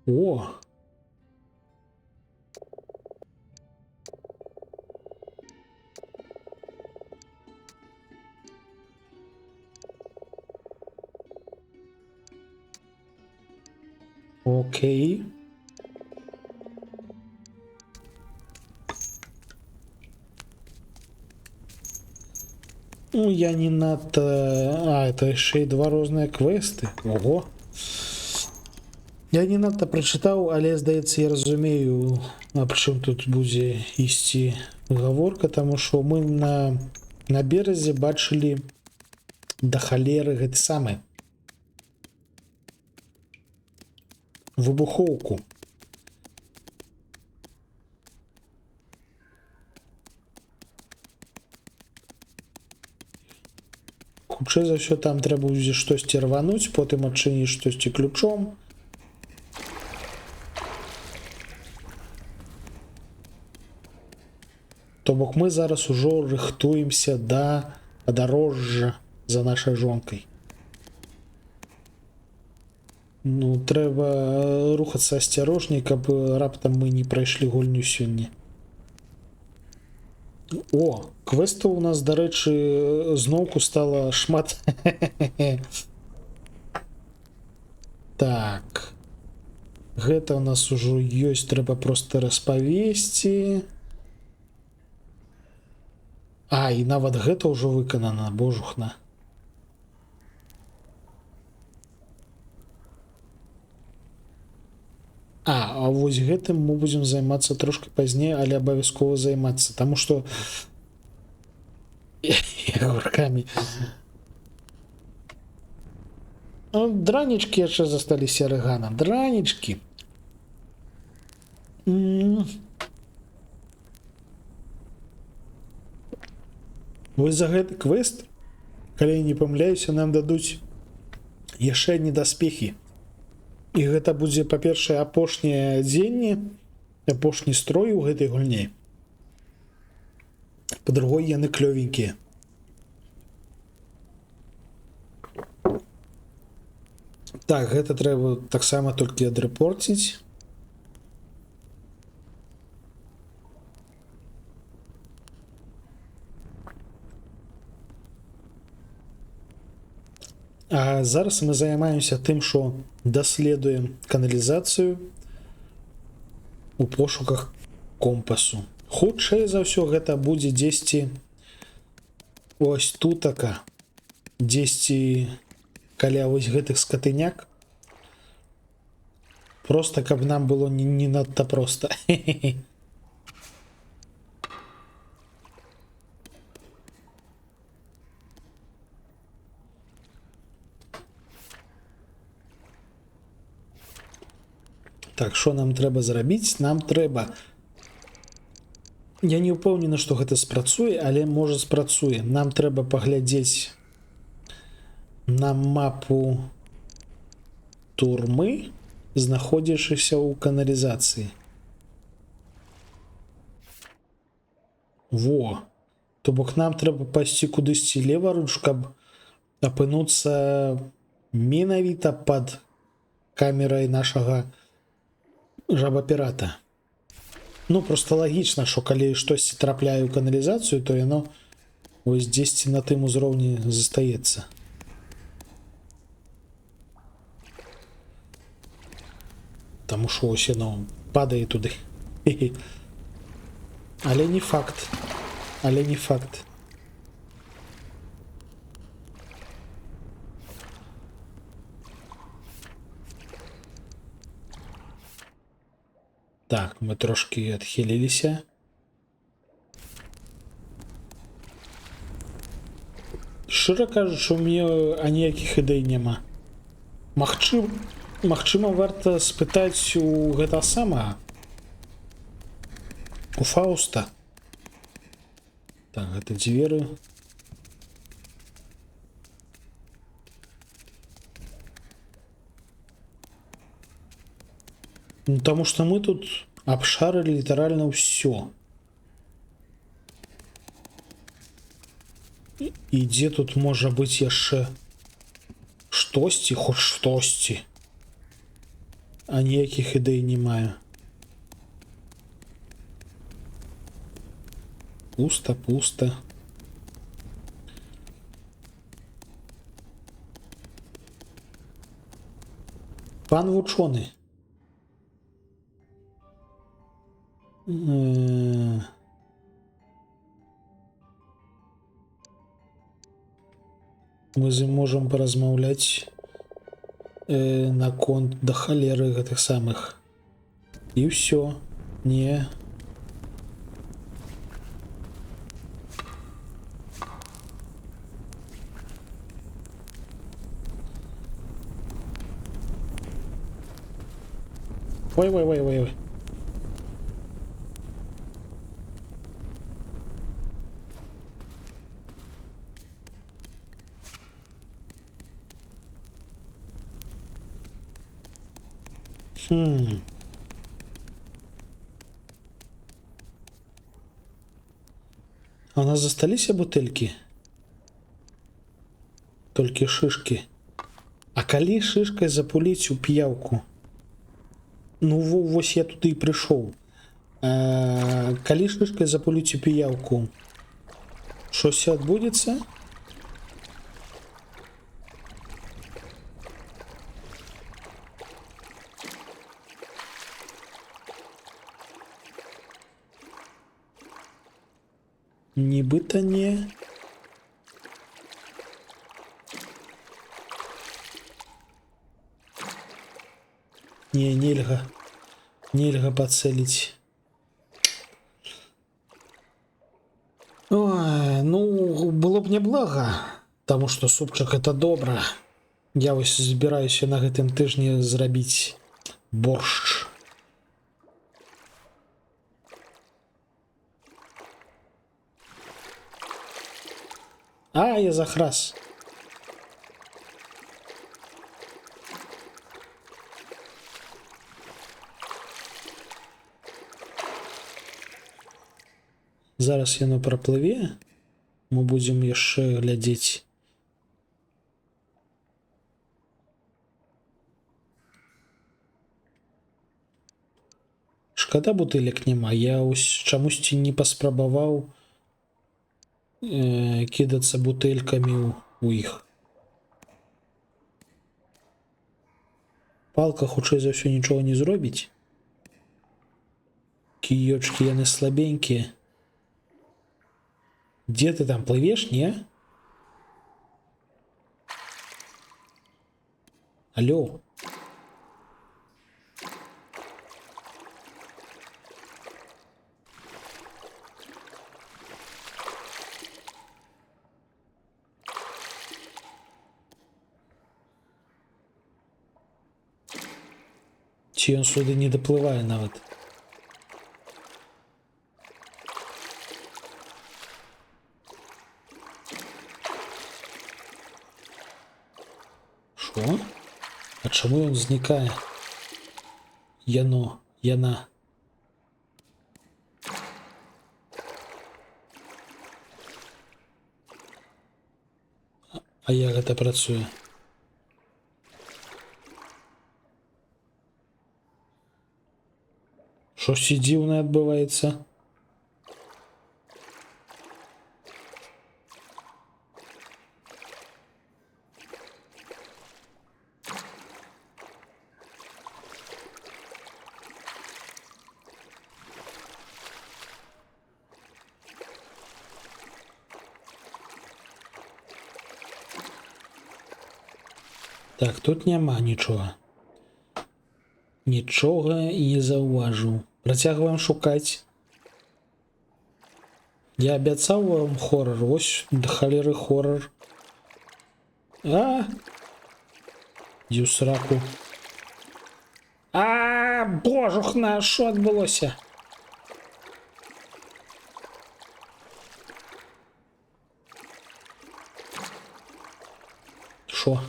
[SPEAKER 1] О! Окей. Ну, я не надто... А, это ще й два різні квести. Ого. Я не надто прочитав, але, здається, я розумію, а при чому тут буде істи гаворка, тому що ми на березі бачили до холери гэты самы выбухоўку. Хутчэй за ўсё там трэба будзе штосьці рвануць, потым адчыніць штосьці ключом. То бок мы зараз ужо рыхтуемся да падарожжа за нашай жонкай. Ну, трэба рухацца асцярожней, каб раптам мы не прайшлі гульню сёння. О, квестаў у нас, дарэчы, зноўку стала шмат. Так. Гэта у нас ужо ёсць, трэба проста распавесці. А, і нават гэта ўжо выканана, божухна. А вось гэтым мы будзем займацца трошки пазней, але абавязкова займацца, таму што рукамі. Дранічкі яшчэ засталіся арыгана. Дранічкі. Вось за гэты квест, калі я не памыляюся, нам дадуць яшчэ адні даспехі. І гэта будзе, па-першае, апошняе адзенне, апошні строй у гэтай гульні. Па-другое, яны клёвенькія. Так, гэта трэба таксама толькі адрэпорціць. А зараз мы займаемся тым, што даследуем каналізацыю у пошуках компасу. Хутчэй за ўсё гэта будзе дзесьці ось тутака, дзесьці каля вось гэтых скатыняк. Просто каб нам было не надта проста. Так, що нам трэба зрабіць? Нам трэба... Я не ўпэўнены, што гэта спрацуе, але можа спрацуе. Нам трэба паглядзець на мапу турмы, знаходзячыся ў каналізацыі. Во! То бок нам трэба пайсці кудысьці леваруч, каб апынуцца менавіта пад камерай нашага жаба-пірата. Ну, просто лагічна, што калі штосьці трапляе ў каналізацыю, то яно вось дзесьці на тым узроўні застаецца. Таму што ось яно падае туды. Хе-хе. Але не факт. Але не факт. Так, мы трошки адхіліліся. Шчыра кажучы, у мяне аніякіх ідэй няма. Магчыма, варта спытаць у гэта сама. У Фауста. Так, гэта дзверы. Ну, таму што мы тут абшарылі літаральна ўсё. І дзе тут можа быць яшчэ штосьці, хоць штосьці. А ніякіх ідэй не маю. Пуста, пуста. Пан вучоны. Мы з ім можам паразмаўляць наконт да халеры гэтых самых. І ўсё. Не. Ой. А у нас засталіся бутэлькі? Толькі шышкі. А калі шышкай запуліць у п'яўку? Ну, вось я туды і прыйшоў. Калі шышкай запуліць у п'яўку, шося адбудзецца? Нібыта не. Не, нельга. Нельга пацэліць. Ой, ну, было б няблага, таму што супчык это добра. Я вось збіраюся на гэтым тыжні зрабіць боршч. А, я захрас. Зараз яно праплыве. Мы будзем яшчэ глядзець. Шкада, бутылек няма. Я чамусьці не паспрабаваў кідацца бутэлькамі у іх. Палка, хутчэй за ўсё, нічога не зробіць. Кіёчкі, яны слабенькія. Дзе ты там плывеш, не? Алло. Ці ён сюды не даплывае нават. Шо? А чаму ён знікае? Яно, яна. А як гэта працуе? Щось дзіўнае адбываецца. Так, тут няма нічога. Нічога і не заўважыў. Працягваем шукаць. Я абяцаў вам хорар. Вось да халеры хорар. А! Дзе ў сраку. А, божухна, што адбылося? Шо?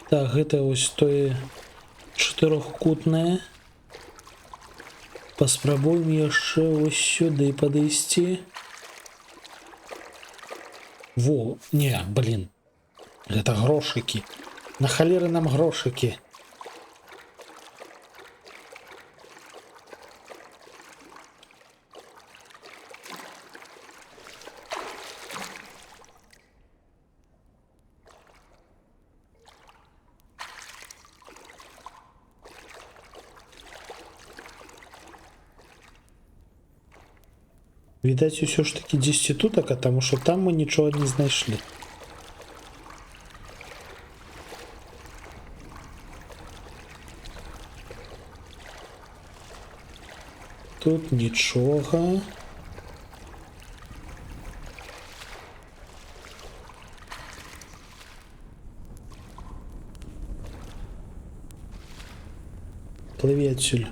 [SPEAKER 1] Так, гэта вось тое чатырохкутнае. Паспрабуем яшчэ вось сюды падысці. Во, не, блин. Гэта грошыкі. На халеры нам грошыкі. Відаць, усё ж таки дзесьці тутака, таму што там мы нічога не знайшлі. Тут нічога. Плыві адсюль.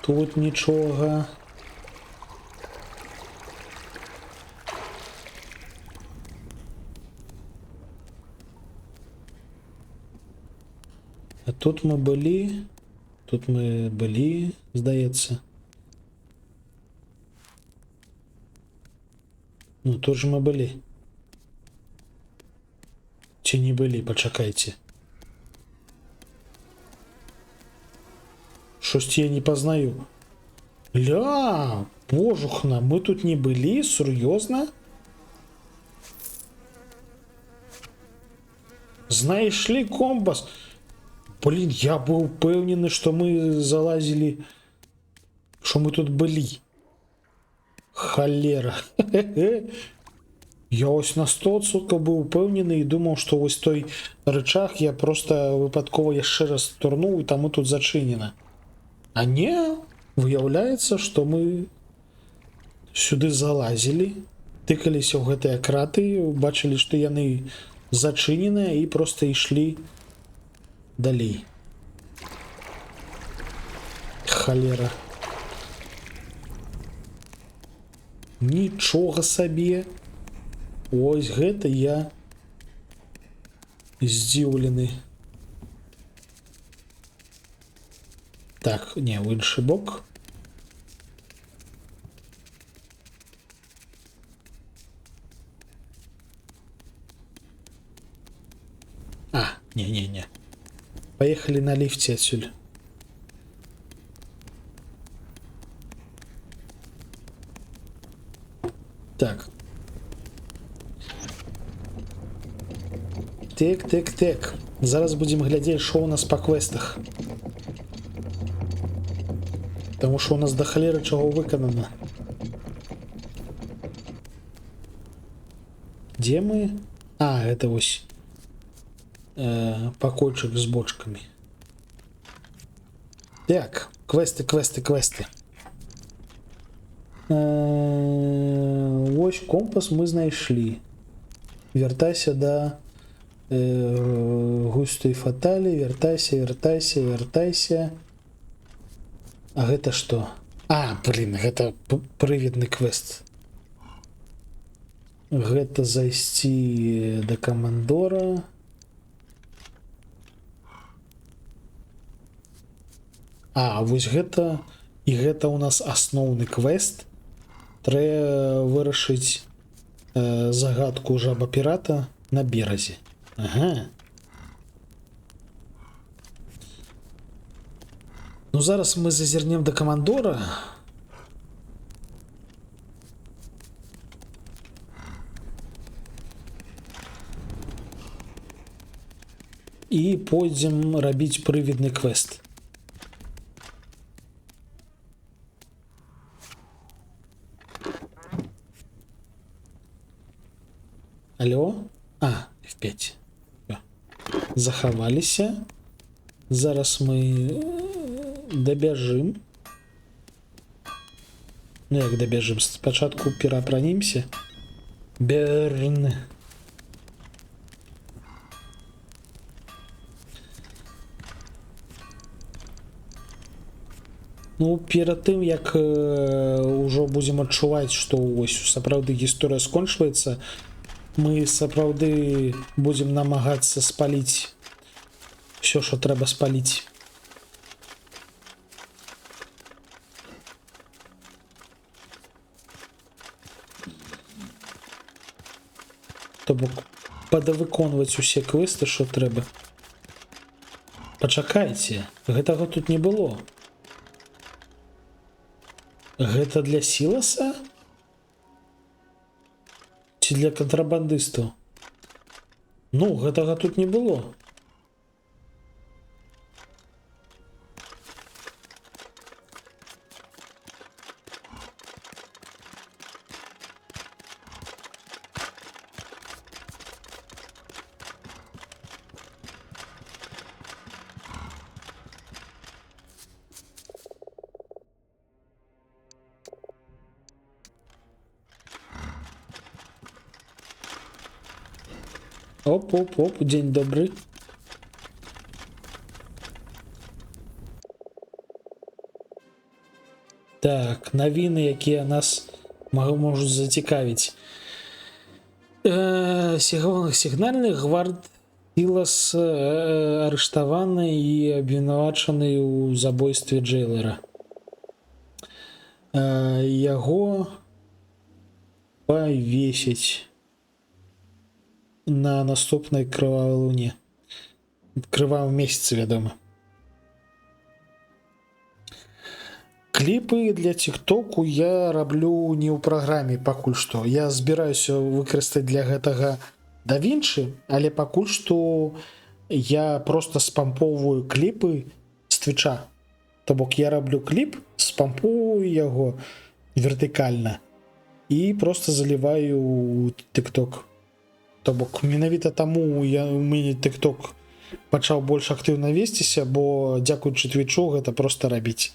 [SPEAKER 1] Тут нічога. А тут мы былі. Тут мы былі, здаецца. Ну, тут же мы былі. Ці не былі, пачакайце. Щось я не познаю. Ля, божухна, мы тут не были, серьезно? Знайшли компас. Блин, я был упевнений, что мы залазили, что мы тут были. Холера. Я ось на 100% був упевнений і думав, що ось той рычаг я просто випадково яшчэ раз турнув і там тут зачинено. А не, выяўляецца, што мы сюды залазілі, тыкаліся ў гэтыя краты, бачылі, што яны зачыненыя і проста ішлі далей. Халера. Нічога сабе. Ось гэта я здзіўлены. Так, не, в іншы бок. А, не-не-не. Поехали на лифте отсюда. Так. Так. Зараз будем глядеть, что у нас по квестах. Потому что у нас до холеры чего выконано. Где мы? А, это ось покойчик с бочками. Так, квесты. Ось компас мы знайшли. Вертайся до густой фатали. Вертайся. А гэта что? А, блин, гэта прыведны квест. Гэта зайсці до камандора. А, вось гэта і гэта у нас асноўны квест. Трэба вырашыць загадку жаба пірата на беразе. Ага. Ну зараз мы зазірнем да камандора. І пойдзем рабіць прывідны квест. Алло? А, F5. Захаваліся. Зараз мы дабяжым. Ну як дабяжым? Спачатку перапранімся. Берн. Ну, перад тым, як ужо будзем адчуваць, што вось сапраўды гісторыя скончваецца, мы сапраўды будзем намагацца спаліць все, што трэба спаліць. То бок падавыконваць усе квесты, што трэба. Пачакайце, гэтага тут не было. Гэта для Сіласа? Ці для кантрабандыстаў? Ну, гэтага тут не было. Оп, дзень добры. Так, навіны, якія нас можуць зацікавіць. Сігнальны гвард Сілас арыштаваны і абвінавачаны ў забойстве Джейлера. Яго павесіць на наступнай крывавай луне. Крывавым месяцы, вядома. Кліпы для тиктоку я раблю не ў праграме пакуль што. Я збіраюся выкарыстаць для гэтага DaVinci, але пакуль што я просто спампоўваю кліпы з твіча. То бок я раблю кліп, спампоўваю яго вертыкальна і просто заліваю ў тикток. То бок менавіта таму у мяне тикток пачаў больш актыўна весціся, бо дзякуючы твічу гэта просто рабіць.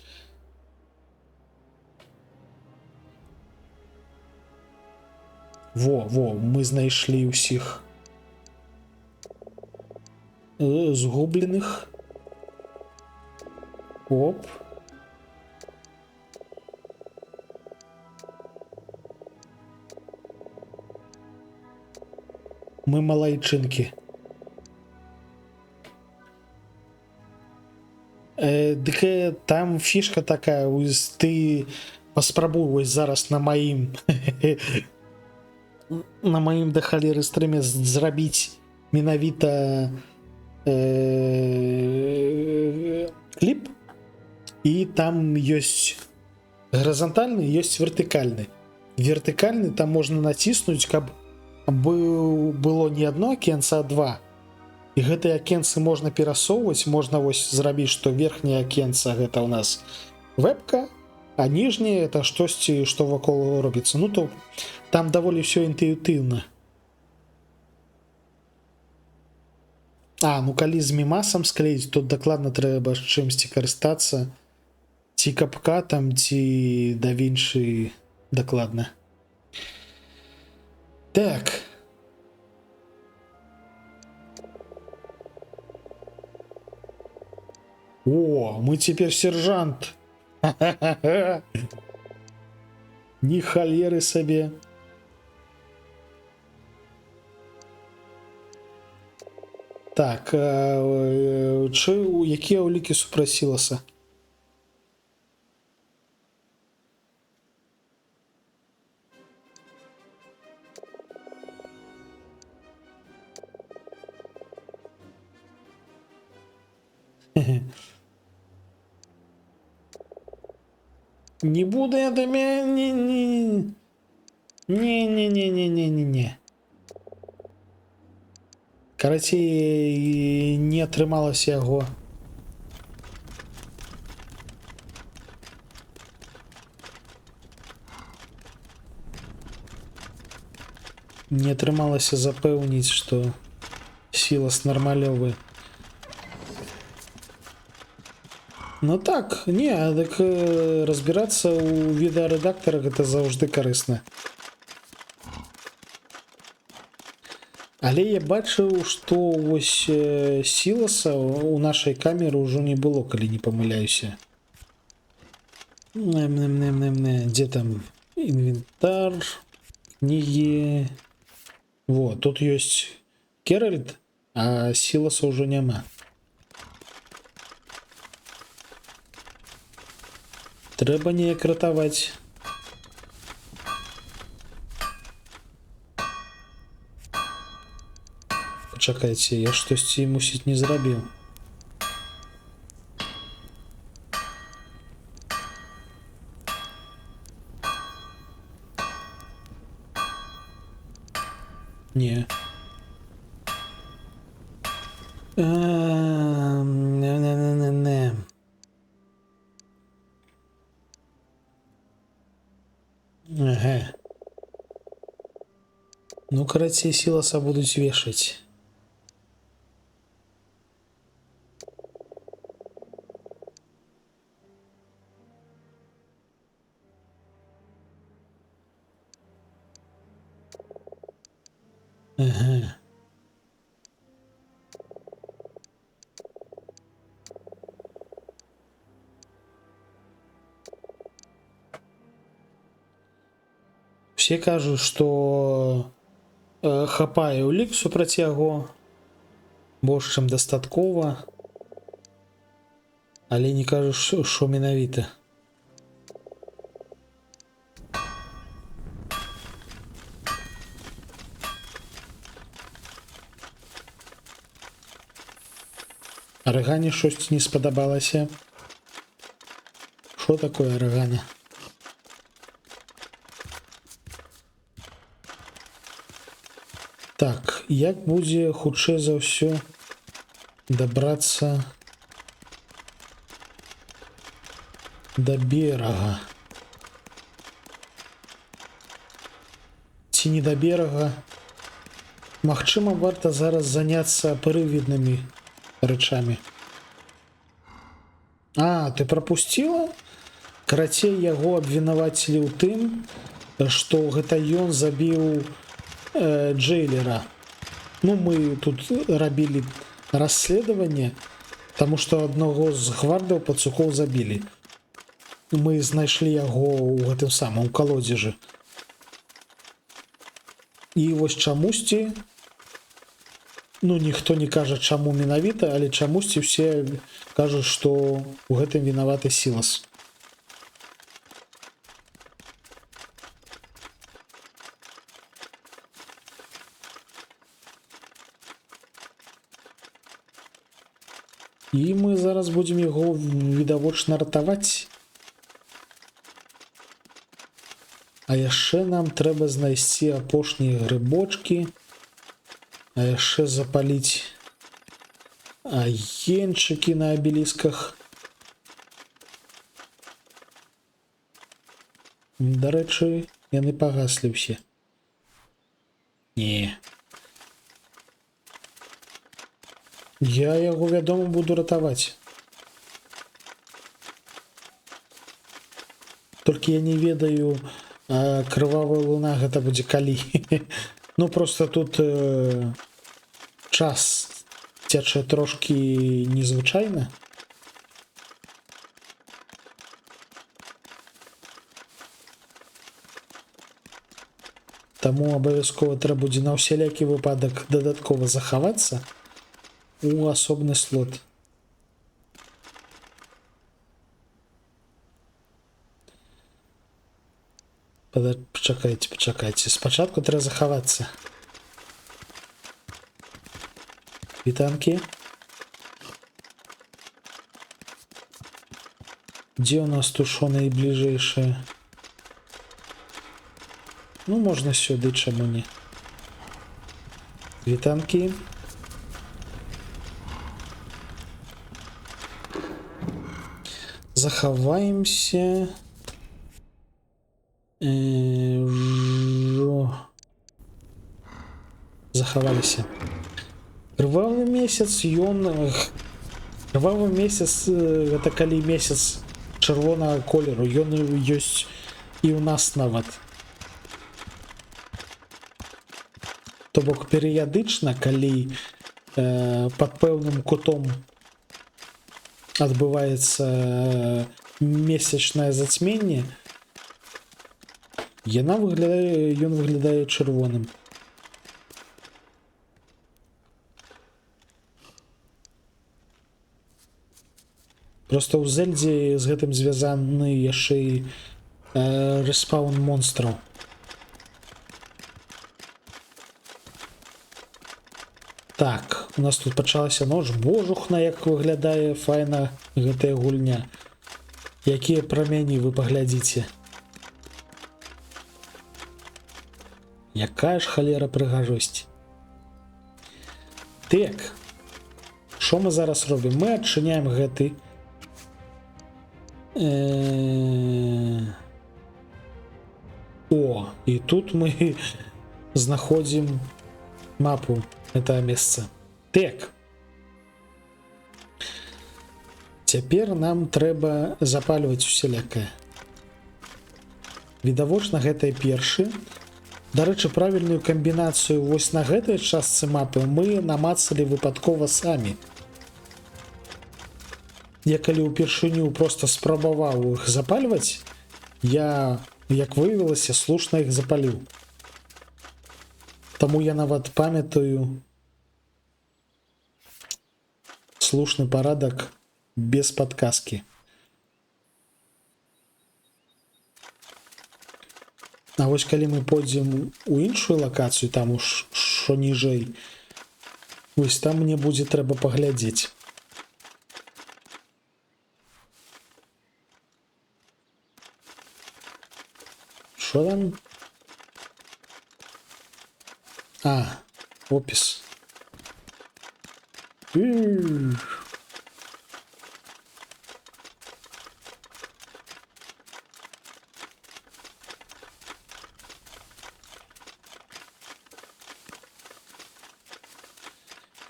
[SPEAKER 1] Во, мы знайшлі ўсіх згубленых. Оп. Мы малайчынкі. Дык там фішка такая, ты паспрабуй вось зараз на маім на маім да халеры стрыме зрабіць менавіта кліп, і там ёсць гарызантальны, ёсць вертыкальны. Вертыкальны там можна націснуць, каб было не одно акенца, а два. І гэтыя акенцы можна перасоўваць, можна вось зрабіць, што верхняе акенца гэта у нас вебка, а ніжняе это штосьці, што вакол робіцца. Ну то там даволі ўсё інтуітыўна. Ну калі з мімасам склеіць, то дакладна трэба з чымсьці карыстацца, ці капкатам, ці DaVinci дакладна. Так. О, мы теперь сержант. Ні халеры сабе. Так, якія ўлікі супраць Сіласа? Не буду я до меня... Не-не-не-не-не-не-не-не. Карацей, не атрымалася яго. Не атрымалася запэўніць, што Сілас нармалёвы. Ну так, не, так разбирацца ў відэарэдактарах гэта заўжды карысна. Але я бачыў, што вось Сіласа у нашай камеры ўжо не было, калі не памыляюся. Дзе там інвентар, кнігі... Во, тут ёсць Керальд, а Сіласа ўжо няма. Трэба неяк ратаваць. Пачакайце, я штосьці, мусіць, не зрабіў. Не. Не. Ага. Ну, карацей, Сіласа будуць вешаць. Ага. Все кажуць, што хапае ўлік супраць яго, больш чым дастаткова, але не кажуць, што менавіта. Арыгане щось не спадабалася. Що такое арыгане? Так, як будзе хутчэй за ўсё дабрацца да берага? Ці не да берага? Магчыма, варта зараз заняцца прывіднымі рэчамі. А, ты пропусціла? Карацей, яго абвінавацілі ў тым, што гэта ён забіў Джейлера. Ну, мы тут рабілі расследаванне, таму што аднаго з гвардаў пацукоў забілі. Мы знайшлі яго ў гэтым самым калодзежы. І вось чамусьці, ну, ніхто не кажа, чаму менавіта, але чамусьці все кажуць, што ў гэтым вінаваты Сілас. І мы зараз будзем яго відавочна ратаваць. А яшчэ нам трэба знайсці апошнія грыбочкі, а яшчэ запаліць агеньчыкі на абелісках. Дарэчы, яны пагаслі ўсе. Не. Я яго, вядома, буду ратаваць. Толькі я не ведаю, крывавая луна гэта будзе калі. Ну, просто тут час цячэ трошкі незвычайна. Таму абавязкова трэба будзе на ўсялякі выпадак дадаткова захавацца у асобны слот. Пачакайце. Спачатку трэба захавацца. Вітанкі. Дзе ў нас тушоная бліжэйшая? Ну, можна сюды, чаму не? Вітанкі. Захаваемся. Захаваліся. Крывавы месяц, ён... Крывавы месяц, гэта калі месяц чырвонага колеру, ён ёсць і ў нас нават. То бок перыядычна, калі пад пэўным кутом адбываецца месячнае зацьменне, ён выглядае чырвоным. Просто ў Зельдзе з гэтым звязаны яшчэ і рэспаун монстраў. Так, у нас тут пачалася ноч. Божухна, як выглядае файна гэтая гульня. Якія прамяні вы паглядзіце. Якая ж халера прыгажосць. Так. Што мы зараз робім? Мы адчыняем гэты. О, і тут мы знаходзім мапу этого месца. Так. Цяпер нам трэба запальваць усялякае. Відавочна, гэта першы. Дарэчы, правільную камбінацыю вось на гэтай частцы мапы мы намацалі выпадкова самі. Я калі ўпершыню проста спрабаваў іх запальваць, я, як выявілася, слушна іх запаліў. Таму я нават памятаю слушны парадак без падказкі. А вось калі мы пойдзем у іншую лакацыю, там уж што ніжэй, вось там мне будзе трэба паглядзець. Що там? А, опис.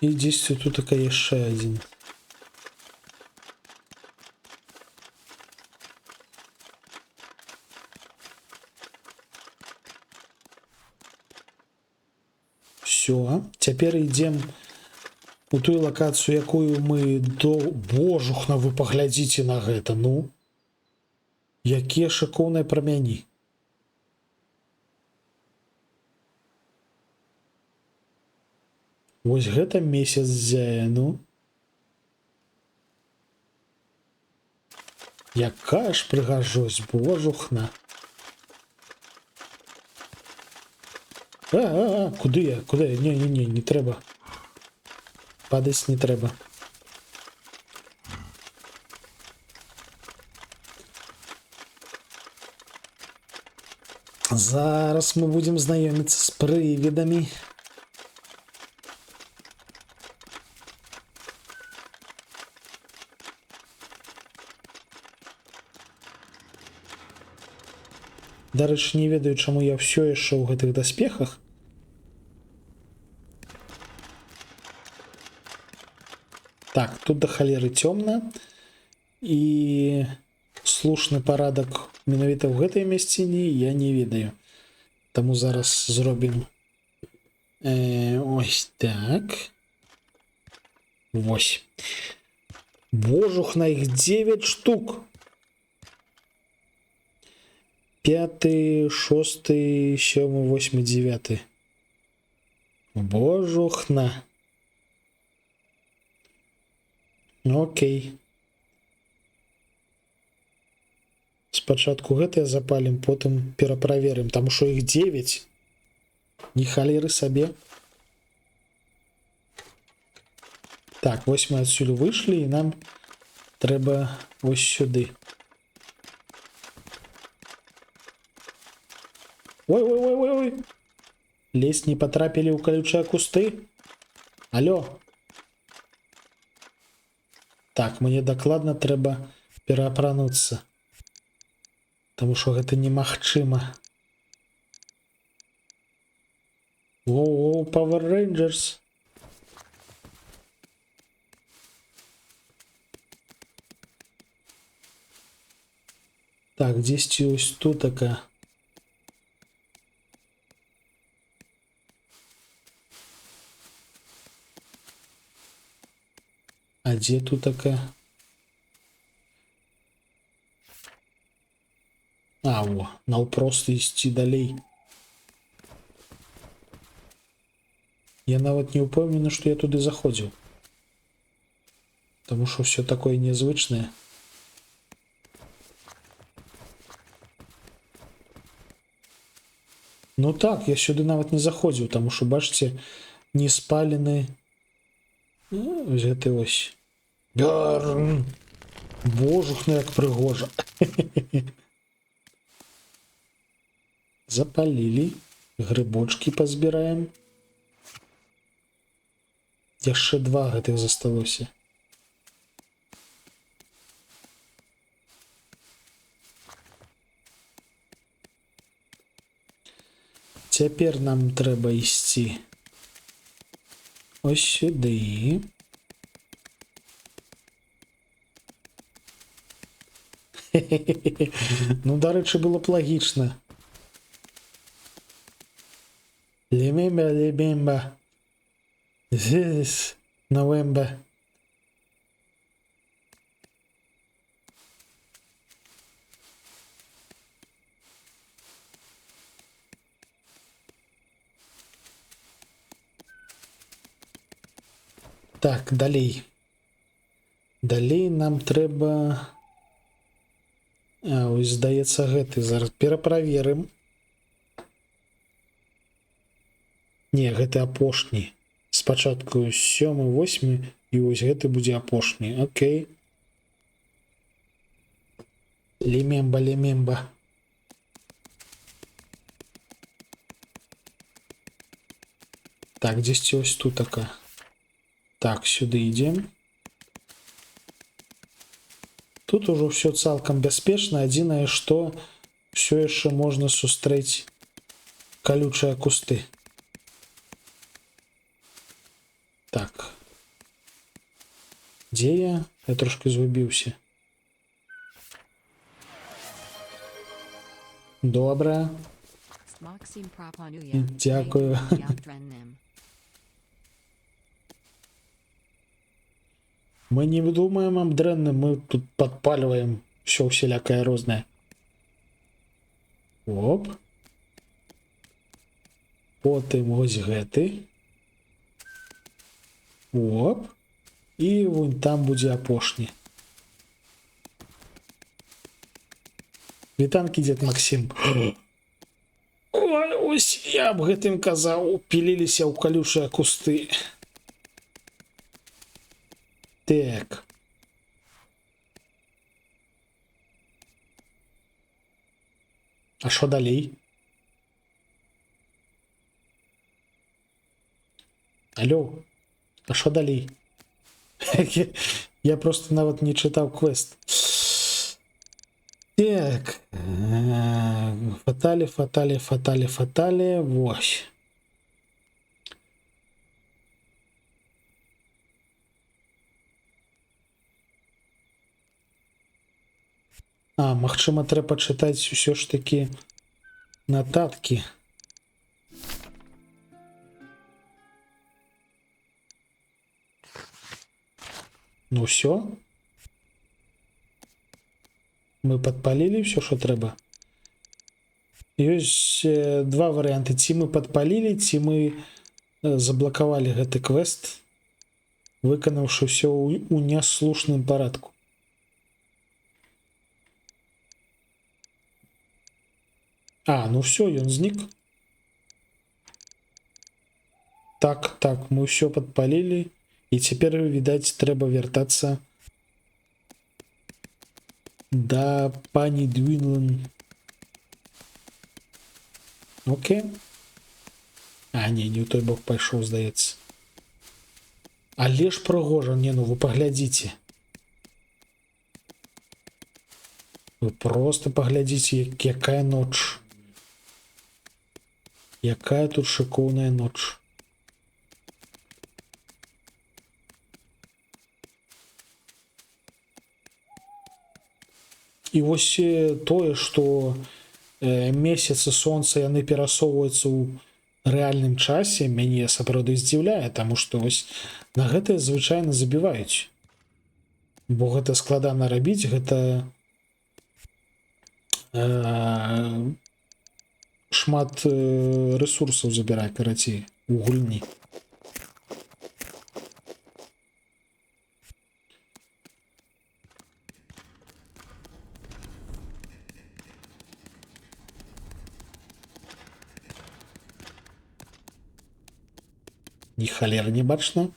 [SPEAKER 1] І десь тут така яшчэ один. Все, цяпер ідзем у тую лакацыю, якую мы до... Божухна, вы паглядзіце на гэта, ну. Якія шыкоўныя прамяні. Вось гэта месяц зяе, ну. Якая ж прыгажосць, божухна. Куды я? Куды я? Не трэба. Падаць не трэба. Зараз мы будем знаёміцца з прывідамі. Дарэчы, не ведаю, чаму я ўсё яшчэ ў гэтых даспехах. Так, тут да халеры цёмна. І слушны парадак менавіта ў гэтай мясціне я не ведаю. Таму зараз зробім ось так. Вось. Божухна, іх 9 штук. 5, 6, 7, 8, 9. Божухна. Окей. Спачатку гэтае запалім, потым пераправерым, таму што іх 9. Не халеры сабе. Так, вось мы адсюль выйшлі, і нам трэба вось сюды. Ой-ой-ой-ой-ой. Лезть не потрапили ў колючыя кусты. Алло. Так, мне дакладна трэба пераапрануцца. Таму што гэта немагчыма. Воу, Power Rangers. Так, дзесьці ось тут такая. А дзе тут такая? А, во, наўпрост ісці далей. Я нават не ўпэўнены, што я туды заходзіў. Таму што ўсё такое незвычнае. Ну так, я сюды нават не заходзіў, таму што, бачыце, не спалены. Ось гэты ось. Бярн! Божух, ну як прыгожа. Запалілі. Грыбочки пазбіраем. Яшчэ 2 гэтых засталося. Цяпер нам трэба ісці ось сюды. Ну, дарэчы, было б лагічна. Лемемба, лемемба. This November. Так, далей. Далей нам трэба... А, ось, здаецца, гэты. Зараз пераправерым. Не, гэты апошні. Спачатку 7, 8, і ось гэты будзе апошні. Окей. Лемемба, лемемба. Так, дзесьці ось тут такая. Так, сюды ідзем. Тут ужо ўсё цалкам бяспечна. Адзінае, што ўсё яшчэ можна сустрэць калючыя кусты. Так. Дзе я? Я трошки згубіўся. Добра. Дякую. Мы не думаем об дрэнным, мы тут подпаливаем все всякое розное. Оп. Потым ось гэты. Оп. І вон там будзе апошні. Вітанкі, дзед Максим. Ой, ось я б гэтым казаў, піліліся ў калючыя кусты. Так. А що далей? Алло, а що далей? Я просто нават не читав квест. Так. Фаталі. Вось. А, магчыма, трэба чытаць усё ж такі нататкі. Ну все. Мы падпалілі ўсё, што трэба. Ёсць два варыянты. Ці мы падпалілі, ці мы заблакавалі гэты квест, выканаўшы ўсё ў няслушным парадку. А, ну все, ён знік. Так, мы ўсё падпалілі. І цяпер, відаць, трэба вяртацца да пані Двінлен. Окей. А, не ў той бок пайшоў, здаецца. Але ж прыгожа, не, ну вы паглядзіце. Вы просто паглядзіце, якая ноч. Якая тут шыкоўная ноч. І вось тое, што месяц і сонца яны перасоўваюцца ў рэальным часе, мяне сапраўды здзіўляе, таму што вось на гэта звычайна забіваюць. Бо гэта складана рабіць, гэта шмат рэсурсаў забірае, карацей, у гульні. Ні халера не бачна.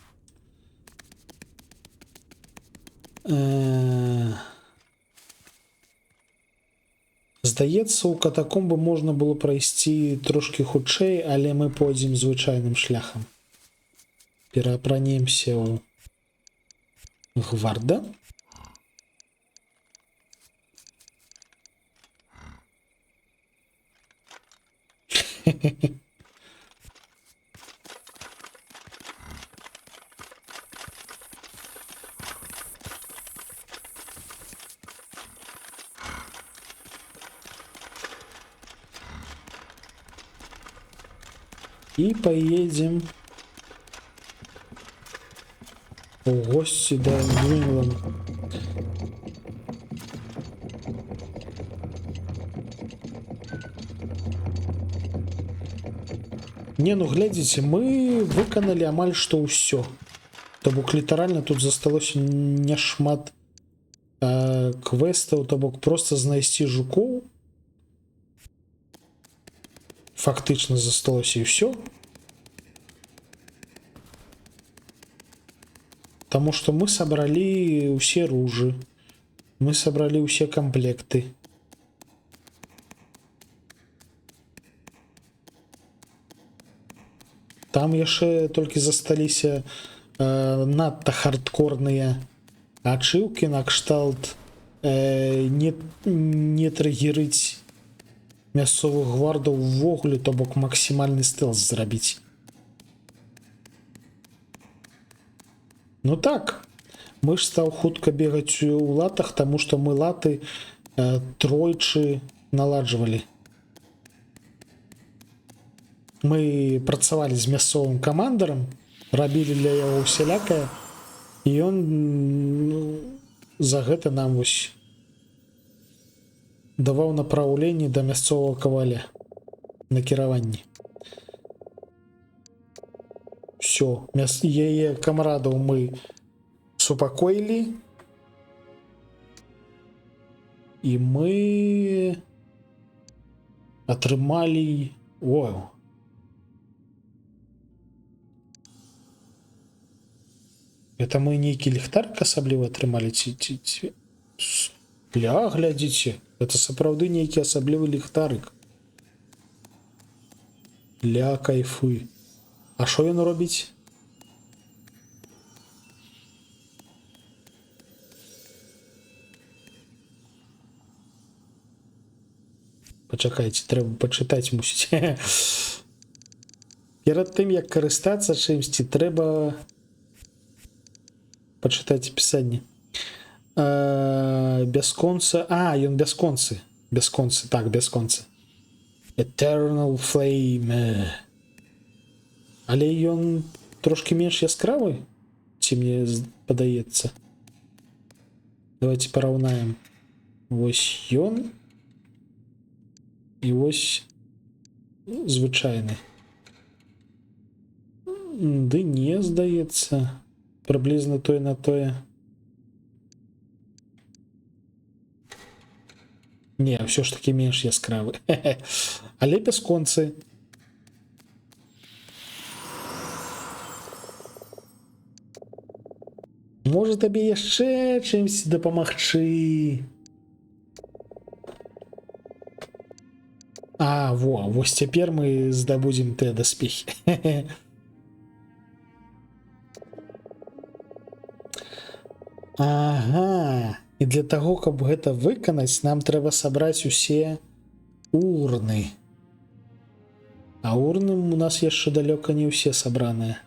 [SPEAKER 1] Здаецца, у катакомбы можна было прайсці трошкі хутчэй, але мы пойдзем звычайным шляхам. Пераапранемся ў гварда. И поедем в гости до Нью-Ингланда. Не, ну глядзіце, мы выканалі амаль што ўсё. То бок літаральна тут засталося няшмат квестаў, то бок просто знайсці жукоў. Фактычна засталося і ўсё. Таму што мы сабралі ўсе ружы. Мы сабралі ўсе камплекты. Там яшчэ толькі засталіся надта хардкорныя ачыўкі накшталт не триггерыць мясцовых гвардаў увогуле, то бок максімальны стэлс зрабіць. Ну так, мы ж стаў хутка бегаць у латах, таму што мы латы тройчы наладжвалі. Мы працавалі з мясцовым камандарам, рабілі для яго ўсялякае, і ён за гэта нам вось даваў направленне да мясцовага каваля, накіраванні. Все, яе камрадаў мы супакоілі, і мы атрымалі... Ой, это мы нейкі ліхтарк асабліва атрымалі ці... Ля, глядзіце, это сапраўды нейкі асаблівы ліхтарык. Ля, кайфы. А што ён робіць? Пачакайце, трэба пачытаць, мусіць. Перад тым, як карыстацца чымсьці, трэба пачытаць апісанне. Бясконцы... А, ён бясконцы. Бясконцы, так, бясконцы. Eternal Flame. Але ён трошки менш яскравы, ці мне падаецца. Давайте параўнаем. Вось ён. І вось звычайны. Ды не, здаецца. Прыблізна тое на тое. Не, ўсё ж таки менш яскравы. Але бясконцы. Можа табе яшчэ чымсьці дапамагчы. А, вось цяпер мы здабудзем тыя даспехі. Ага. І для таго, каб гэта выканаць, нам трэба сабраць усе урны. А урны у нас яшчэ далёка не ўсе сабраныя.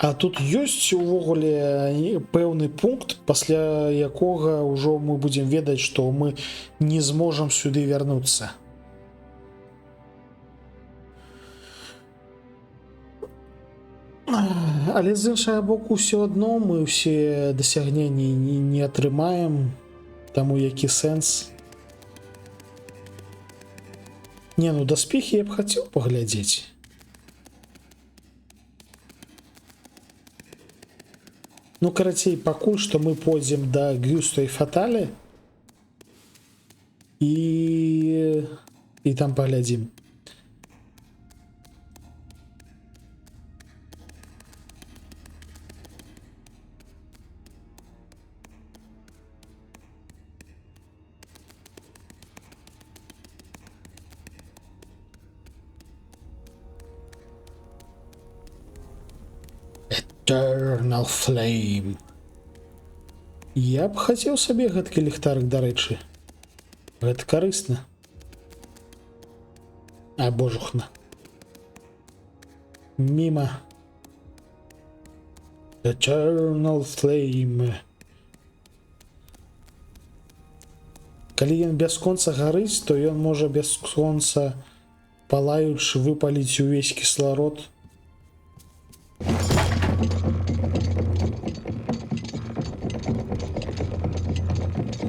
[SPEAKER 1] А тут ёсць увогуле пэўны пункт, пасля якога ўжо мы будзем ведаць, што мы не зможам сюды вярнуцца. Але з іншага боку ўсё адно мы ўсе дасягненні не атрымаем, таму які сэнс? Не, ну даспехі я б хацеў паглядзець. Ну, карацей, пакуль што мы пойдзем да Гюста і Фаталі і там паглядзім. Eternal Flame. Я б хацеў сабе гэткі ліхтарык, дарэчы. Гэта карысна. А, божухна. Міма. Eternal Flame. Калі ён бясконца гарыць, то ён можа бясконца палаючы выпаліць увесь кісларод.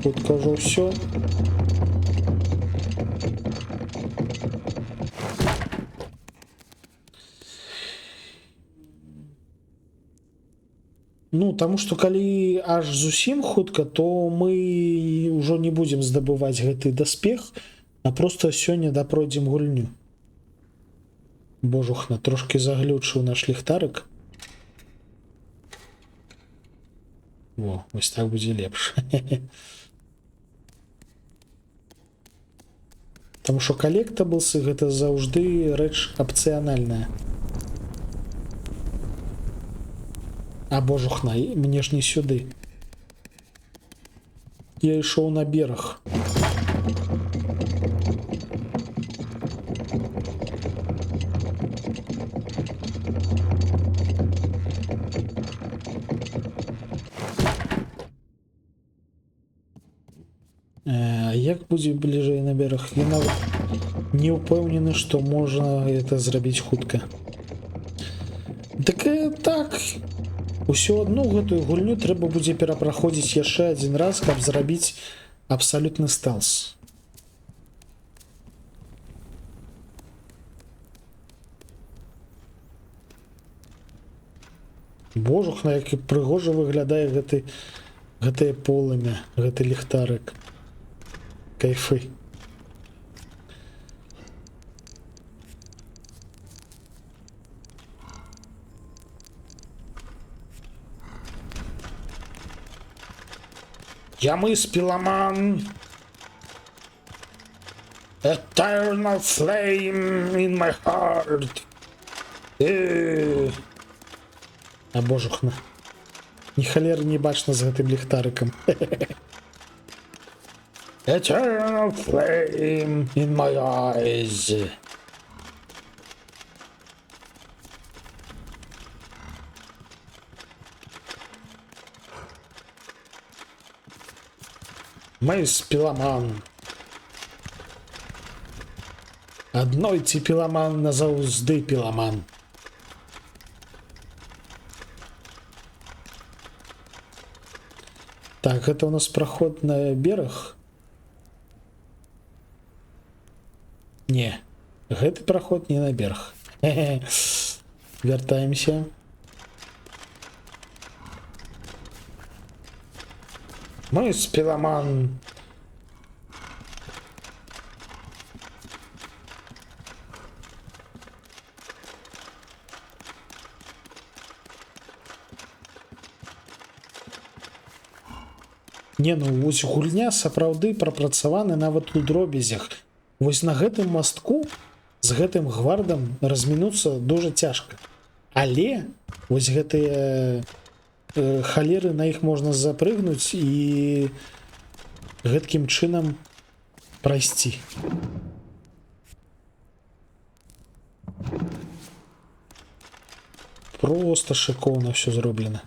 [SPEAKER 1] Тут кажу все. Ну, таму што калі аж зусім хутка, то мы ўжо не будзем здабываць гэты даспех, а проста сёння дапройдзем гульню. Божухна, трошки заглючыў наш ліхтарык. Во, вось так будзе лепш. Таму што калектаблсы гэта заўжды рэч апцыянальная. А, божухна, мне ж не сюды. Я ішоў на бераг. Як будзе бліжэй на бераг? Я нават не ўпэўнены, што можна это зрабіць хутка. Так, усё адно гэтую гульню трэба будзе перапраходзіць яшчэ адзін раз, каб зрабіць абсалютны стэлс. Божухна, як прыгожа выглядае гэтае полымя, гэты ліхтарык. Кайфы. Я мыс пиламан. Eternal flame in my heart. А, божухна. Ні халеры не бачна з гэтым ліхтарыкам. Eternal flame in my eyes. Мыс пиламан. Аднойцы пиламан назаўжды пиламан. Так, гэта у нас праход на бераг. Не, гэты праход не на бераг. Вяртаемся. Мы спиламан. Не, ну вось гульня сапраўды прапрацаваны нават у дробязях. Вось на гэтым мастку з гэтым гвардам размінуцца дужа цяжка. Але вось гэтыя халеры, на іх можна запрыгнуць і гэткім чынам прайсці. Просто шыкоўна ўсё зроблена.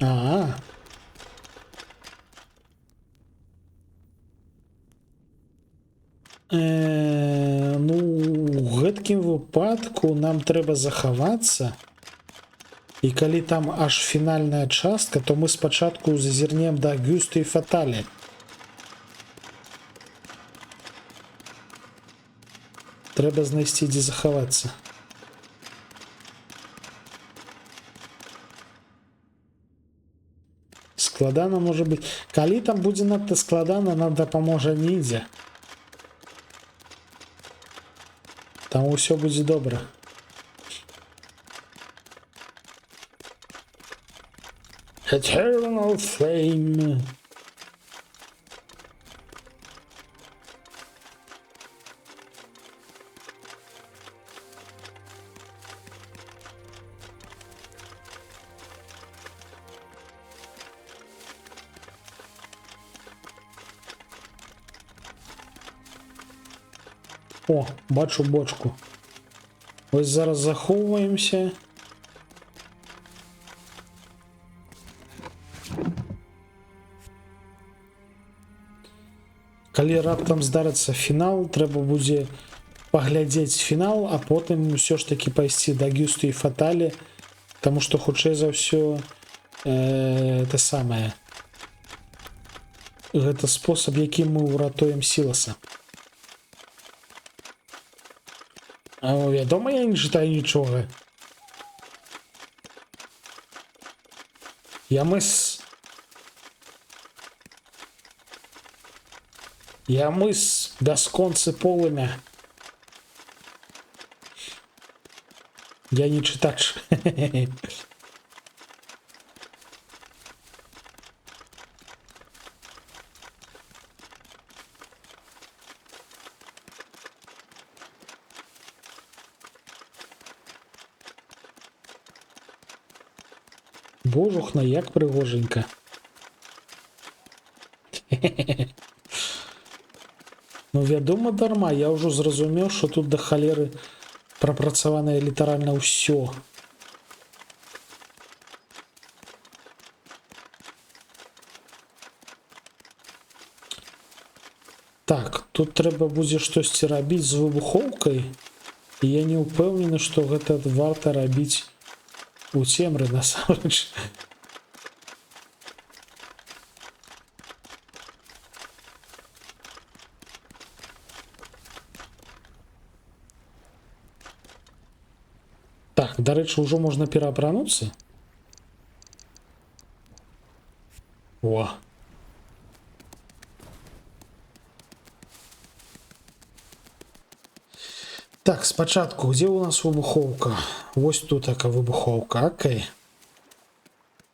[SPEAKER 1] А. Ну, у гэткім выпадку нам трэба захавацца. І калі там аж фінальная частка, то мы спачатку зазірнем да Агюста і Фаталі. Трэба знайсці, дзе захавацца. Складана можа быць. Калі там будзе надта складана, нам дапаможа ніндзя. Там усё будзе добра. Eternal Flame. О, бачу бочку. Ось зараз захоўваемся. Калі раптам здарыцца фінал, трэба будзе паглядзець фінал, а потым ўсё ж такі пайсці да Агюста і Фаталі, таму што хутчэй за ўсё это самае. Гэта спосаб, якім мы ўратуем Сіласа. А вядома, я не чытаю нічога. Я мыс бясконцы полымя. Я не чытач. Божухна, як прыгоженька. Ну, вядома, дарма. Я ўжо зразумеў, што тут да халеры прапрацаванае літаральна ўсё. Так, тут трэба будзе штосьці рабіць з выбухоўкай. І я не ўпэўнены, што гэта варта рабіць у цемры, насамрэч. Так, дарэчы, ўжо можна пераапрануцца. О. Так, спачатку, дзе ў нас выбухоўка? Вось тут такая выбухоўка, окей.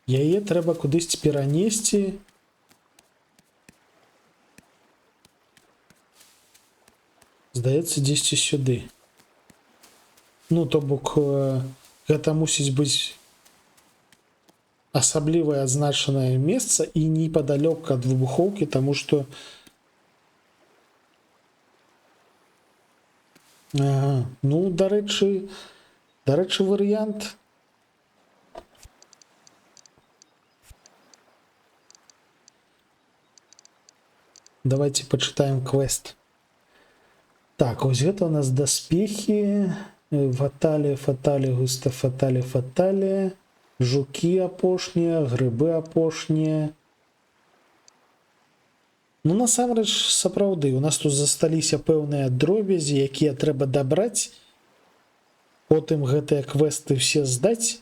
[SPEAKER 1] Яе трэба кудысьці перанесці. Здаецца, дзесьці сюды. Ну, то бок, гэта мусіць быць асаблівае адзначанае месца і непадалёк ад выбухоўкі, таму што ага. Ну, дарэчы, варыянт. Давайте пачытаем квест. Так, ось гэта у нас даспехі. Фаталі, густа, фаталі. Жукі апошнія, грыбы апошнія. Ну, насамрэч, сапраўды, у нас тут засталіся пэўныя дробязі, якія трэба дабраць. потым гэтыя квесты все здаць,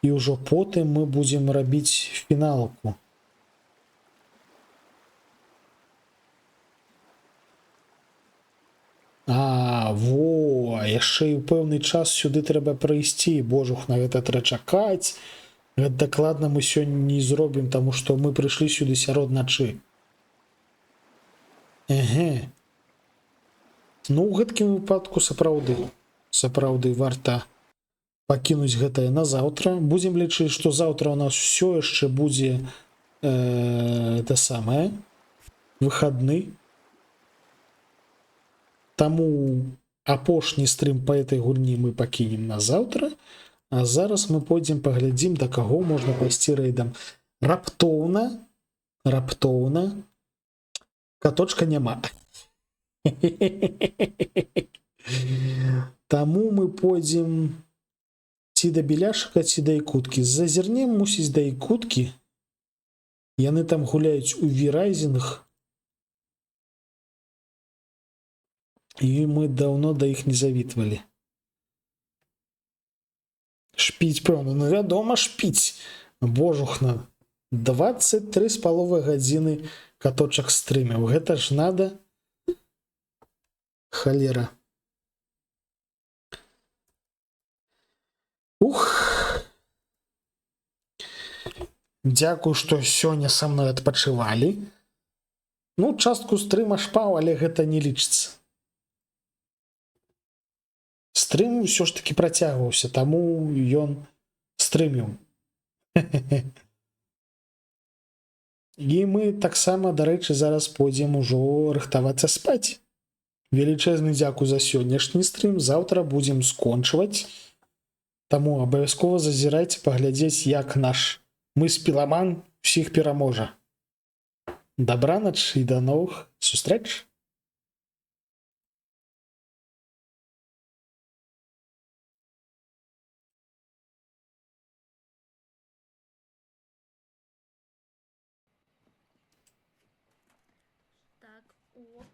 [SPEAKER 1] і ўжо потым мы будзем рабіць фіналку. Яшчэ і ў пэўны час сюды трэба прыйсці. Божух, на гэта трэба чакаць. Гэта дакладна мы сёння не зробім, таму што мы прыйшлі сюды сярод начы. Ну, ў гэткім выпадку сапраўды варта пакінуць гэтае на заўтра. Будзем лічыць, што заўтра у нас усё яшчэ будзе выхадны. Таму апошні стрым па этой гульні мы пакінем на заўтра, а зараз мы пойдзем паглядзім, да каго можна пайсці рэйдам. Раптоўна каточка няма. Таму мы пойдзем ці да Беляшыка, ці да Якуткі. Зазірнем, мусіць, да Якуткі. Яны там гуляюць у V-Rising. І мы даўно да іх не завітвалі. Шпіць, пэўна, ну вядома, шпіць. Божухна, 23,5 гадзіны каточак стрыміў. Гэта ж надо. Халера. Дзякую, што сёння са мной адпачывалі. Ну, частку стрыма шпаў, але гэта не лічыцца. Стрым ўсё ж таки працягваўся, таму ён стрыміў. І мы таксама, дарэчы, зараз пойдзем ужо рыхтавацца спаць. Велічэзны дзякуй за сённяшні стрым. Заўтра будзем скончваць. Таму абавязкова зазірайце, паглядзець, як наш мыс-піламан усіх пераможа. Дабранач і да новых сустрэч!
[SPEAKER 3] Так, оп.